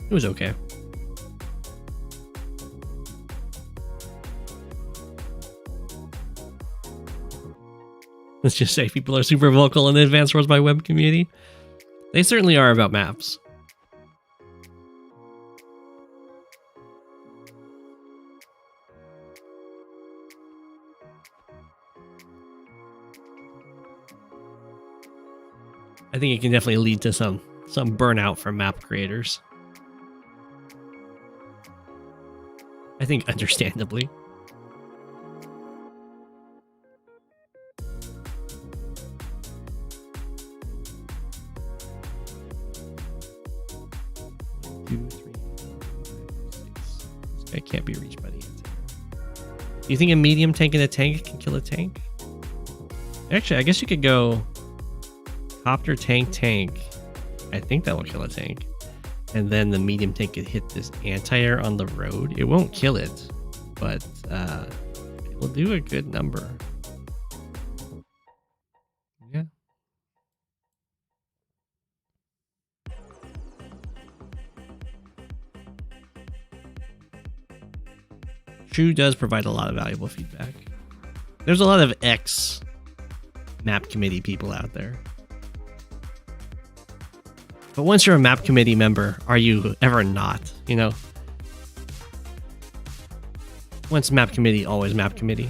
It was okay. Let's just say people are super vocal in the Advanced Wars by Web community. They certainly are about maps. I think it can definitely lead to some burnout from map creators. I think understandably. It can't be reached by the anti-air. Do you think a medium tank and a tank can kill a tank? Actually, I guess you could go copter tank. I think that will kill a tank. And then the medium tank could hit this anti-air on the road. It won't kill it, but it will do a good number. Yeah. True does provide a lot of valuable feedback. There's a lot of ex map committee people out there. But once you're a map committee member, are you ever not, you know? Once map committee, always map committee.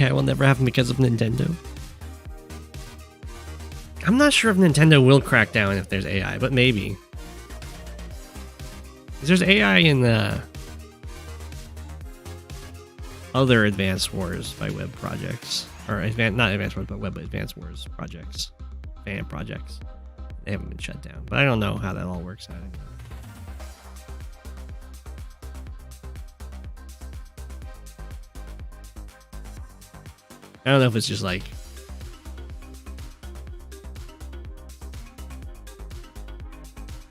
Yeah, it will never happen because of Nintendo. I'm not sure if Nintendo will crack down if there's AI, but maybe. There's AI in the other Advanced Wars by Web projects. Or not Advanced Wars, but Web Advanced Wars projects. Fan projects. They haven't been shut down. But I don't know how that all works out anymore. I don't know if it's just like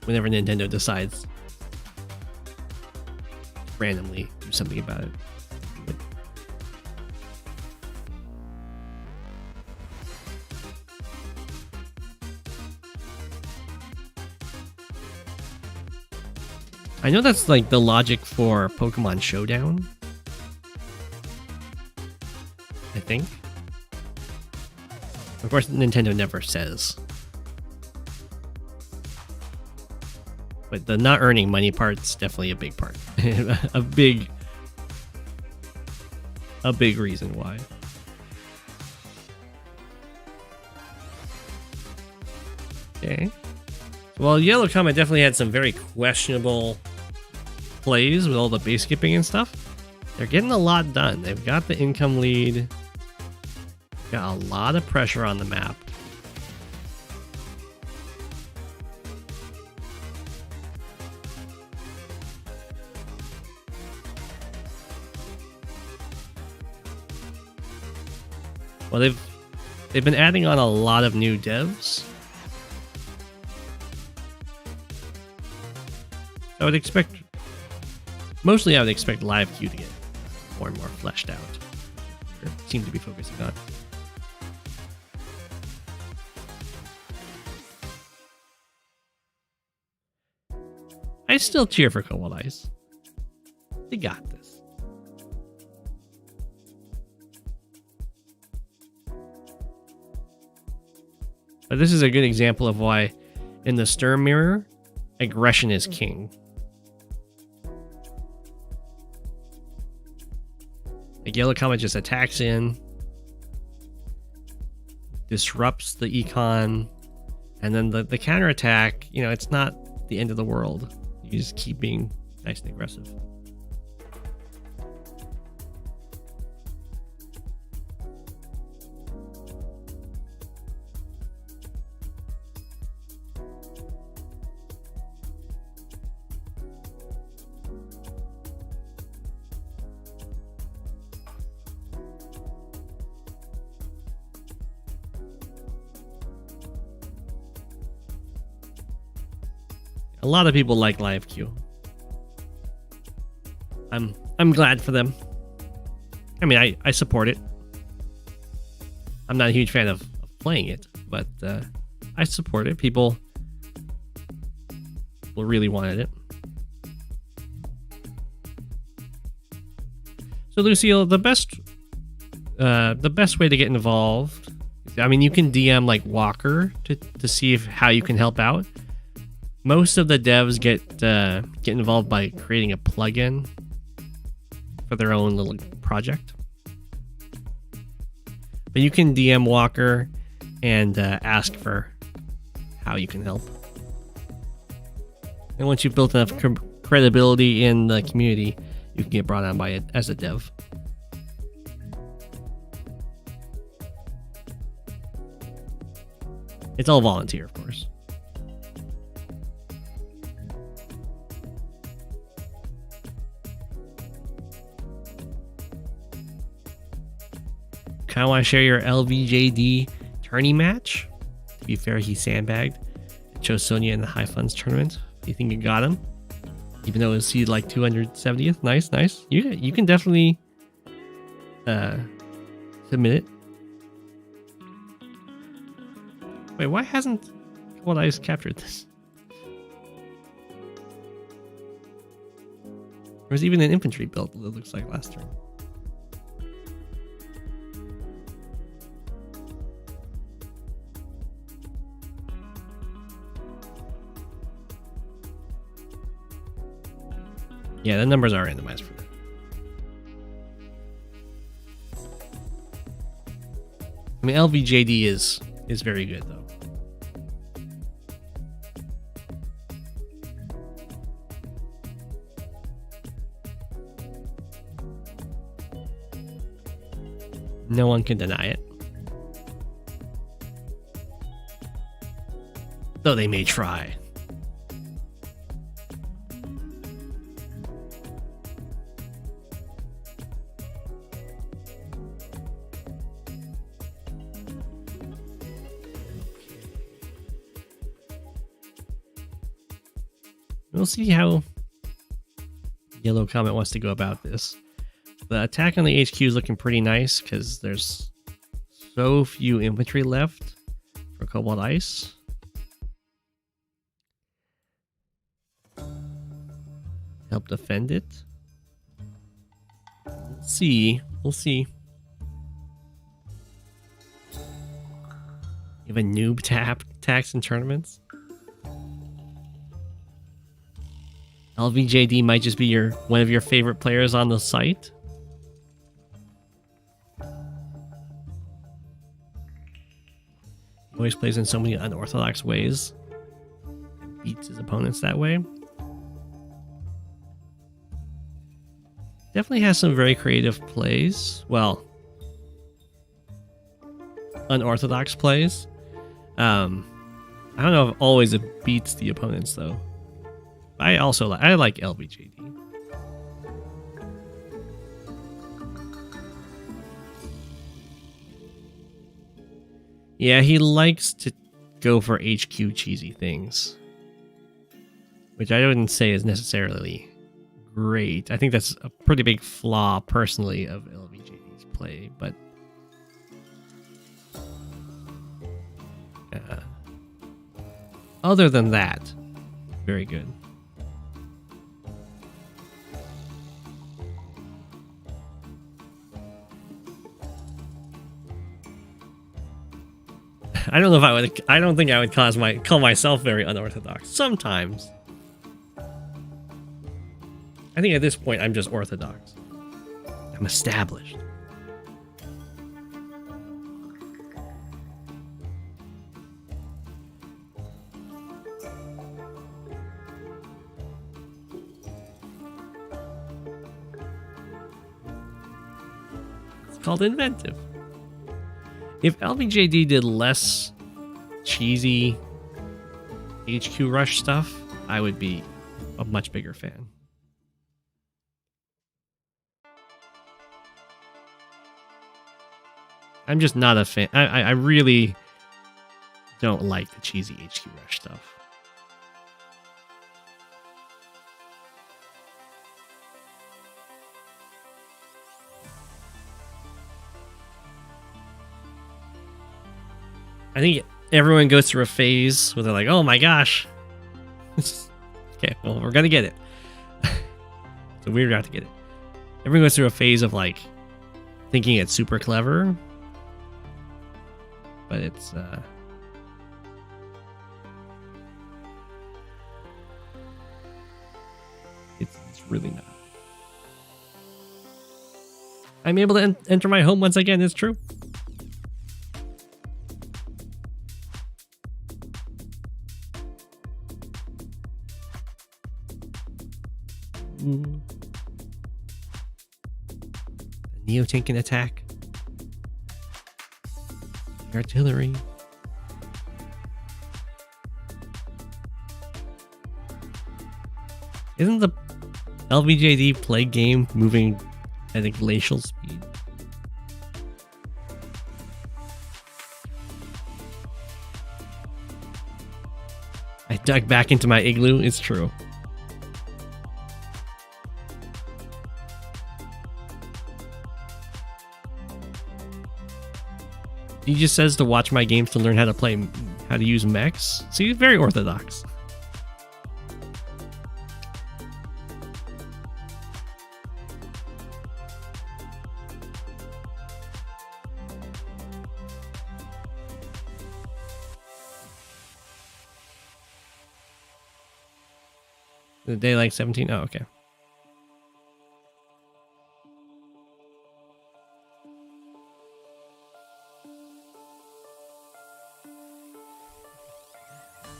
whenever Nintendo decides to randomly do something about it. I know that's like the logic for Pokemon Showdown. I think. Of course, Nintendo never says. But the not earning money part's definitely a big part. a big reason why. Okay. Well, Yellow Comet definitely had some very questionable plays with all the base skipping and stuff. They're getting a lot done. They've got the income lead. Got a lot of pressure on the map. Well, they've been adding on a lot of new devs. I would expect, mostly I would expect live queue to get more and more fleshed out. They seem to be focusing on. I still cheer for Koal Ice. They got this. But this is a good example of why in the Sturm mirror, aggression is king. Like Yellow Comet just attacks in, disrupts the econ, and then the counterattack, you know, it's not the end of the world. You just keep being nice and aggressive. A lot of people like live queue. I'm glad for them. I mean, I support it. I'm not a huge fan of playing it, but I support it. People really wanted it. So Lucille, the best way to get involved, I mean, you can DM like Walker to see how you can help out. Most of the devs get involved by creating a plugin for their own little project. But you can DM Walker and ask for how you can help. And once you've built enough credibility in the community, you can get brought on by it as a dev. It's all volunteer, of course. Kind of want to share your LVJD tourney match? To be fair, he sandbagged. Chose Sonya in the high funds tournament. You think you got him? Even though it was seed like 270th. Nice, nice. You can definitely submit it. Wait, why hasn't Cold Ice captured this? There was even an infantry build, it looks like, last turn. Yeah, the numbers are randomized for that. I mean, LVJD is very good, though. No one can deny it. Though they may try. We'll see how Yellow Comet wants to go about this. The attack on the HQ is looking pretty nice because there's so few infantry left for Cobalt Ice. Help defend it. We'll see. We'll see. You have a noob tax in tournaments. LVJD might just be one of your favorite players on the site. He always plays in so many unorthodox ways. Beats his opponents that way. Definitely has some very creative plays. Well, unorthodox plays. I don't know if always it beats the opponents though. I like LVJD. Yeah, he likes to go for HQ cheesy things, which I wouldn't say is necessarily great. I think that's a pretty big flaw personally of LVJD's play, but other than that, very good. I don't know if I would. I don't think I would call myself very unorthodox. Sometimes. I think at this point I'm just orthodox. I'm established. It's called inventive. If LVJD did less cheesy HQ rush stuff, I would be a much bigger fan. I'm just not a fan. I really don't like the cheesy HQ rush stuff. I think everyone goes through a phase where they're like, oh my gosh. Okay, well, we're going to get it. So we're about to get it. Everyone goes through a phase of like thinking it's super clever. But it's really not. I'm able to enter my home once again, it's true. The Neo-Tank can attack. Artillery. Isn't the LVJD play game moving at a glacial speed? dug back into my igloo. It's true. He just says to watch my games to learn how to use mechs. See, very orthodox. The day like 17? Oh, okay.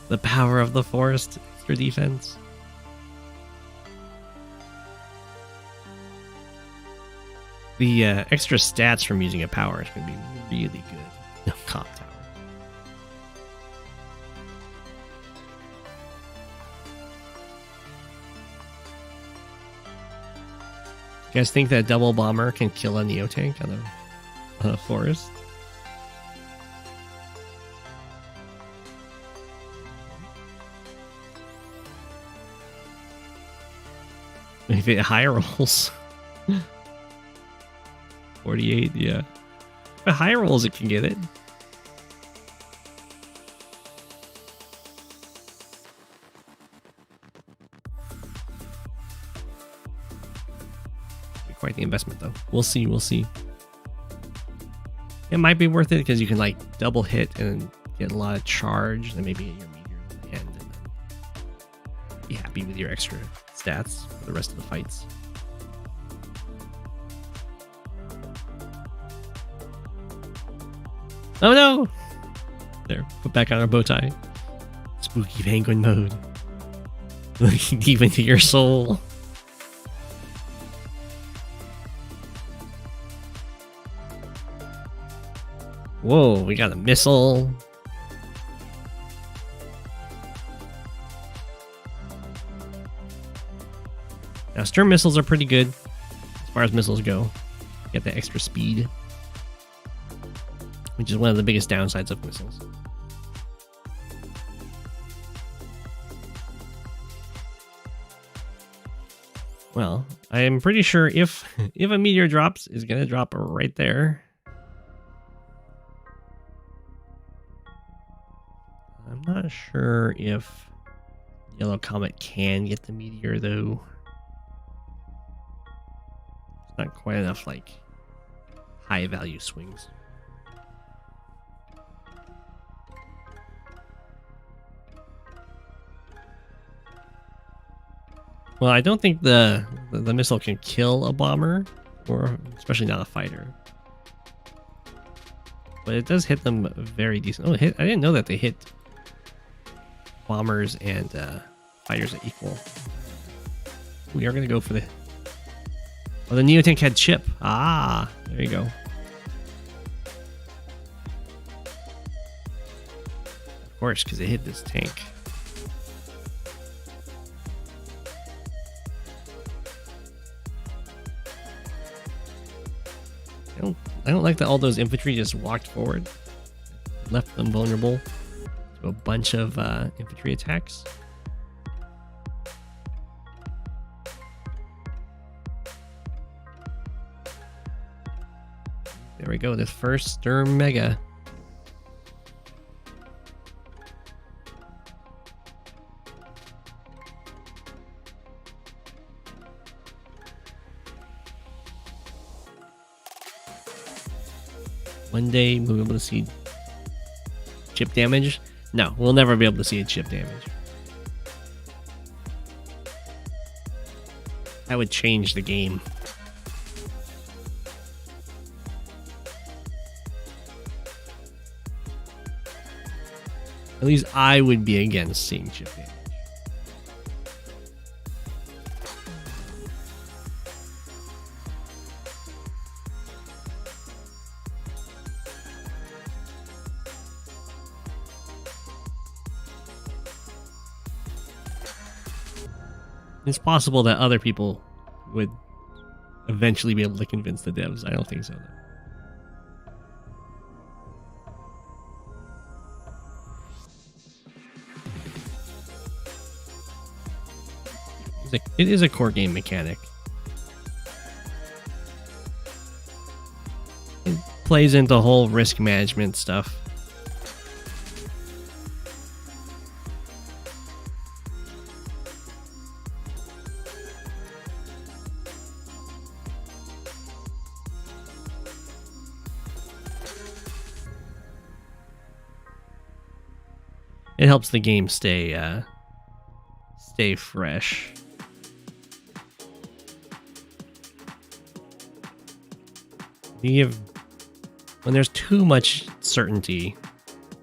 The power of the forest for defense. The extra stats from using a power is going to be really good. No comp tower. You guys think that double bomber can kill a Neo tank on a forest? If it high rolls. 48, yeah. If it high rolls, it can get it. Be quite the investment, though. We'll see, we'll see. It might be worth it because you can like double hit and get a lot of charge, and maybe get your meteor in the end, and then be happy with your extra stats for the rest of the fights. Oh no! There, put back on our bow tie. Spooky penguin mode. Looking deep into your soul. Whoa, we got a missile. Now, stern missiles are pretty good as far as missiles go. Get the extra speed, which is one of the biggest downsides of missiles. Well, I am pretty sure if a meteor drops, it's going to drop right there. I'm not sure if Yellow Comet can get the meteor, though. It's not quite enough, like, high value swings. Well, I don't think the missile can kill a bomber, or especially not a fighter. But it does hit them very decent. Oh, I didn't know that they hit bombers and fighters at equal. We are going to go for the... Oh, the Neotank had chip. Ah, there you go. Of course, because it hit this tank. I don't like that all those infantry just walked forward. Left them vulnerable to a bunch of infantry attacks. There we go, the first Sturm Mega. One day we'll be able to see chip damage. No, we'll never be able to see a chip damage. That would change the game. At least I would be against seeing chip damage. It's possible that other people would eventually be able to convince the devs. I don't think so, though. It is a core game mechanic. It plays into whole risk management stuff. It helps the game stay fresh. When there's too much certainty,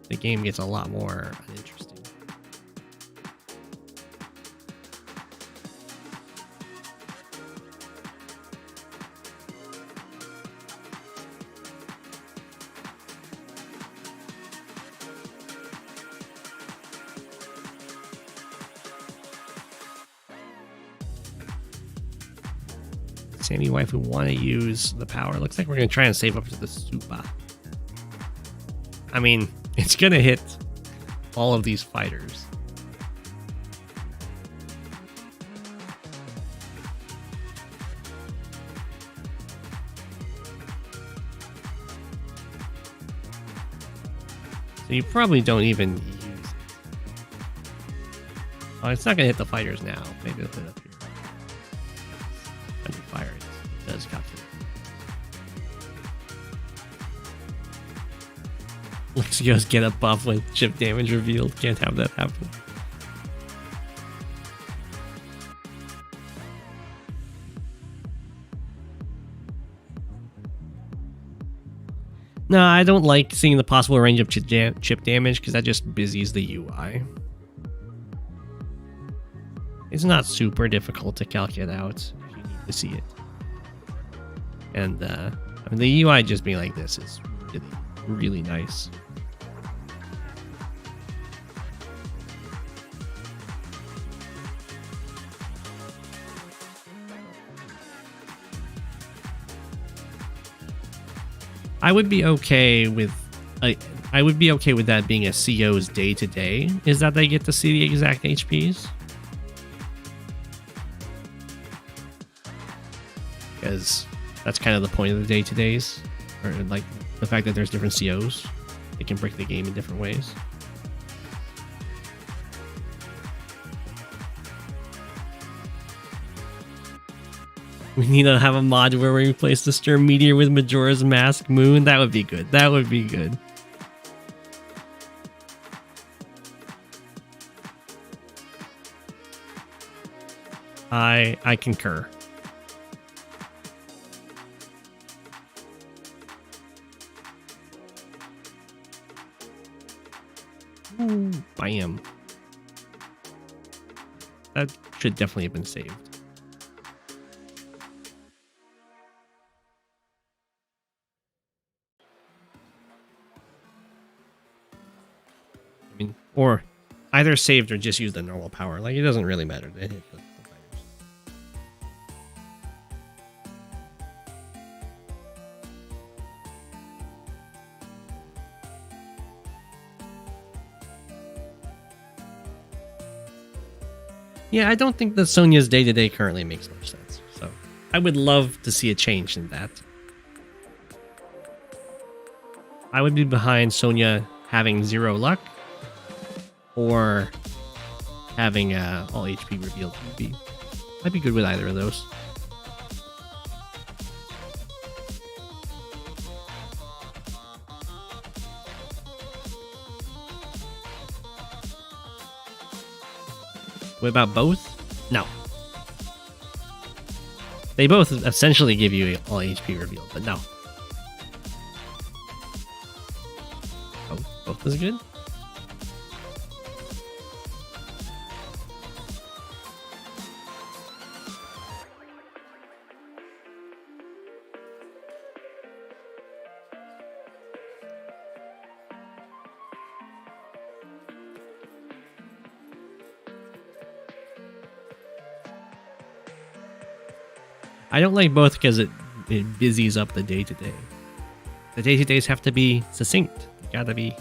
the game gets a lot more uninteresting. Sami waifu want to use the power. Looks like we're going to try and save up to the super. I mean, it's going to hit all of these fighters. So you probably don't even use it. Oh, it's not going to hit the fighters now. Maybe it'll hit up here. Fire it does calculate. Lexio's get a buff with chip damage revealed. Can't have that happen. No, I don't like seeing the possible range of chip damage because that just busies the UI. It's not super difficult to calculate out if you need to see it. And I mean, the UI just being like this is really, really nice. I would be okay with that being a CO's day-to-day, is that they get to see the exact HPs. Because that's kind of the point of the day-to-days, or like the fact that there's different COs. It can break the game in different ways. We need to have a mod where we replace the Sturm Meteor with Majora's Mask Moon. That would be good. That would be good. I concur. Ooh, bam. That should definitely have been saved. I mean, or either saved or just use the normal power. Like, it doesn't really matter. They hit the fighters. Yeah, I don't think that Sonya's day-to-day currently makes much sense. So I would love to see a change in that. I would be behind Sonya having 0 luck or having all HP revealed. I'd be good with either of those. What about both? No. They both essentially give you all HP revealed, but no. Both is good? I don't like both because it busies up the day-to-day. The day-to-days have to be succinct. They gotta be...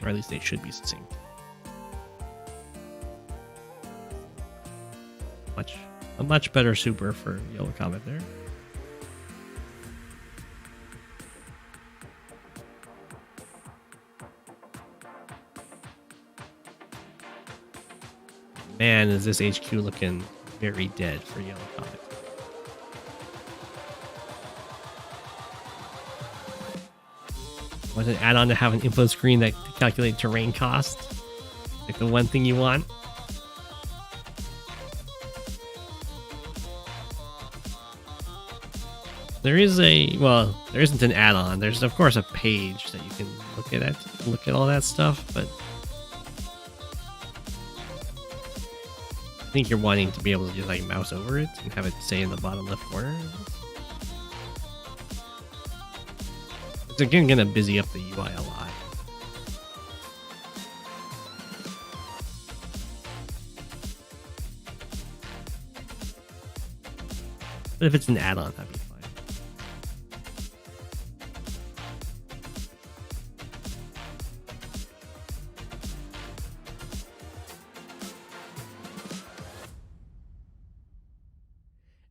Or at least they should be succinct. A much better super for Yellow Comet there. Man, is this HQ looking very dead for Yellow Comet. Was an add-on to have an info screen that to calculate terrain cost? Like the one thing you want? There is well, there isn't an add-on. There's of course a page that you can look at all that stuff, but I think you're wanting to be able to just like mouse over it and have it say in the bottom left corner. It's again gonna busy up the UI a lot. But if it's an add-on, that'd be fine.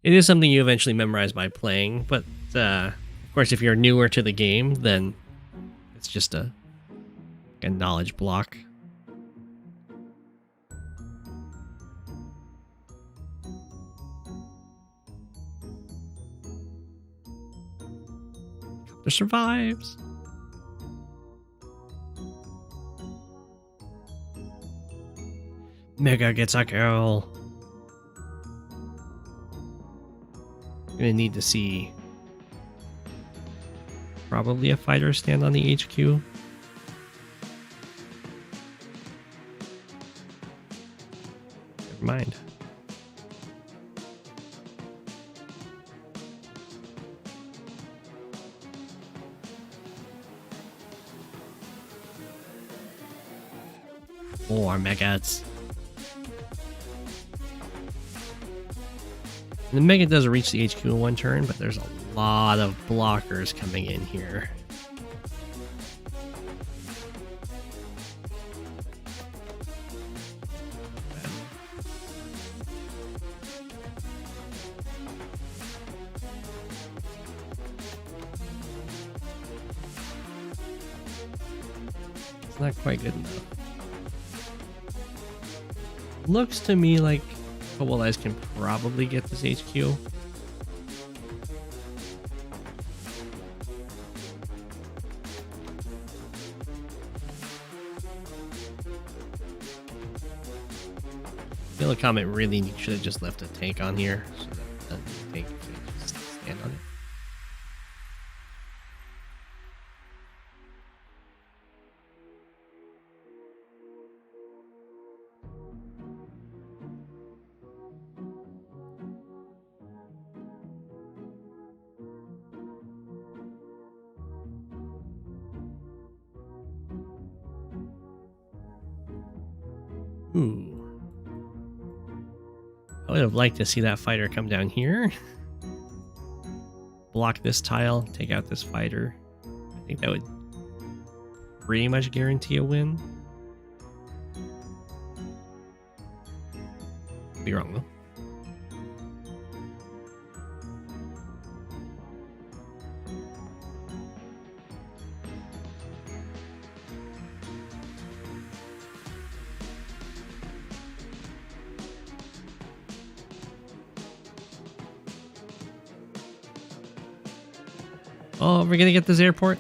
It is something you eventually memorize by playing, but of course, if you're newer to the game, then it's just a knowledge block. Copter survives. Mega gets a kill. Gonna need to see probably a fighter stand on the HQ. Never mind. More megas. The Mega does reach the HQ in one turn, but there's a lot of blockers coming in here. It's not quite good enough. Looks to me like Koal can probably get this HQ. Yellow Comet really should have just left a tank on here, so that the tank could just stand on it. Ooh. I would have liked to see that fighter come down here. Block this tile, take out this fighter. I think that would pretty much guarantee a win. Be wrong though. Oh, we're gonna get this airport.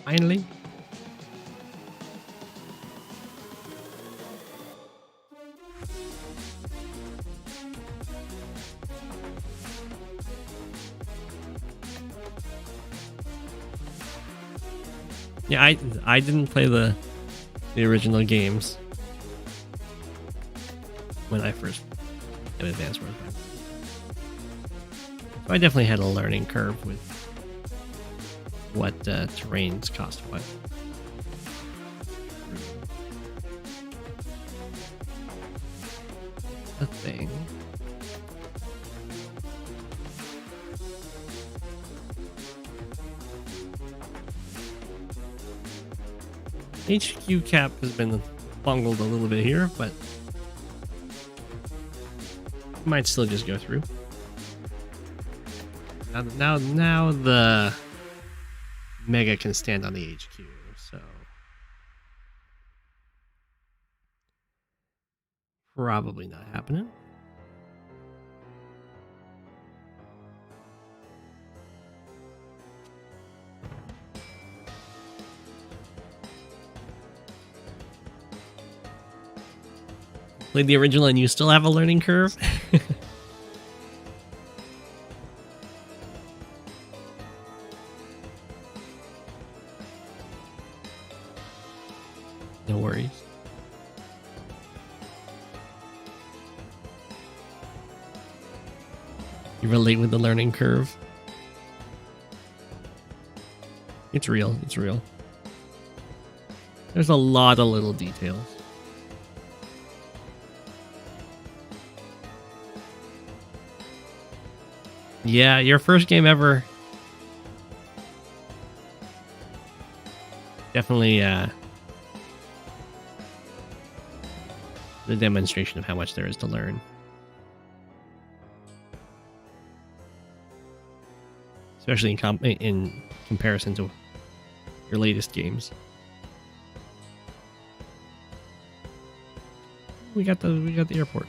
Finally. Yeah, I didn't play the original games when I first did Advanced Warfare. So I definitely had a learning curve with what terrains cost what. The thing. HQ cap has been bungled a little bit here, but Might still just go through. Now the Mega can stand on the HQ, so probably not happening. Played the original and you still have a learning curve? No worries. You relate with the learning curve? It's real, it's real. There's a lot of little details. Yeah, your first game ever. Definitely the demonstration of how much there is to learn. Especially in comparison to your latest games. We got the airport.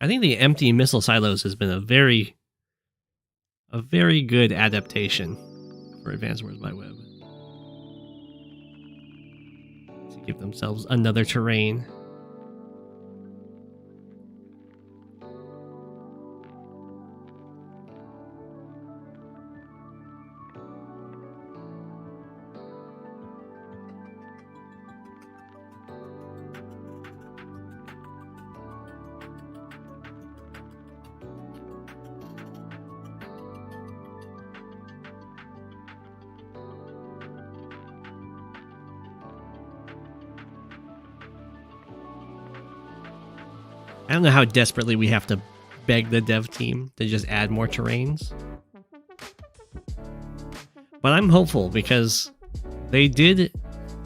I think the empty missile silos has been a very good adaptation for Advanced Wars by Web. To give themselves another terrain. I don't know how desperately we have to beg the dev team to just add more terrains. But I'm hopeful because they did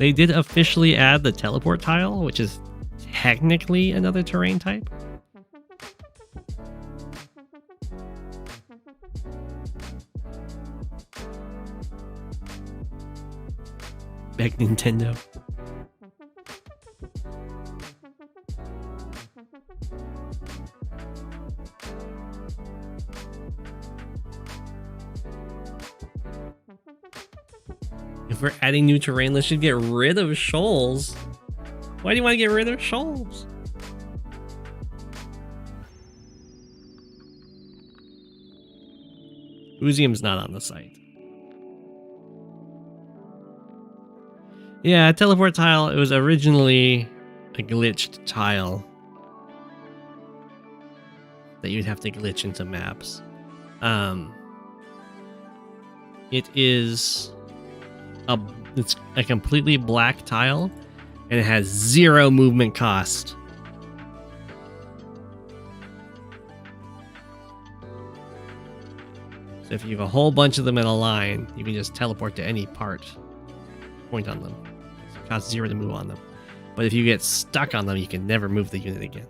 officially add the teleport tile, which is technically another terrain type. Beg Nintendo. If we're adding new terrain, let's just get rid of shoals. Why do you want to get rid of shoals? Museum's not on the site. Yeah, teleport tile, it was originally a glitched tile that you'd have to glitch into maps. It's a completely black tile, and it has 0 movement cost. So if you have a whole bunch of them in a line, you can just teleport to any part, point on them. It costs 0 to move on them. But if you get stuck on them, you can never move the unit again.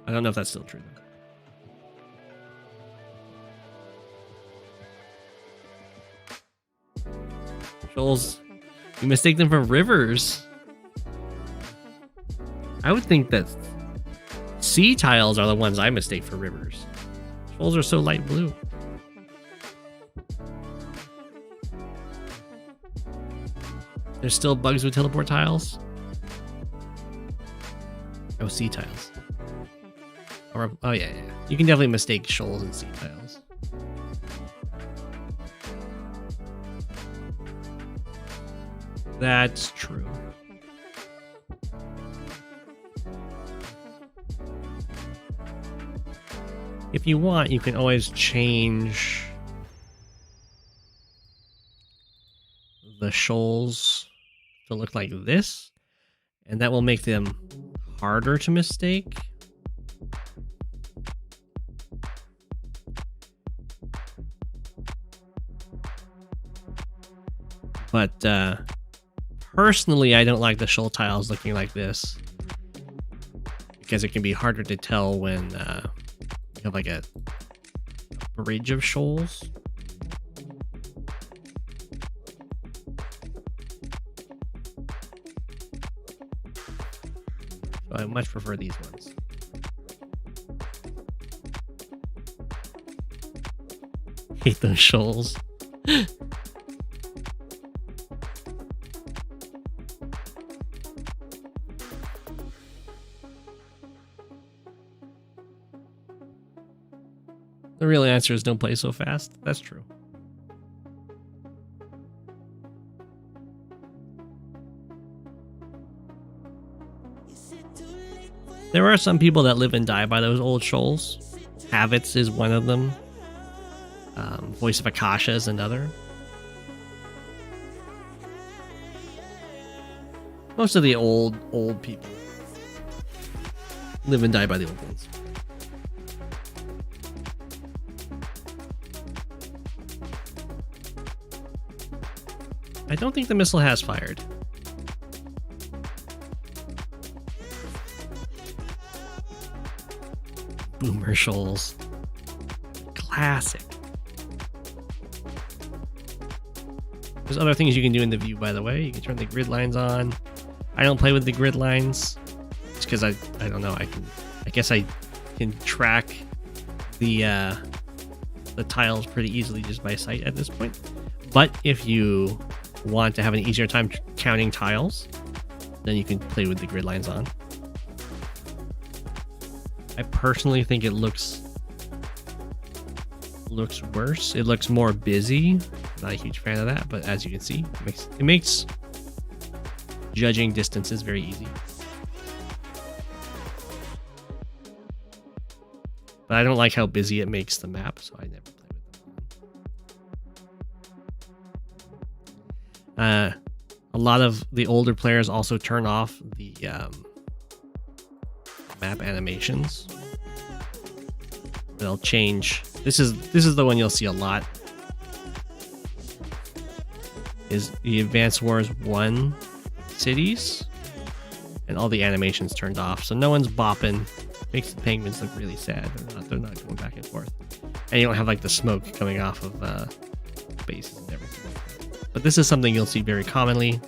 I don't know if that's still true, though. Shoals, you mistake them for rivers. I would think that sea tiles are the ones I mistake for rivers. Shoals are so light blue. There's still bugs with teleport tiles. Oh, sea tiles. Or, oh yeah. You can definitely mistake shoals and sea tiles. That's true. if you want, you can always change the shoals to look like this, and that will make them harder to mistake. But personally, I don't like the shoal tiles looking like this, because it can be harder to tell when you have like a bridge of shoals. So I much prefer these ones. Hate those shoals. The real answer is don't play so fast. That's true. There are some people that live and die by those old shoals. Havits is one of them. Voice of Akasha is another. Most of the old people live and die by the old ones. I don't think the missile has fired. Boomer shoals. Classic. There's other things you can do in the view, by the way. You can turn the grid lines on. I don't play with the grid lines just because I don't know. I guess I can track the tiles pretty easily just by sight at this point. But if you want to have an easier time counting tiles, then you can play with the grid lines on. I personally think it looks worse. It looks more busy. Not a huge fan of that, but as you can see, it makes judging distances very easy. But I don't like how busy it makes the map, so I never play with them. A lot of the older players also turn off the map animations. They'll change. This is the one you'll see a lot. Is the Advanced Wars 1 cities, and all the animations turned off, so no one's bopping. Makes the penguins look really sad. They're not going back and forth, and you don't have like the smoke coming off of bases and everything. But this is something you'll see very commonly.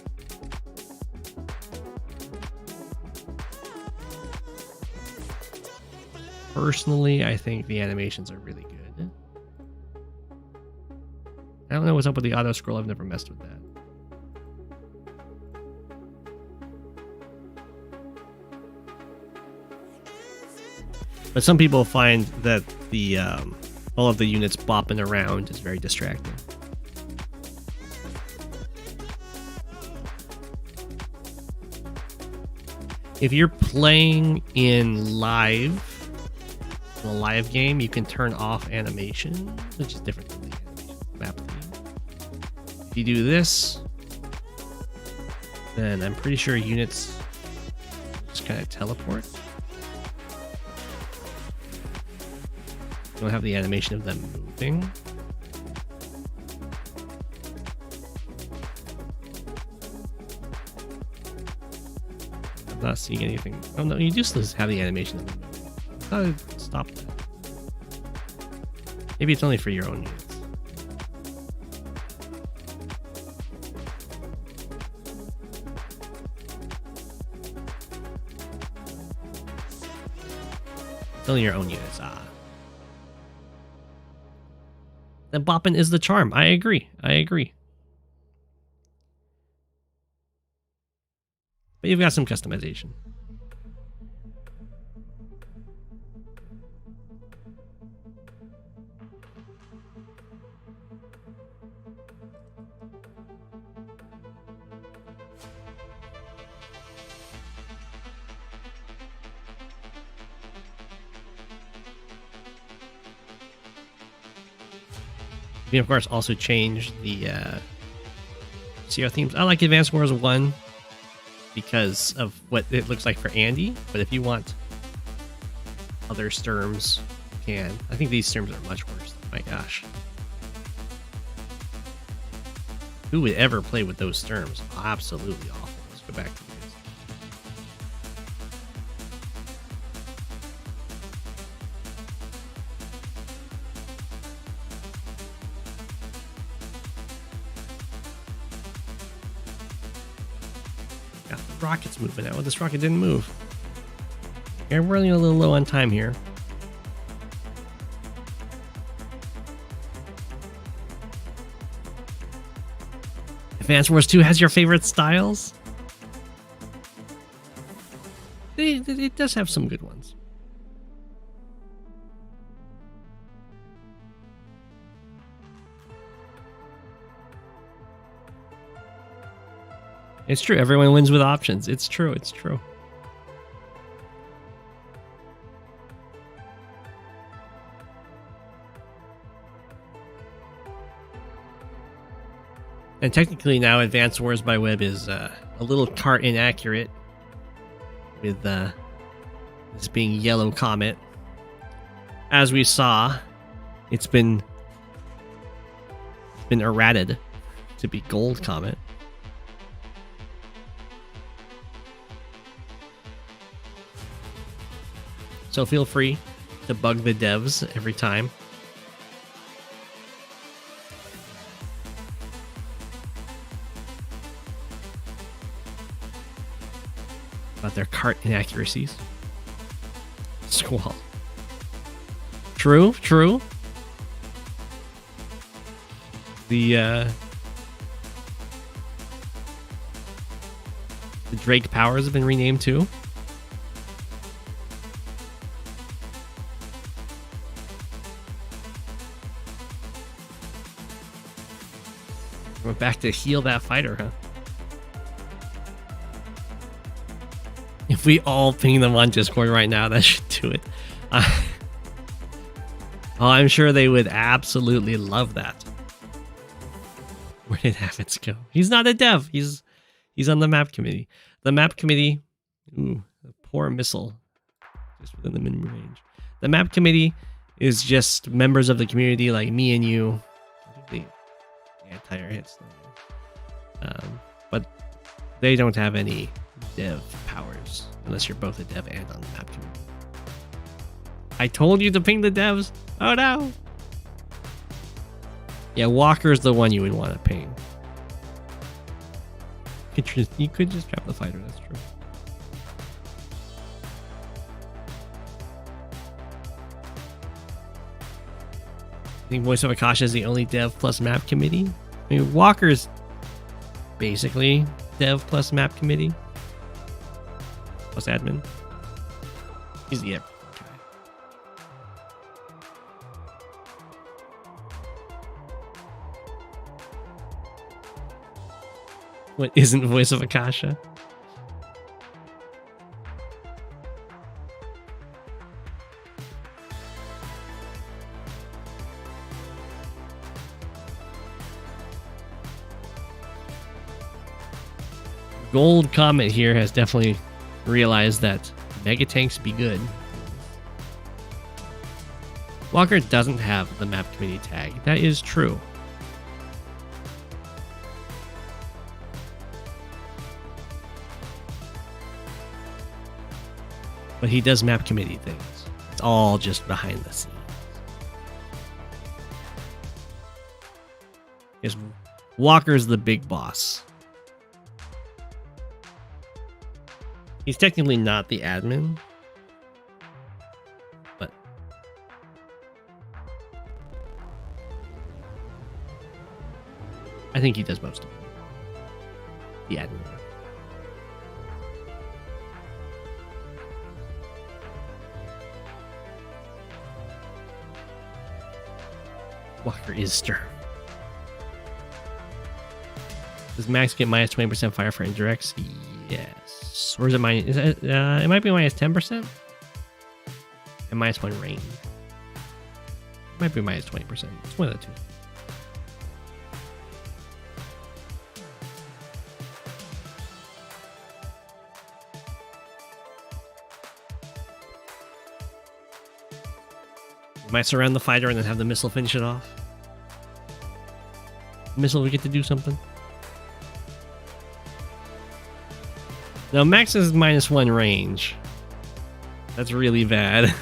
Personally, I think the animations are really good. I don't know what's up with the auto scroll. I've never messed with that. But some people find that the all of the units bopping around is very distracting. If you're playing in a live game, you can turn off animation, which is different than the animation map theme. If you do this, then I'm pretty sure units just kind of teleport. You don't have the animation of them moving. I'm not seeing anything. Oh no, you just have the animation of them moving. I thought I'd stop that. Maybe it's only for your own units. It's only your own units. Then bopping is the charm. I agree. But you've got some customization. We, of course, also changed the CR themes. I like Advanced Wars 1 because of what it looks like for Andy, but if you want other Sturms, you can. I think these Sturms are much worse. My gosh. Who would ever play with those Sturms? Absolutely awful. Let's go back to this. Got the rockets moving out. Well, this rocket didn't move. Yeah, we're running a little low on time here. Advance Wars 2 has your favorite styles? It does have some good ones. It's true. Everyone wins with options. It's true. It's true. And technically now Advanced Wars by Web is a little cart inaccurate with this being Yellow Comet. As we saw, it's been errated to be Gold Comet. So feel free to bug the devs every time. About their cart inaccuracies. Squall. True, true. The Drake powers have been renamed too. We're back to heal that fighter, huh? If we all ping them on Discord right now, that should do it. Oh, I'm sure they would absolutely love that. Where did Habits go? He's not a dev. He's on the map committee. The map committee. Ooh, a poor missile. Just within the minimum range. The map committee is just members of the community like me and you. I think they tire hits. But they don't have any dev powers unless you're both a dev and on the map community. I told you to ping the devs. Oh no. Yeah, Walker's the one you would want to ping. You could just trap the fighter, that's true. I think Voice of Akasha is the only dev plus map committee. I mean, Walker's basically dev plus map committee. Plus admin. He's the everything guy. What isn't Voice of Akasha? Gold Comet here has definitely realized that mega tanks be good. Walker doesn't have the map committee tag. That is true. But he does map committee things. It's all just behind the scenes. Because Walker's the big boss. He's technically not the admin, but I think he does most of it. The admin. Walker is Sturm. Does Max get minus 20% fire for indirects? Yes. Or is it minus? It might be minus 10%. And minus 1 range. It might be minus 20%. It's one of the two. Might surround the fighter and then have the missile finish it off. Missile, we get to do something. Now, Max is -1 range. That's really bad.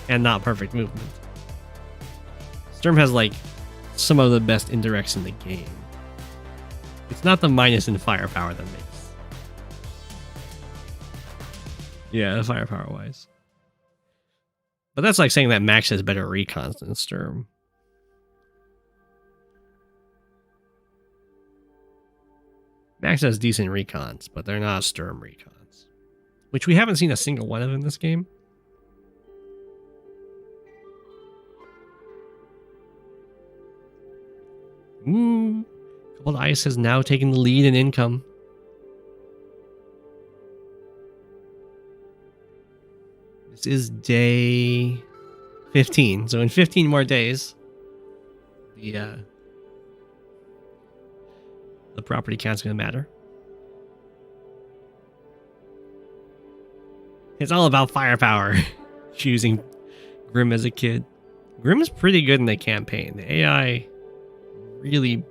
And not perfect movement. Sturm has, like, some of the best indirects in the game. It's not the minus in firepower that makes. Yeah, firepower-wise. But that's like saying that Max has better recons than Sturm. Max has decent recons, but they're not Sturm recons. Which we haven't seen a single one of in this game. Ooh. Cold Ice has now taken the lead in income. This is day 15. So in 15 more days, the property count's going to matter. It's all about firepower. Choosing Grimm as a kid. Grimm is pretty good in the campaign. The AI really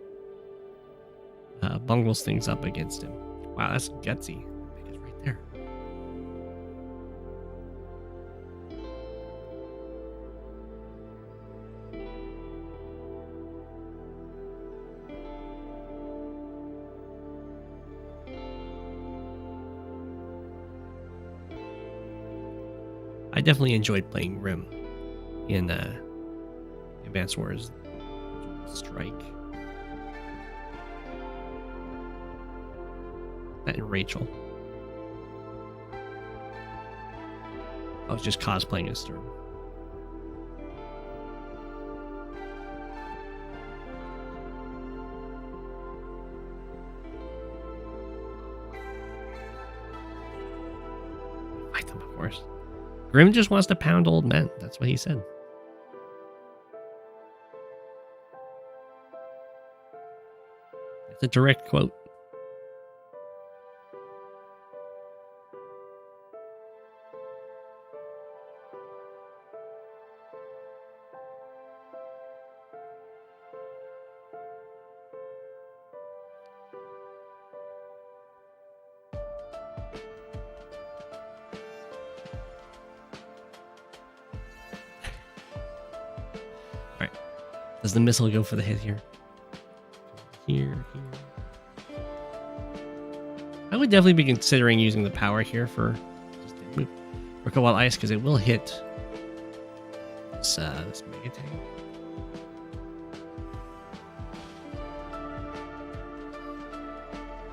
bungles things up against him. Wow, that's gutsy. It's right there. I definitely enjoyed playing Grimm in Advance Wars Strike. That and Rachel. I was just cosplaying as Sturm. Fight them, of course. Grimm just wants to pound old men. That's what he said. It's a direct quote. Does the missile go for the hit here? Here. I would definitely be considering using the power here for Koal Ice because it will hit this Mega Tank.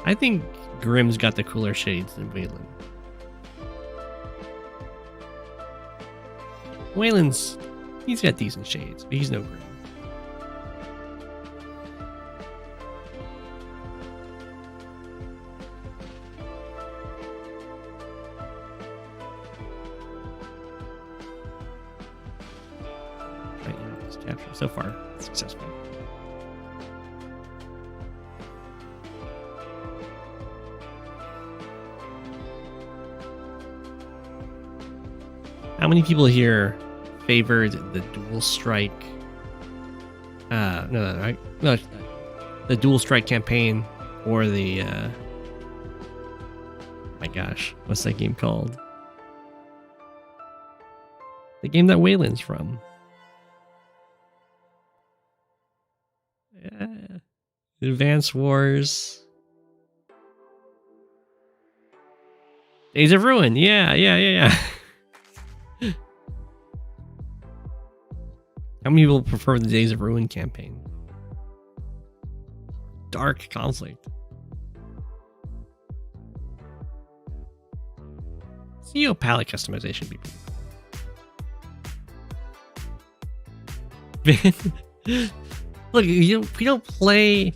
I think Grimm's got the cooler shades than Wayland. Wayland's, he's got decent shades, but he's no Grimm. So far, successful. How many people here favored the dual strike? No, the dual strike campaign or the my gosh, what's that game called? The game that Wayland's from. Yeah. Advance Wars. Days of Ruin. Yeah. How many people prefer the Days of Ruin campaign? Dark conflict. CEO palette customization would be pretty cool. Look, we don't play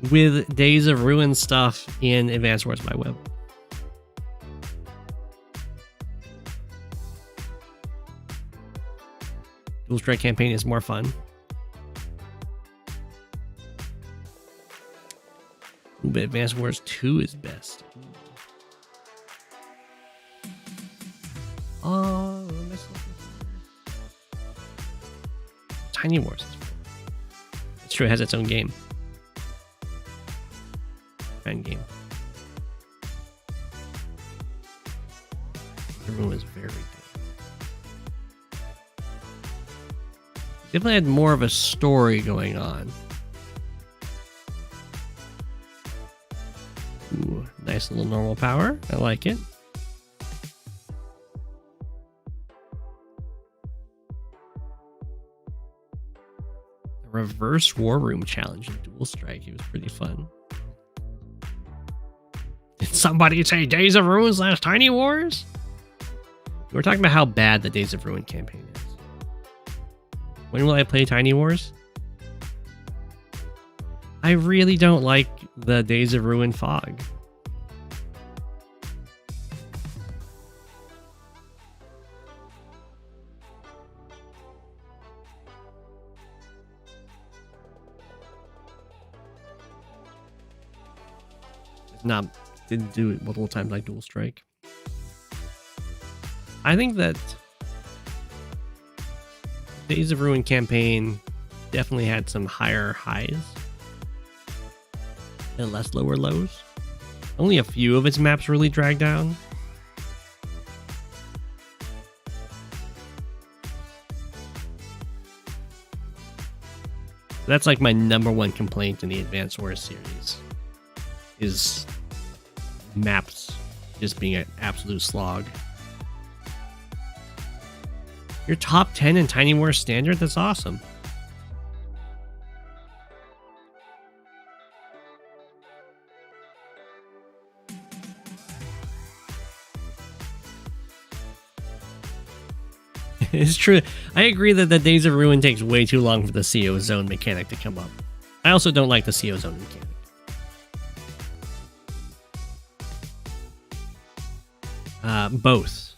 with Days of Ruin stuff in Advance Wars by Web. Dual Strike campaign is more fun. Ooh, but Advance Wars 2 is best. Oh, Tiny Wars? It's true, it has its own game. Fan game. The room is very good. Definitely had more of a story going on. Ooh, nice little normal power. I like it. The reverse war room challenge in Dual Strike. It was pretty fun. Did somebody say Days of Ruin / Tiny Wars? We're talking about how bad the Days of Ruin campaign is. When will I play Tiny Wars? I really don't like the Days of Ruin fog. Didn't do it multiple times like Dual Strike. I think that Days of Ruin campaign definitely had some higher highs and less lower lows. Only a few of its maps really dragged down. That's like my #1 complaint in the Advanced Wars series, is maps just being an absolute slog. You're top 10 in Tiny Wars Standard? That's awesome. It's true. I agree that the Days of Ruin takes way too long for the CO zone mechanic to come up. I also don't like the CO zone mechanic. Both.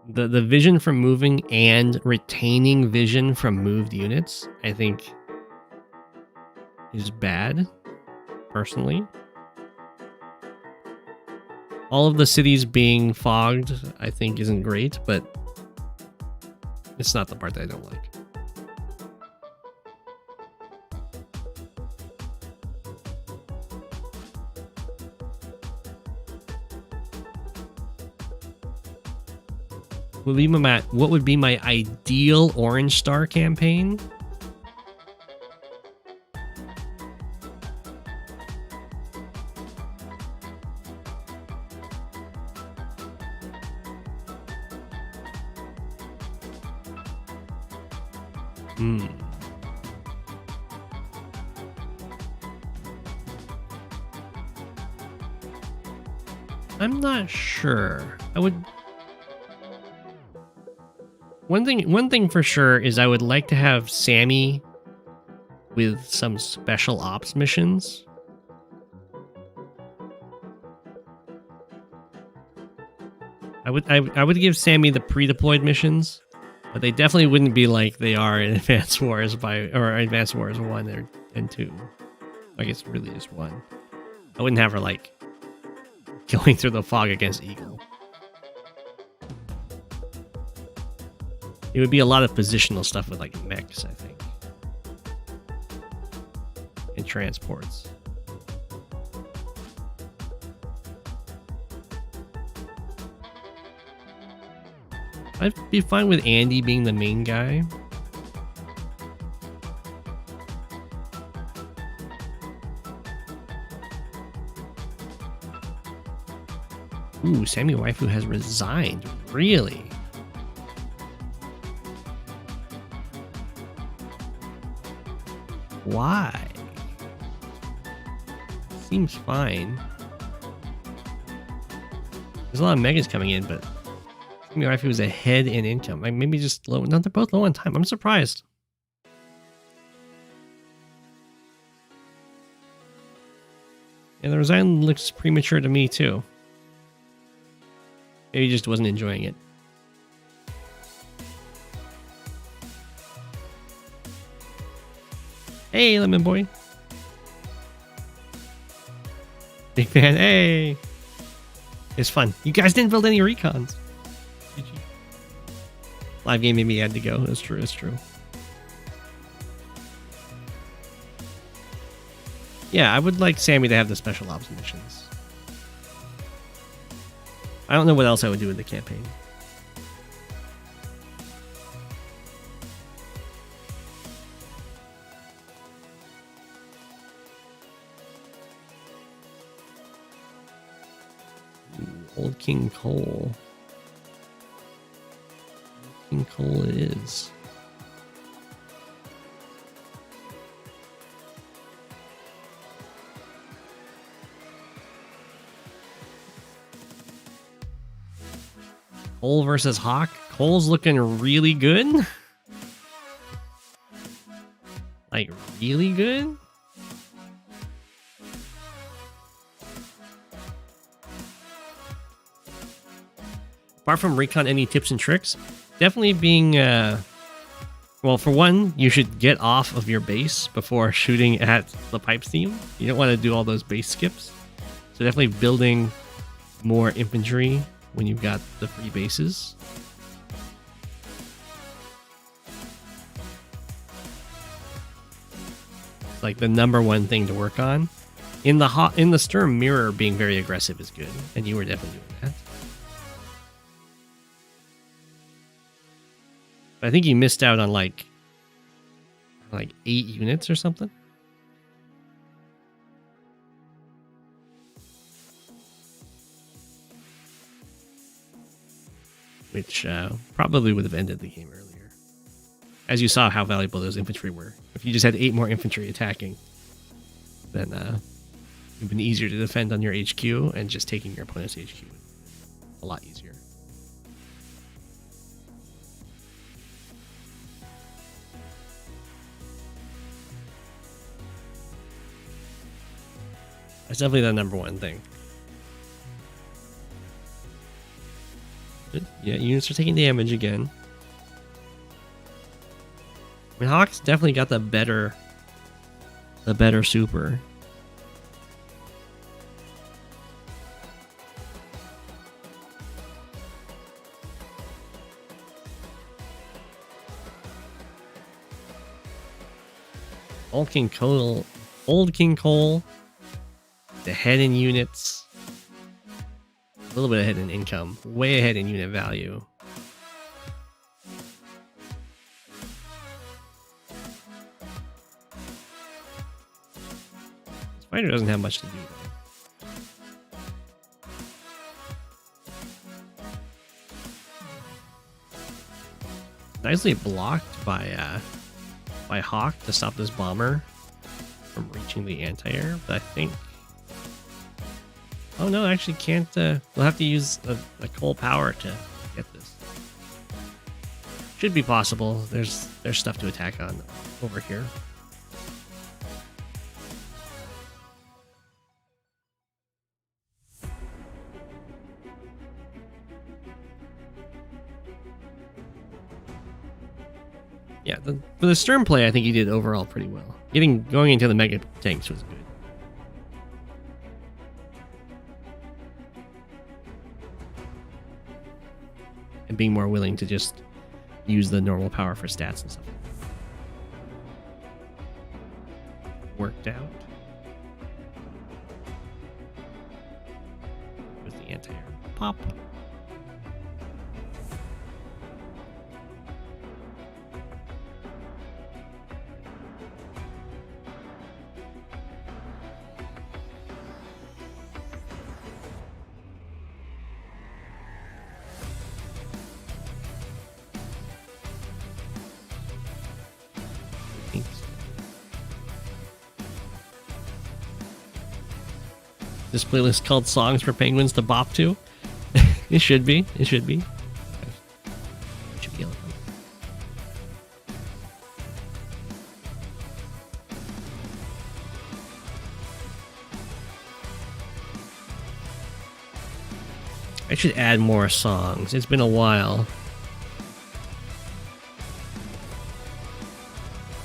The vision from moving and retaining vision from moved units, I think, is bad, personally. All of the cities being fogged, I think, isn't great, but it's not the part that I don't like. What would be my ideal Orange Star campaign? I'm not sure. I would... One thing for sure is I would like to have Sami with some special ops missions. I would give Sami the pre-deployed missions, but they definitely wouldn't be like they are in Advanced Wars Advanced Wars 1 and 2. I guess really just 1. I wouldn't have her like going through the fog against Eagle. It would be a lot of positional stuff with like mechs, I think. And transports. I'd be fine with Andy being the main guy. Ooh, Sami Waifu has resigned. Really? Why? Seems fine. There's a lot of megas coming in, but Sami Waifu was ahead in income. Like maybe just low. No, they're both low on time. I'm surprised. And the resign looks premature to me too. Maybe he just wasn't enjoying it. Hey, Lemon Boy. Big fan. Hey. It's fun. You guys didn't build any recons. Did you? Live game made me had to go. It's true. It's true. Yeah, I would like Sami to have the special ops missions. I don't know what else I would do in the campaign. Ooh, old King Koal. King Koal it is. Koal versus Hawke. Koal's looking really good. Like, really good? Apart from recon, any tips and tricks? Definitely being, well, for one, you should get off of your base before shooting at the pipe steam. You don't want to do all those base skips. So definitely building more infantry when you've got the free bases. It's like the #1 thing to work on. In the Sturm mirror, being very aggressive is good, and you were definitely doing that. But I think you missed out on like 8 units or something. Which probably would have ended the game earlier. As you saw how valuable those infantry were. If you just had 8 more infantry attacking, then it would have been easier to defend on your HQ, and just taking your opponent's HQ a lot easier. That's definitely the #1 thing. Yeah, units are taking damage again. I mean, Hawke's definitely got the better super. Old King Koal, the head in units. A little bit ahead in income, way ahead in unit value. Spider doesn't have much to do though. Nicely blocked by Hawke to stop this bomber from reaching the anti-air, but I think. Oh no, actually can't. We'll have to use a Koal power to get this. Should be possible. There's stuff to attack on over here. Yeah, for the Sturm play, I think he did overall pretty well. Going into the mega tanks was good. And being more willing to just use the normal power for stats and stuff. Worked out. With the anti-air pop. This playlist called Songs for Penguins to Bop to. It should be. It should be. It should be yellow. I should add more songs. It's been a while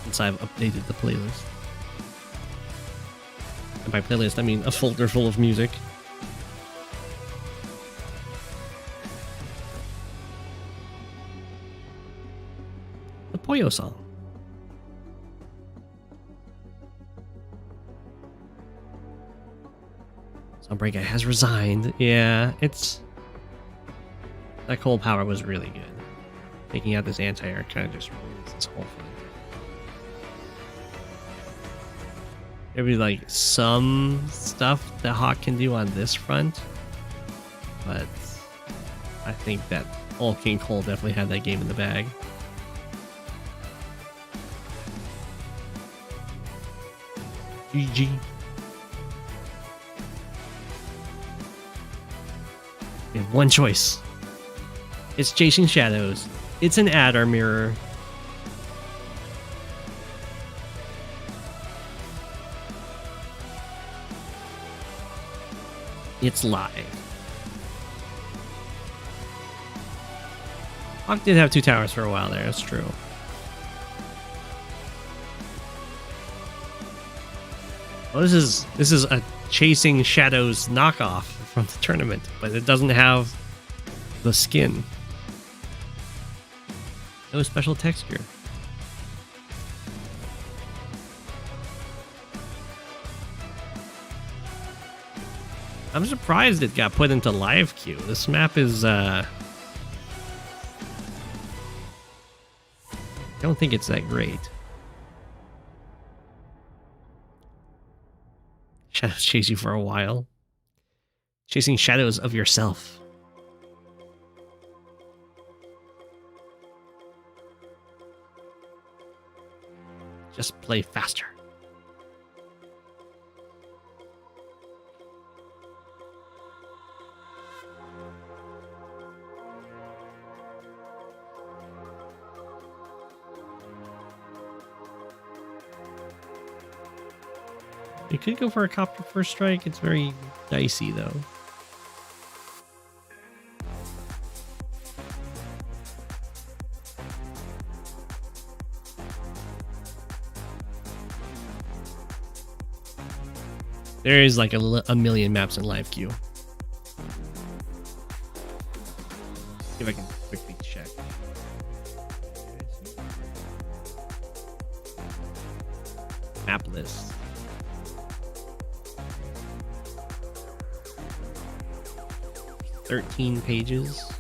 since I've updated the playlist. And by playlist, I mean a folder full of music. Pollo song. Sunbreaker has resigned. Yeah, it's... That Koal power was really good. Taking out this anti-air kind of just ruins this whole thing. Maybe like some stuff that Hawke can do on this front, but I think that old King Koal definitely had that game in the bag. GG. We have one choice. It's Chasing Shadows. It's an Adder mirror. It's live. Hawke did have 2 towers for a while there, that's true. Well, this is a Chasing Shadows knockoff from the tournament, but it doesn't have the skin. No special texture. I'm surprised it got put into live queue. This map is I don't think it's that great. Shadows chase you for a while. Chasing shadows of yourself. Just play faster. You could go for a copter first strike. It's very dicey, though. There is like a million maps in live queue. See if I can quickly check. Map list. "13 pages.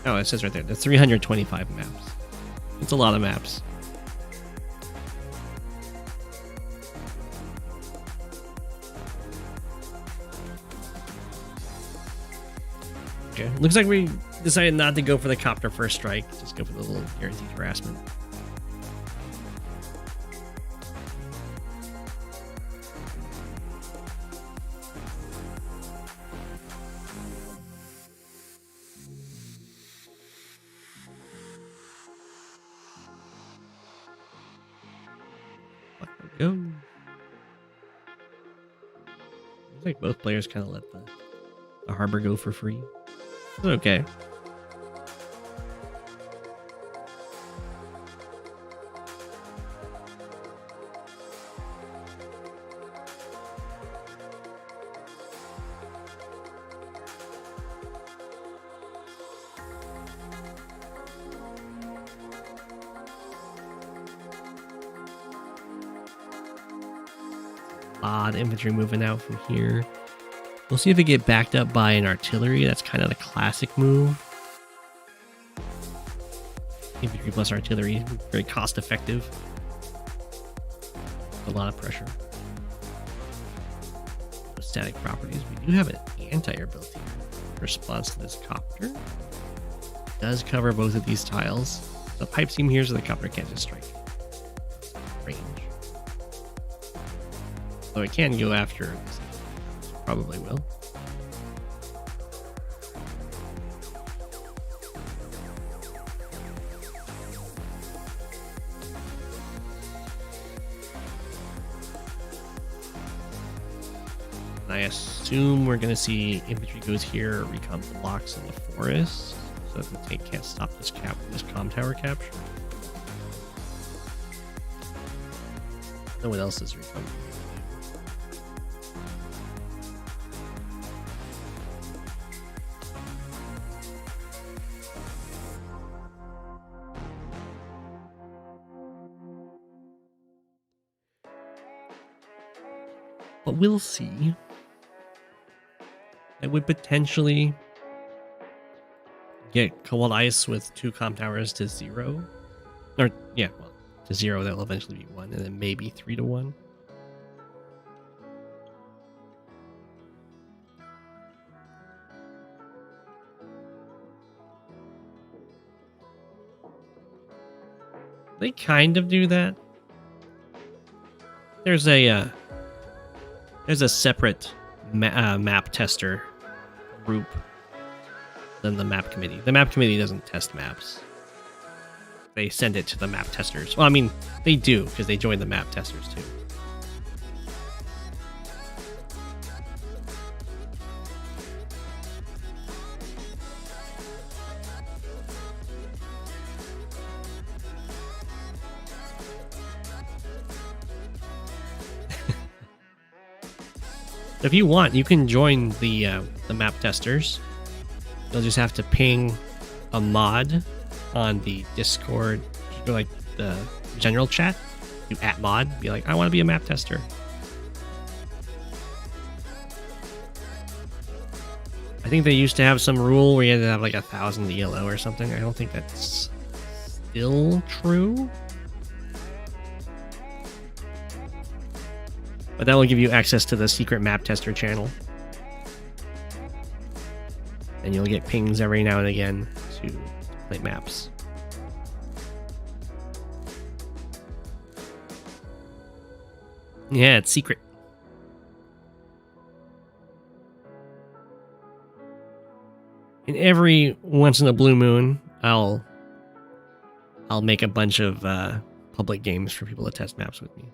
Oh, it says right there. There's 325 maps. It's a lot of maps. Okay, looks like we decided not to go for the copter first strike. Just go for the little guaranteed harassment. Go. Looks like both players kind of let the harbor go for free. It's okay. Odd infantry moving out from here. We'll see if we get backed up by an artillery. That's kind of the classic move. Infantry plus artillery, very cost effective. A lot of pressure. Static properties. We do have an anti-air built here. Response to this copter. Does cover both of these tiles. The pipe seam here so the copter can't just strike. Range. Though it can go after this. Probably will. I assume we're going to see infantry goes here, recon blocks in the forest, so that the tank can't stop this comm tower capture. No one else is recon. But we'll see. I would potentially get Koal Ice with 2 comp towers to 0. Or, yeah, well, to 0, that'll eventually be 1, and then maybe 3 to 1. They kind of do that. There's a separate map tester group than the map committee. The map committee doesn't test maps. They send it to the map testers. Well, I mean, they do because they join the map testers too. If you want, you can join the map testers. You'll just have to ping a mod on the Discord, or like the general chat. You @mod, be like, I want to be a map tester. I think they used to have some rule where you had to have like 1,000 ELO or something. I don't think that's still true. But that will give you access to the secret map tester channel. And you'll get pings every now and again to play maps. Yeah, it's secret. And every once in a blue moon, I'll make a bunch of public games for people to test maps with me.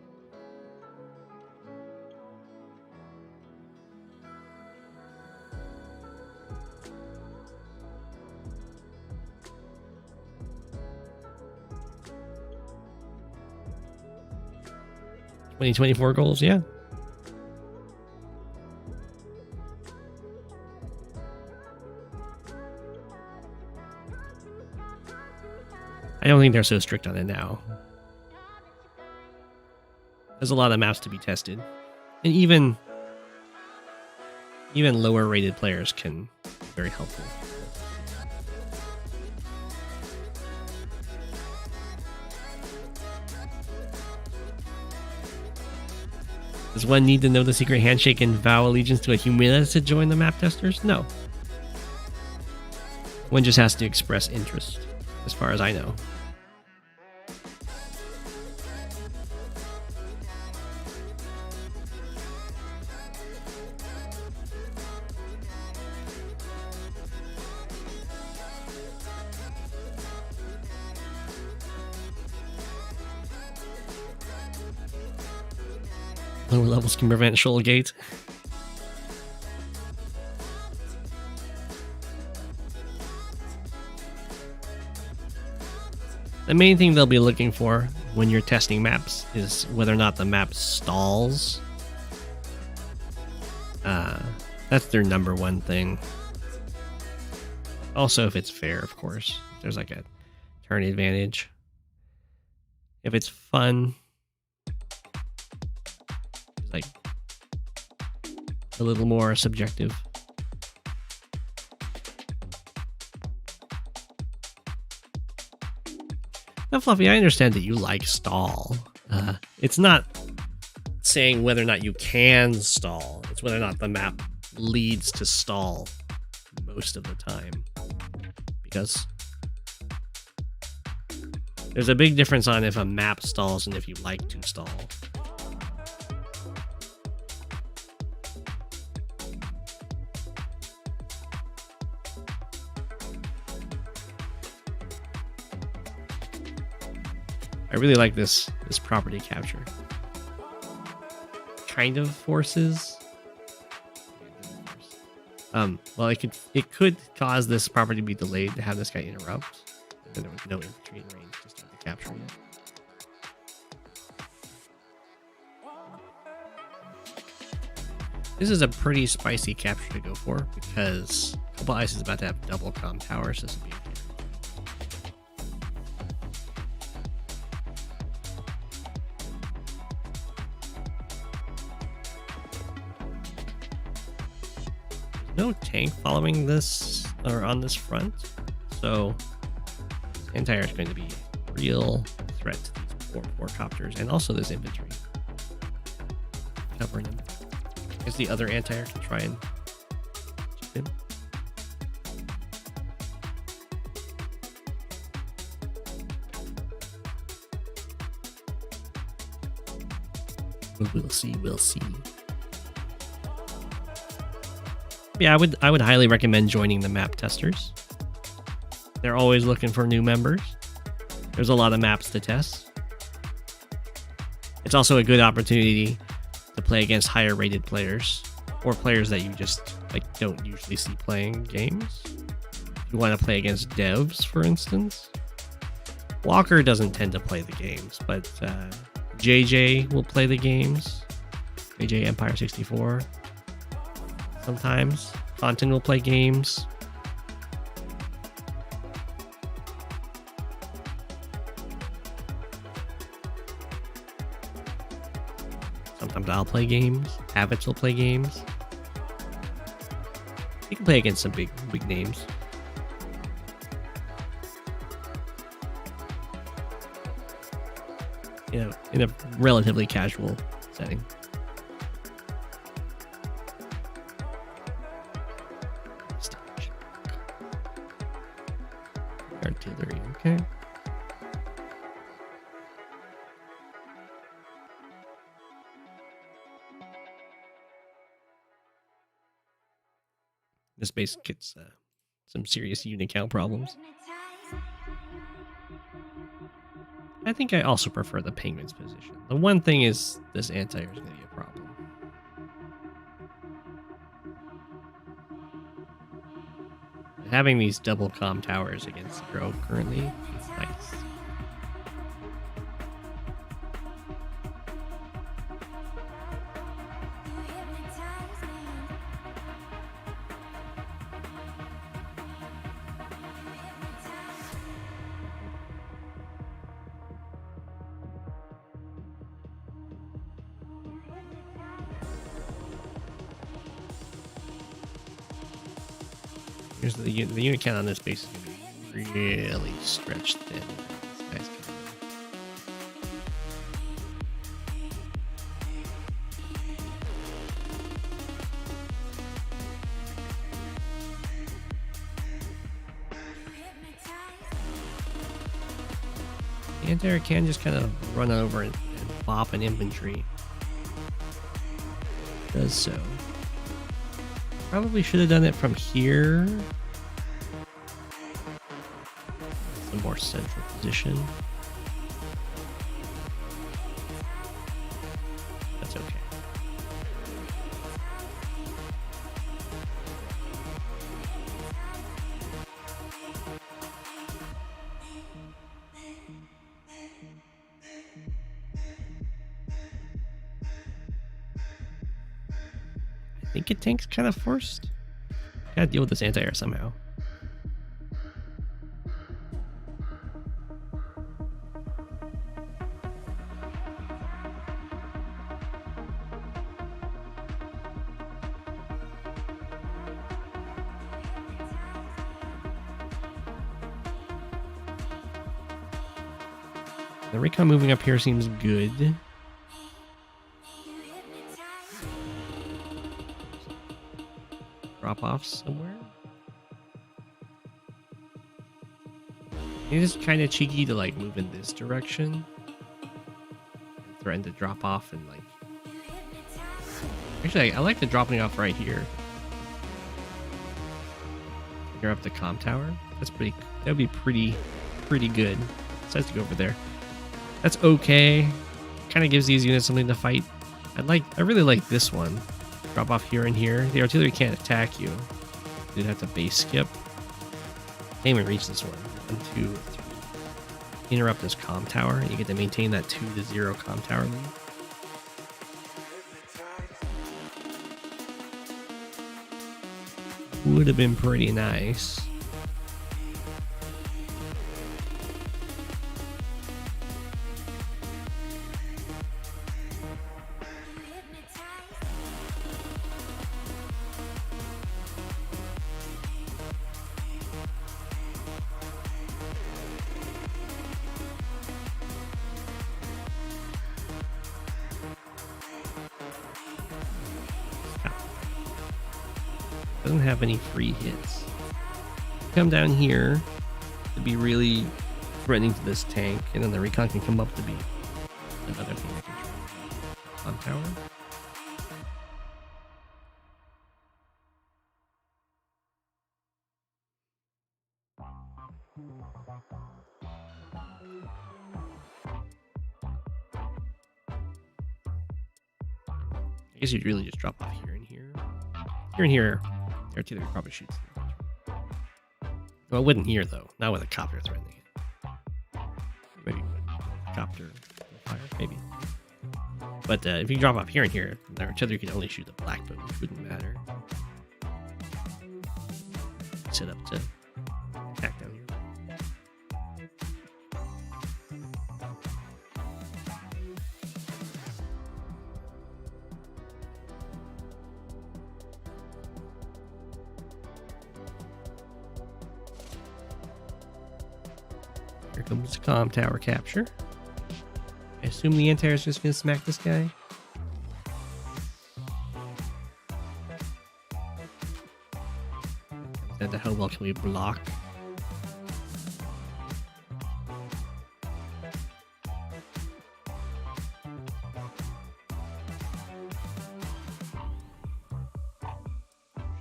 $2024 goals, yeah. I don't think they're so strict on it now. There's a lot of maps to be tested. And even lower rated players can be very helpful. Does one need to know the secret handshake and vow allegiance to a humanist to join the map testers? No. One just has to express interest, as far as I know. Lower levels can prevent Shoalgate. The main thing they'll be looking for when you're testing maps is whether or not the map stalls. That's their number one thing. Also, if it's fair, of course. If there's like a turn advantage. If it's fun. Like a little more subjective. Now, fluhfie, I understand that you like stall. It's not saying whether or not you can stall. It's whether or not the map leads to stall most of the time. Because there's a big difference on if a map stalls and if you like to stall. I really like this property capture. Kind of forces. Well, it could cause this property to be delayed to have this guy interrupt. And there was no infantry in range to start the capture yet. This is a pretty spicy capture to go for because Koal Ice is about to have double comm towers. So this will be okay. tank following this or on this front, so anti-air is going to be a real threat to these poor copters, and also this infantry covering them. Because the other anti-air can try and chip in. We'll see. We'll see. Yeah, I would highly recommend joining the map testers. They're always looking for new members. There's a lot of maps to test. It's also a good opportunity to play against higher rated players, or players that you just like don't usually see playing games. If you want to play against devs, for instance, Walker doesn't tend to play the games, but JJ will play the games. JJ Empire 64. Sometimes Fontaine will play games. Sometimes I'll play games. Habits will play games. You can play against some big names. You know, in a relatively casual setting. Artillery, okay. This base gets some serious unit count problems. I think I also prefer the Penguin's position. The one thing is this anti-air is going to be a problem. Having these double comm towers against Zero currently is nice. Here's the unit count on this base is going to be really stretched thin. This guy's the anti-air can just kind of run over and bop an infantry. Does so. Probably should have done it from here. A more central position. That's okay. I think it tank's kind of forced. Gotta deal with this anti-air somehow. The recon moving up here seems good. Drop off somewhere. It is kind of cheeky to like move in this direction and threaten to drop off and like. Actually, I like the dropping off right here. You're up the comm tower. That's pretty. That would be pretty good. Decides to go over there. That's okay. Kind of gives these units something to fight. I really like this one. Drop off here and here. The artillery can't attack you. You'd have to base skip. Can't even reach this one. 1, 2, 3. Interrupt this comm tower. You get to maintain that 2-0 comm tower lead. Would have been pretty nice. doesn't have any free hits. Come down here to be really threatening to this tank, and then the recon can come up to be another thing that can try on tower. I guess you'd really just drop off here and here. Here and here. Artillery probably shoots. Well, it wouldn't here, though. Not with a copter threatening it. Maybe with a copter fire, maybe. But if you drop off here and here, the artillery can only shoot the black boat, which wouldn't matter. Set up to attack down here. Here comes the comm tower capture. I assume the anti-air is just going to smack this guy. Then to how well can we block?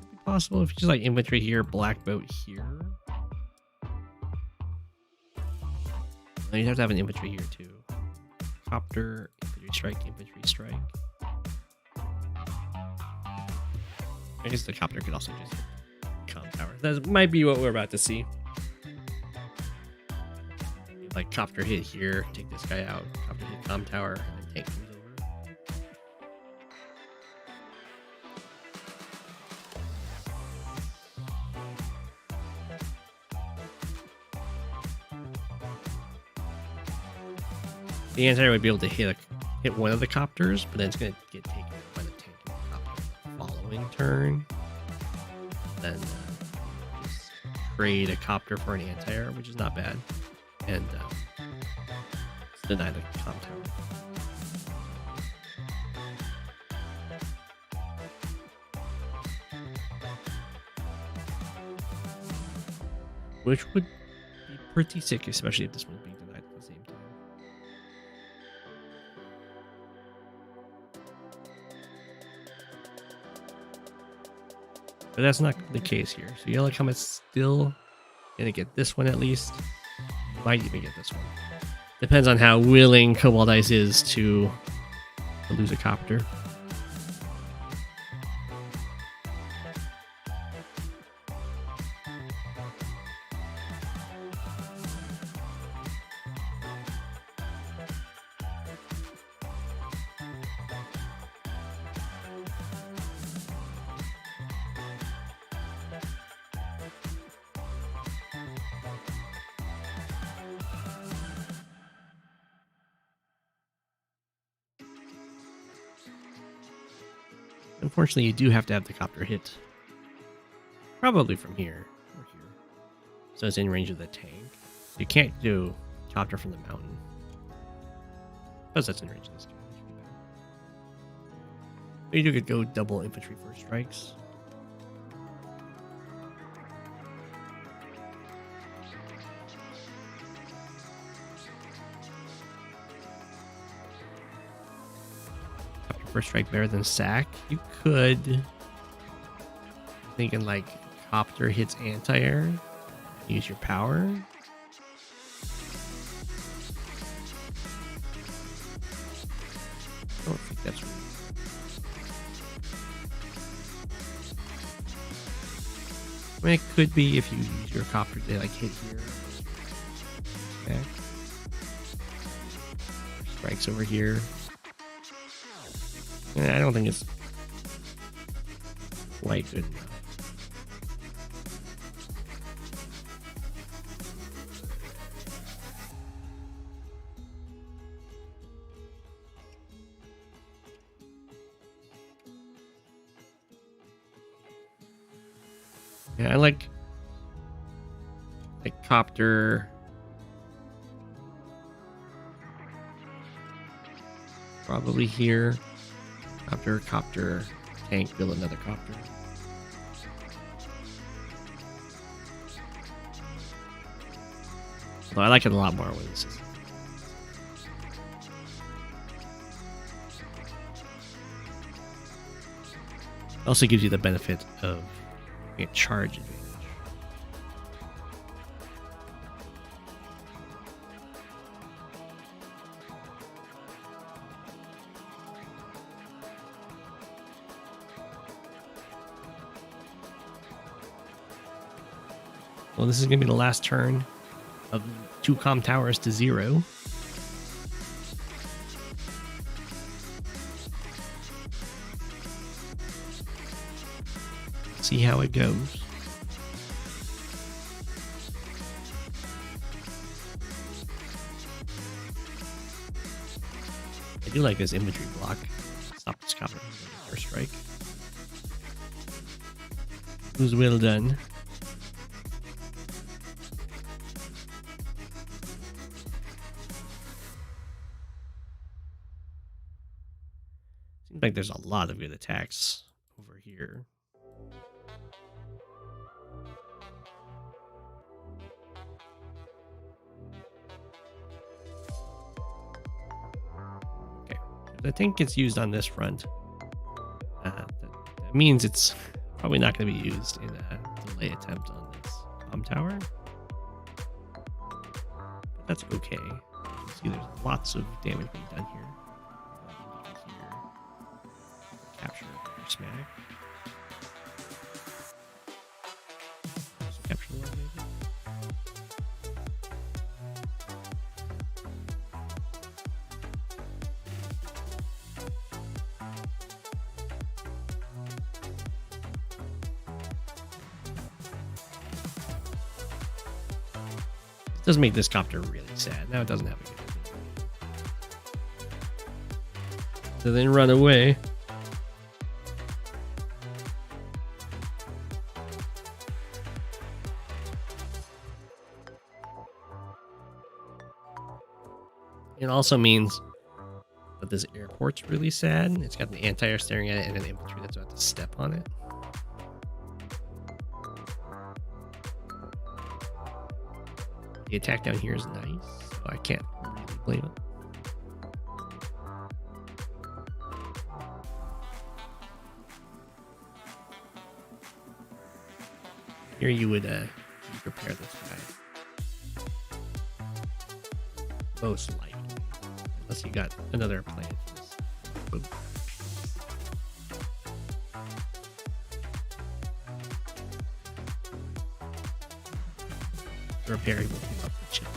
Should be possible if you just like infantry here, black boat here. You'd have to have an infantry here too. Copter, infantry strike. I guess the copter could also just comm tower. That might be what we're about to see. Like copter hit here, take this guy out. Copter hit comm tower, and then tank comes over. The anti-air would be able to hit one of the copters, but then it's going to get taken by the tank and the copter the following turn. Then just trade a copter for an anti-air, which is not bad, and deny the comm tower. Which would be pretty sick, especially if this one's being denied at the same time. But that's not the case here. So Yellow Comet's still gonna get this one at least. Might even get this one. Depends on how willing Cobalt Ice is to lose a copter. Unfortunately, you do have to have the copter hit. Probably from here or here. So it's in range of the tank. You can't do copter from the mountain. Because that's in range of this guy. Which would be better. But you could go double infantry first strikes. First strike better than sack. You could, thinking like copter hits anti-air, use your power. I don't think that's right. I mean, it could be if you use your copter to like hit here. Okay. Strikes over here. I don't think it's quite good enough. Yeah, I like copter. Probably here. Copter, tank, build another copter. So I like it a lot more when this is. Also gives you the benefit of charge advantage. Well, this is going to be the last turn of 2 comm towers to 0. See how it goes. I do like this infantry block. Stop this copper. First strike. It was well done. Seems like there's a lot of good attacks over here. The tank gets used on this front. That means it's probably not going to be used in a delay attempt on this comm tower. But that's okay. You see there's lots of damage being done here. Here. Capture or smack. Just capture one maybe. It does make this copter really sad. Now it doesn't have a good idea. So then run away. It also means that this airport's really sad. It's got an anti-air staring at it and an infantry that's about to step on it. The attack down here is nice, so I can't really blame it. Here you would prepare this guy. Most likely. Unless you got another plan. Boom. Repair will give up the chip.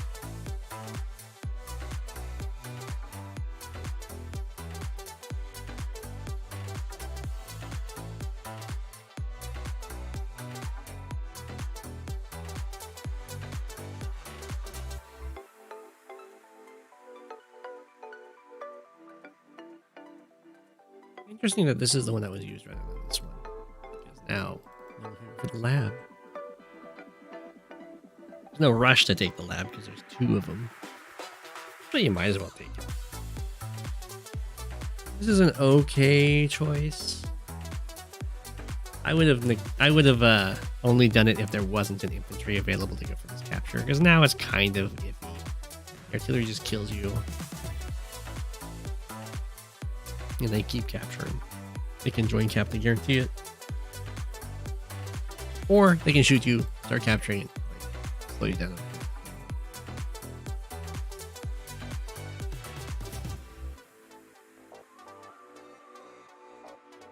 Interesting that this is the one that was used rather than this one. Because now we're here for the lab. There's no rush to take the lab because there's 2 of them. But you might as well take it. This is an okay choice. I would have only done it if there wasn't an infantry available to go for this capture, because now it's kind of iffy. Artillery just kills you. And they keep capturing. They can join cap to guarantee it. Or they can shoot you, start capturing it. Slow you down.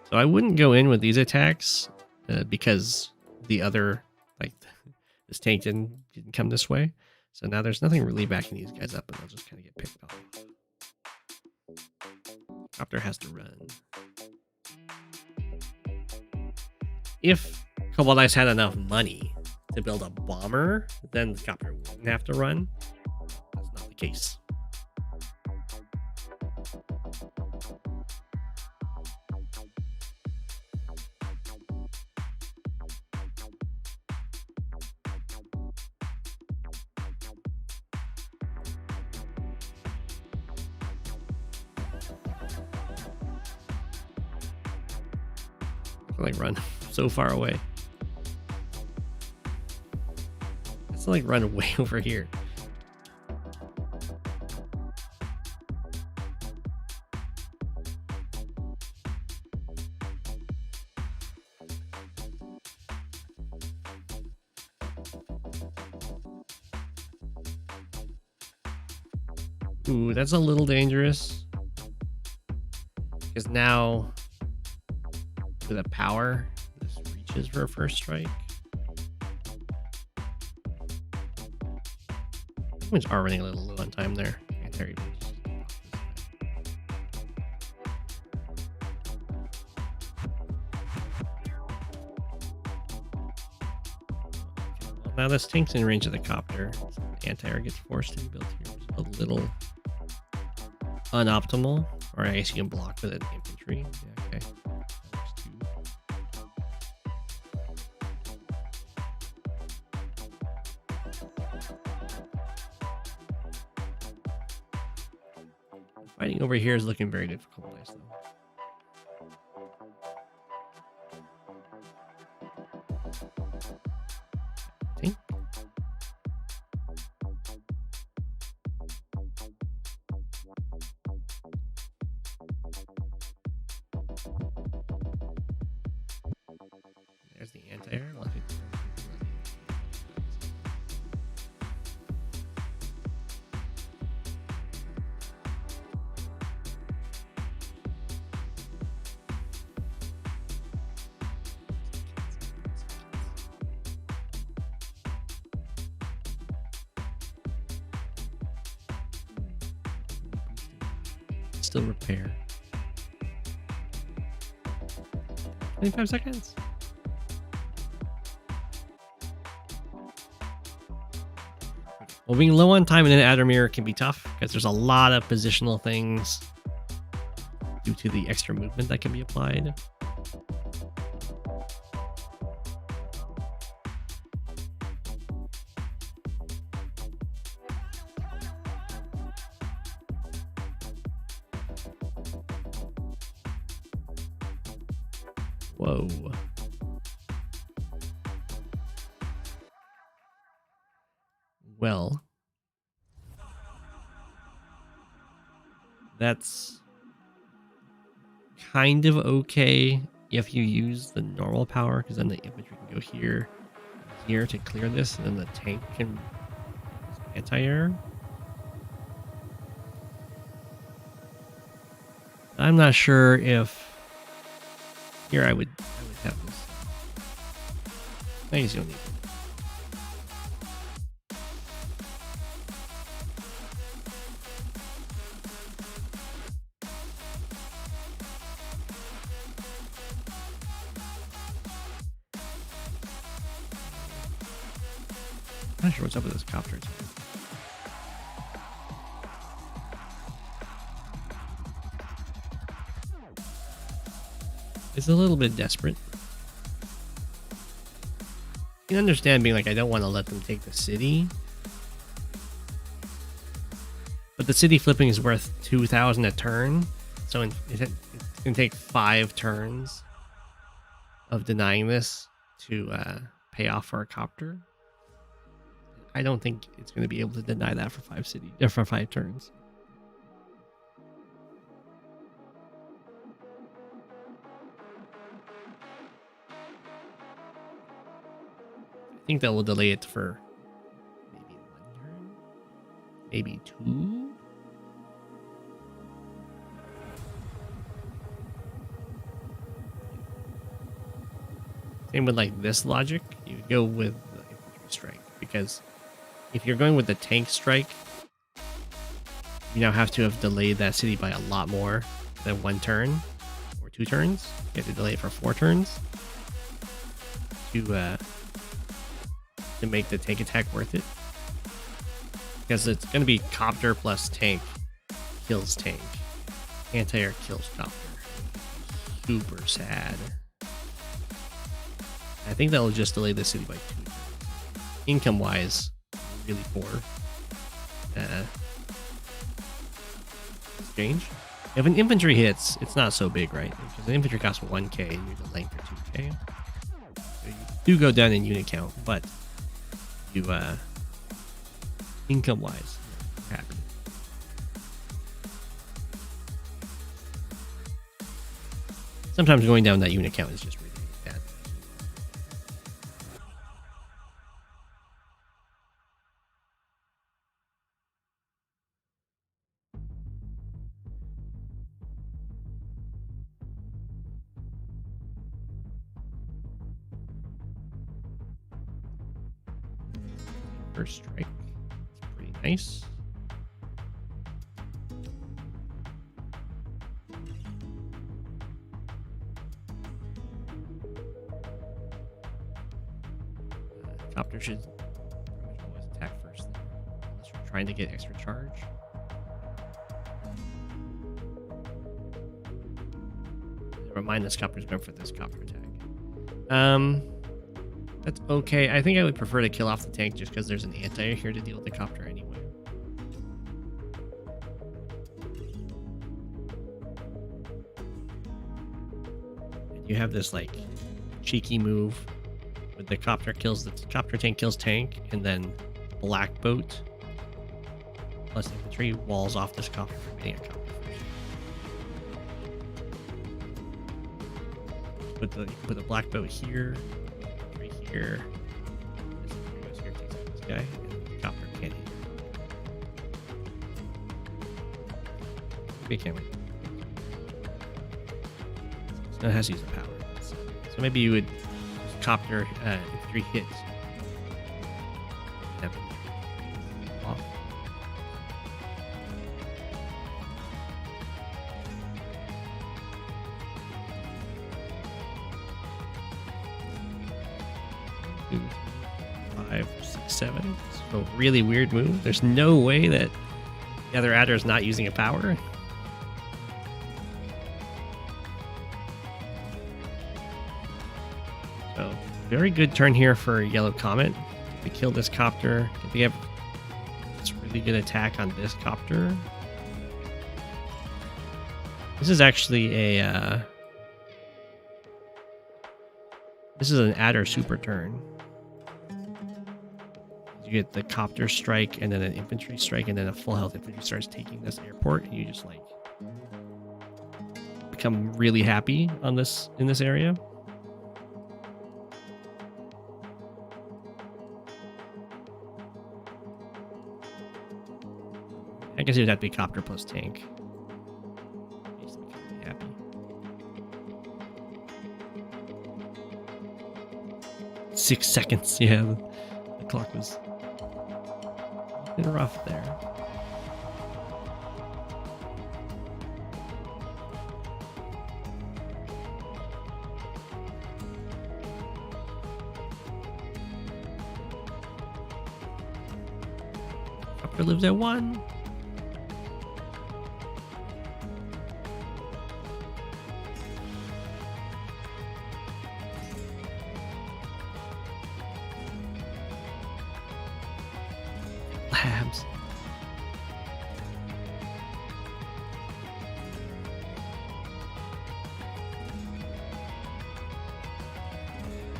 So I wouldn't go in with these attacks because the other, like this tank didn't come this way. So now there's nothing really backing these guys up, and they'll just kind of get picked off. Copter has to run. If AWDS had enough money to build a bomber, then the copter wouldn't have to run. That's not the case. Like run so far away. It's like run way over here. Ooh, that's a little dangerous. Because now, with a power, this reaches for a first strike. Humans are running a little low on time there. Okay, well, now this tank's in range of the copter. Anti-air gets forced to be built here. It's a little unoptimal. Or I guess you can block with an infantry. Yeah, okay. That works too. Fighting over here is looking very difficult, though. Tank. There's the anti-air. Still repair. 25 seconds. Well, being low on time in an outer mirror can be tough because there's a lot of positional things due to the extra movement that can be applied. Whoa. Well, that's kind of okay if you use the normal power, because then the infantry can go here to clear this, and then the tank can anti-air. I'm not sure if here I would have this. I guess you don't need it. I'm not sure what's up with this copter. It's a little bit desperate. You can understand being like, I don't want to let them take the city. But the city flipping is worth 2,000 a turn. So it's going to take 5 turns of denying this to pay off for a copter. I don't think it's going to be able to deny that for 5 turns. I think that will delay it for maybe 1 turn, maybe 2. Same with like this logic, you go with the infantry strike, because if you're going with the tank strike, you now have to have delayed that city by a lot more than 1 turn or 2 turns. You have to delay it for 4 turns to make the tank attack worth it. Because it's going to be copter plus tank kills tank. Anti-air kills copter. Super sad. I think that will just delay the city by 2 turns. Income-wise, really poor. Exchange. If an infantry hits, it's not so big, right? Because an infantry costs 1k and you're delaying for 2k. So you do go down in unit count, but you income-wise, you're happy. Sometimes going down that unit count is just really bad. First strike. It's pretty nice. Copter should always attack first, unless you're trying to get extra charge. Remind this copter's going for this copter attack. That's okay. I think I would prefer to kill off the tank just because there's an anti here to deal with the copter anyway. And you have this like cheeky move with the copter tank kills tank, and then black boat plus infantry walls off this copter from getting a copter first. Put the black boat here, right here. This here takes out this guy, and the copter can't hit. Maybe it can't win. So it has to use the power. So maybe you would copter 3 hits. Off. Two, 5, 6, 7. So really weird move. There's no way that the other adder is not using a power. So very good turn here for Yellow Comet. They kill this copter. They have this really good attack on this copter. This is actually a this is an adder super turn. You get the copter strike and then an infantry strike, and then a full health infantry starts taking this airport, and you just like become really happy on this in this area. I guess it would have to be copter plus tank. Makes me really happy. Six seconds, yeah. The clock was a bit rough there. Copter lives at 1. Labs.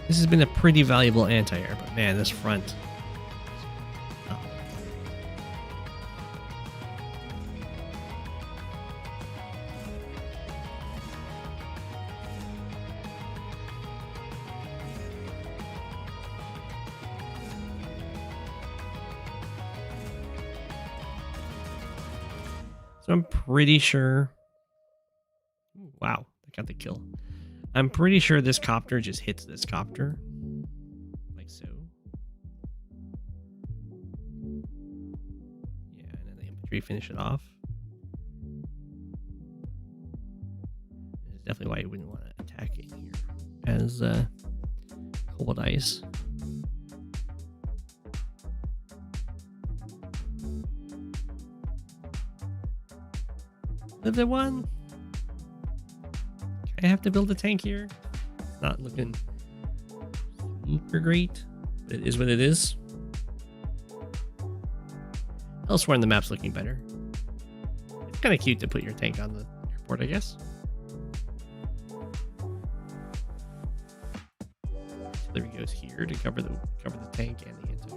This has been a pretty valuable anti-air, but man, this front. Oh. So I'm pretty sure. Wow, I got the kill. I'm pretty sure this copter just hits this copter. Like so. Yeah, and then the infantry finish it off. This is definitely why you wouldn't want to attack it here. As cold ice. Live at 1. I have to build a tank here. It's not looking super great, but it is what it is. Elsewhere in the map's looking better. It's kind of cute to put your tank on the airport, I guess. Artillery goes here to cover the tank and the anti.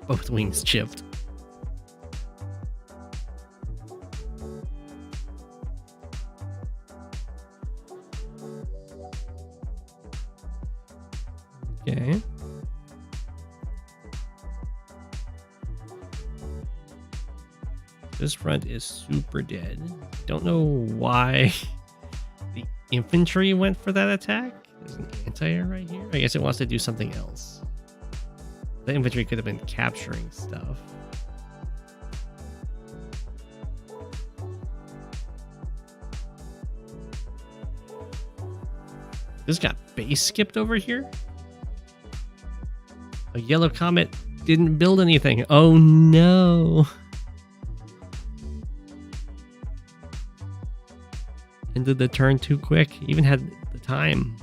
Both wings chipped. Okay. This front is super dead. Don't know why the infantry went for that attack. There's an anti-air right here? I guess it wants to do something else. The infantry could have been capturing stuff. This got base skipped over here? A yellow comet didn't build anything. Oh no. Ended the turn too quick. Even had the time.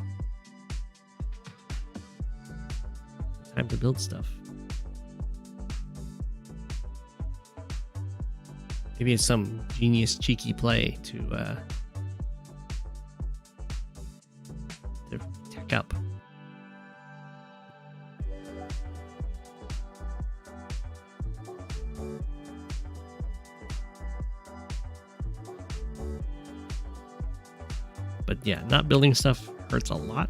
Time to build stuff. Maybe it's some genius cheeky play to tech up. But yeah, not building stuff hurts a lot.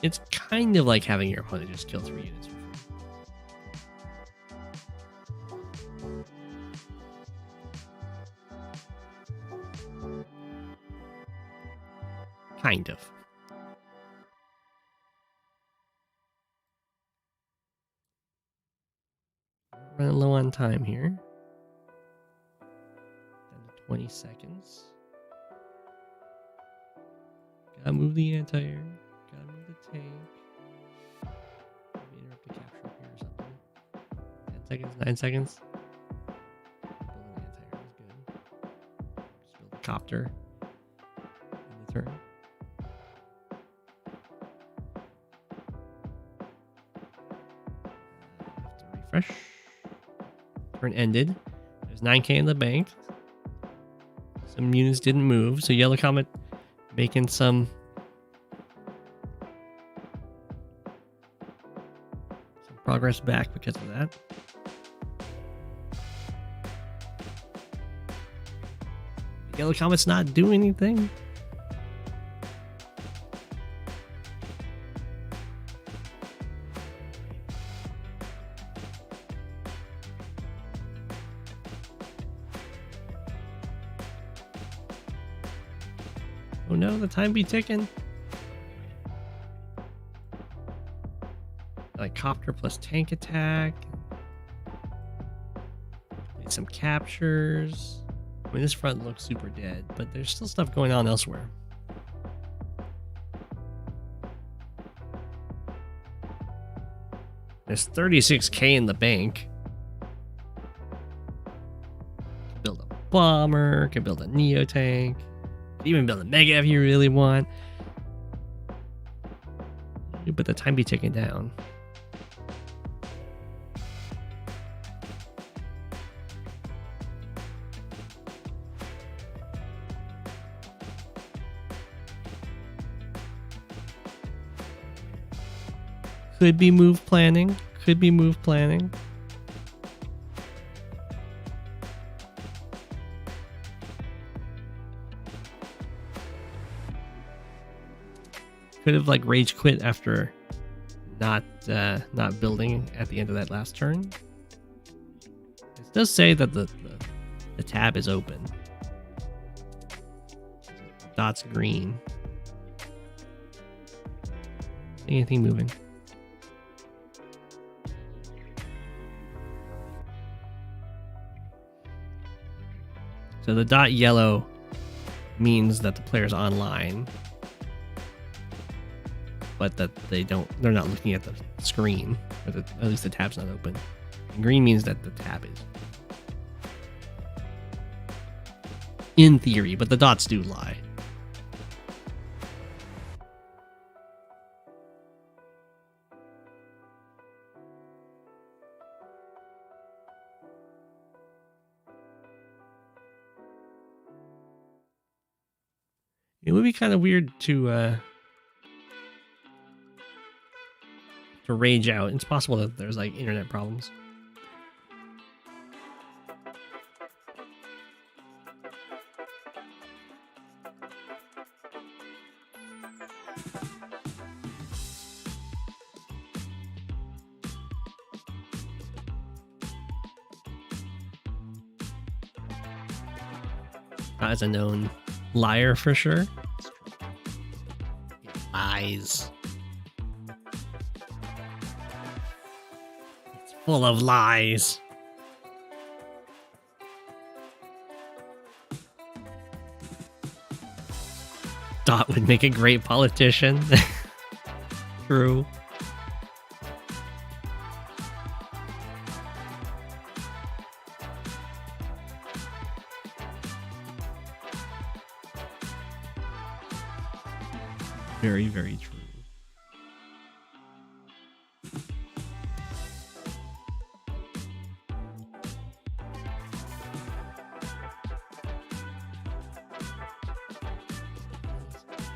It's kind of like having your opponent just kill 3 units. Kind of. Running low on time here. Down to 20 seconds. Gotta move the anti-air. Gotta move the tank. Maybe interrupt the capture up here or something. 10 seconds, 9 seconds. Building the anti-air is good. Just build the copter in the turn. Refresh. Turn ended. There's 9k in the bank. Some units didn't move, so Yellow Comet making some progress back because of that. Yellow Comet's not doing anything. Oh no, the time be ticking. Like copter plus tank attack. Need some captures. I mean, this front looks super dead, but there's still stuff going on elsewhere. There's 36k in the bank. Can build a bomber, can build a neo tank. Even build a mega if you really want. But the time be ticking down. Could be move planning. Could be move planning. Could have like rage quit after not building at the end of that last turn. It does say that the tab is open. Dot's green. Anything moving? So the dot yellow means that the player's online. But that they're not looking at the screen, or at least the tab's not open. And green means that the tab is. In theory, but the dots do lie. It would be kind of weird to rage out. It's possible that there's like internet problems. as a known liar for sure. Lies. It's full of lies. Dot would make a great politician. True. Very, very true.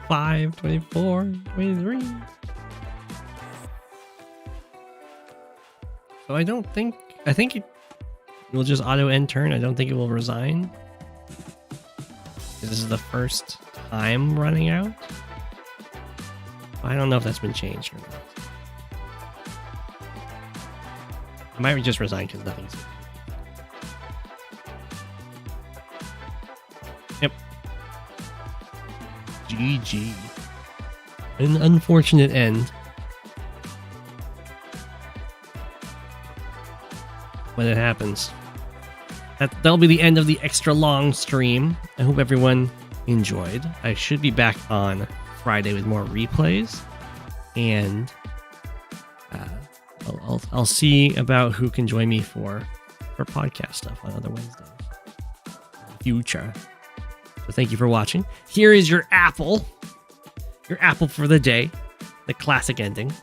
Five, 24, 23. So I think it will just auto end turn. I don't think it will resign. This is the first time running out. I don't know if that's been changed or not. I might just resign because nothing's... Yep. GG. An unfortunate end. When it happens. That'll be the end of the extra long stream. I hope everyone enjoyed. I should be back on Friday with more replays, and I'll see about who can join me for podcast stuff on other Wednesdays. Future. So thank you for watching. Here is your apple for the day, the classic ending.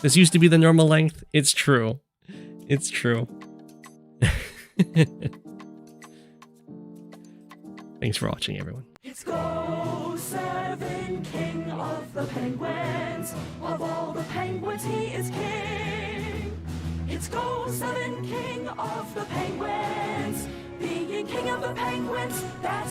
This used to be the normal length. It's true. It's true. Thanks for watching, everyone. It's Go7, king of the penguins. Of all the penguins, he is king. It's Go7, king of the penguins. Being king of the penguins, that's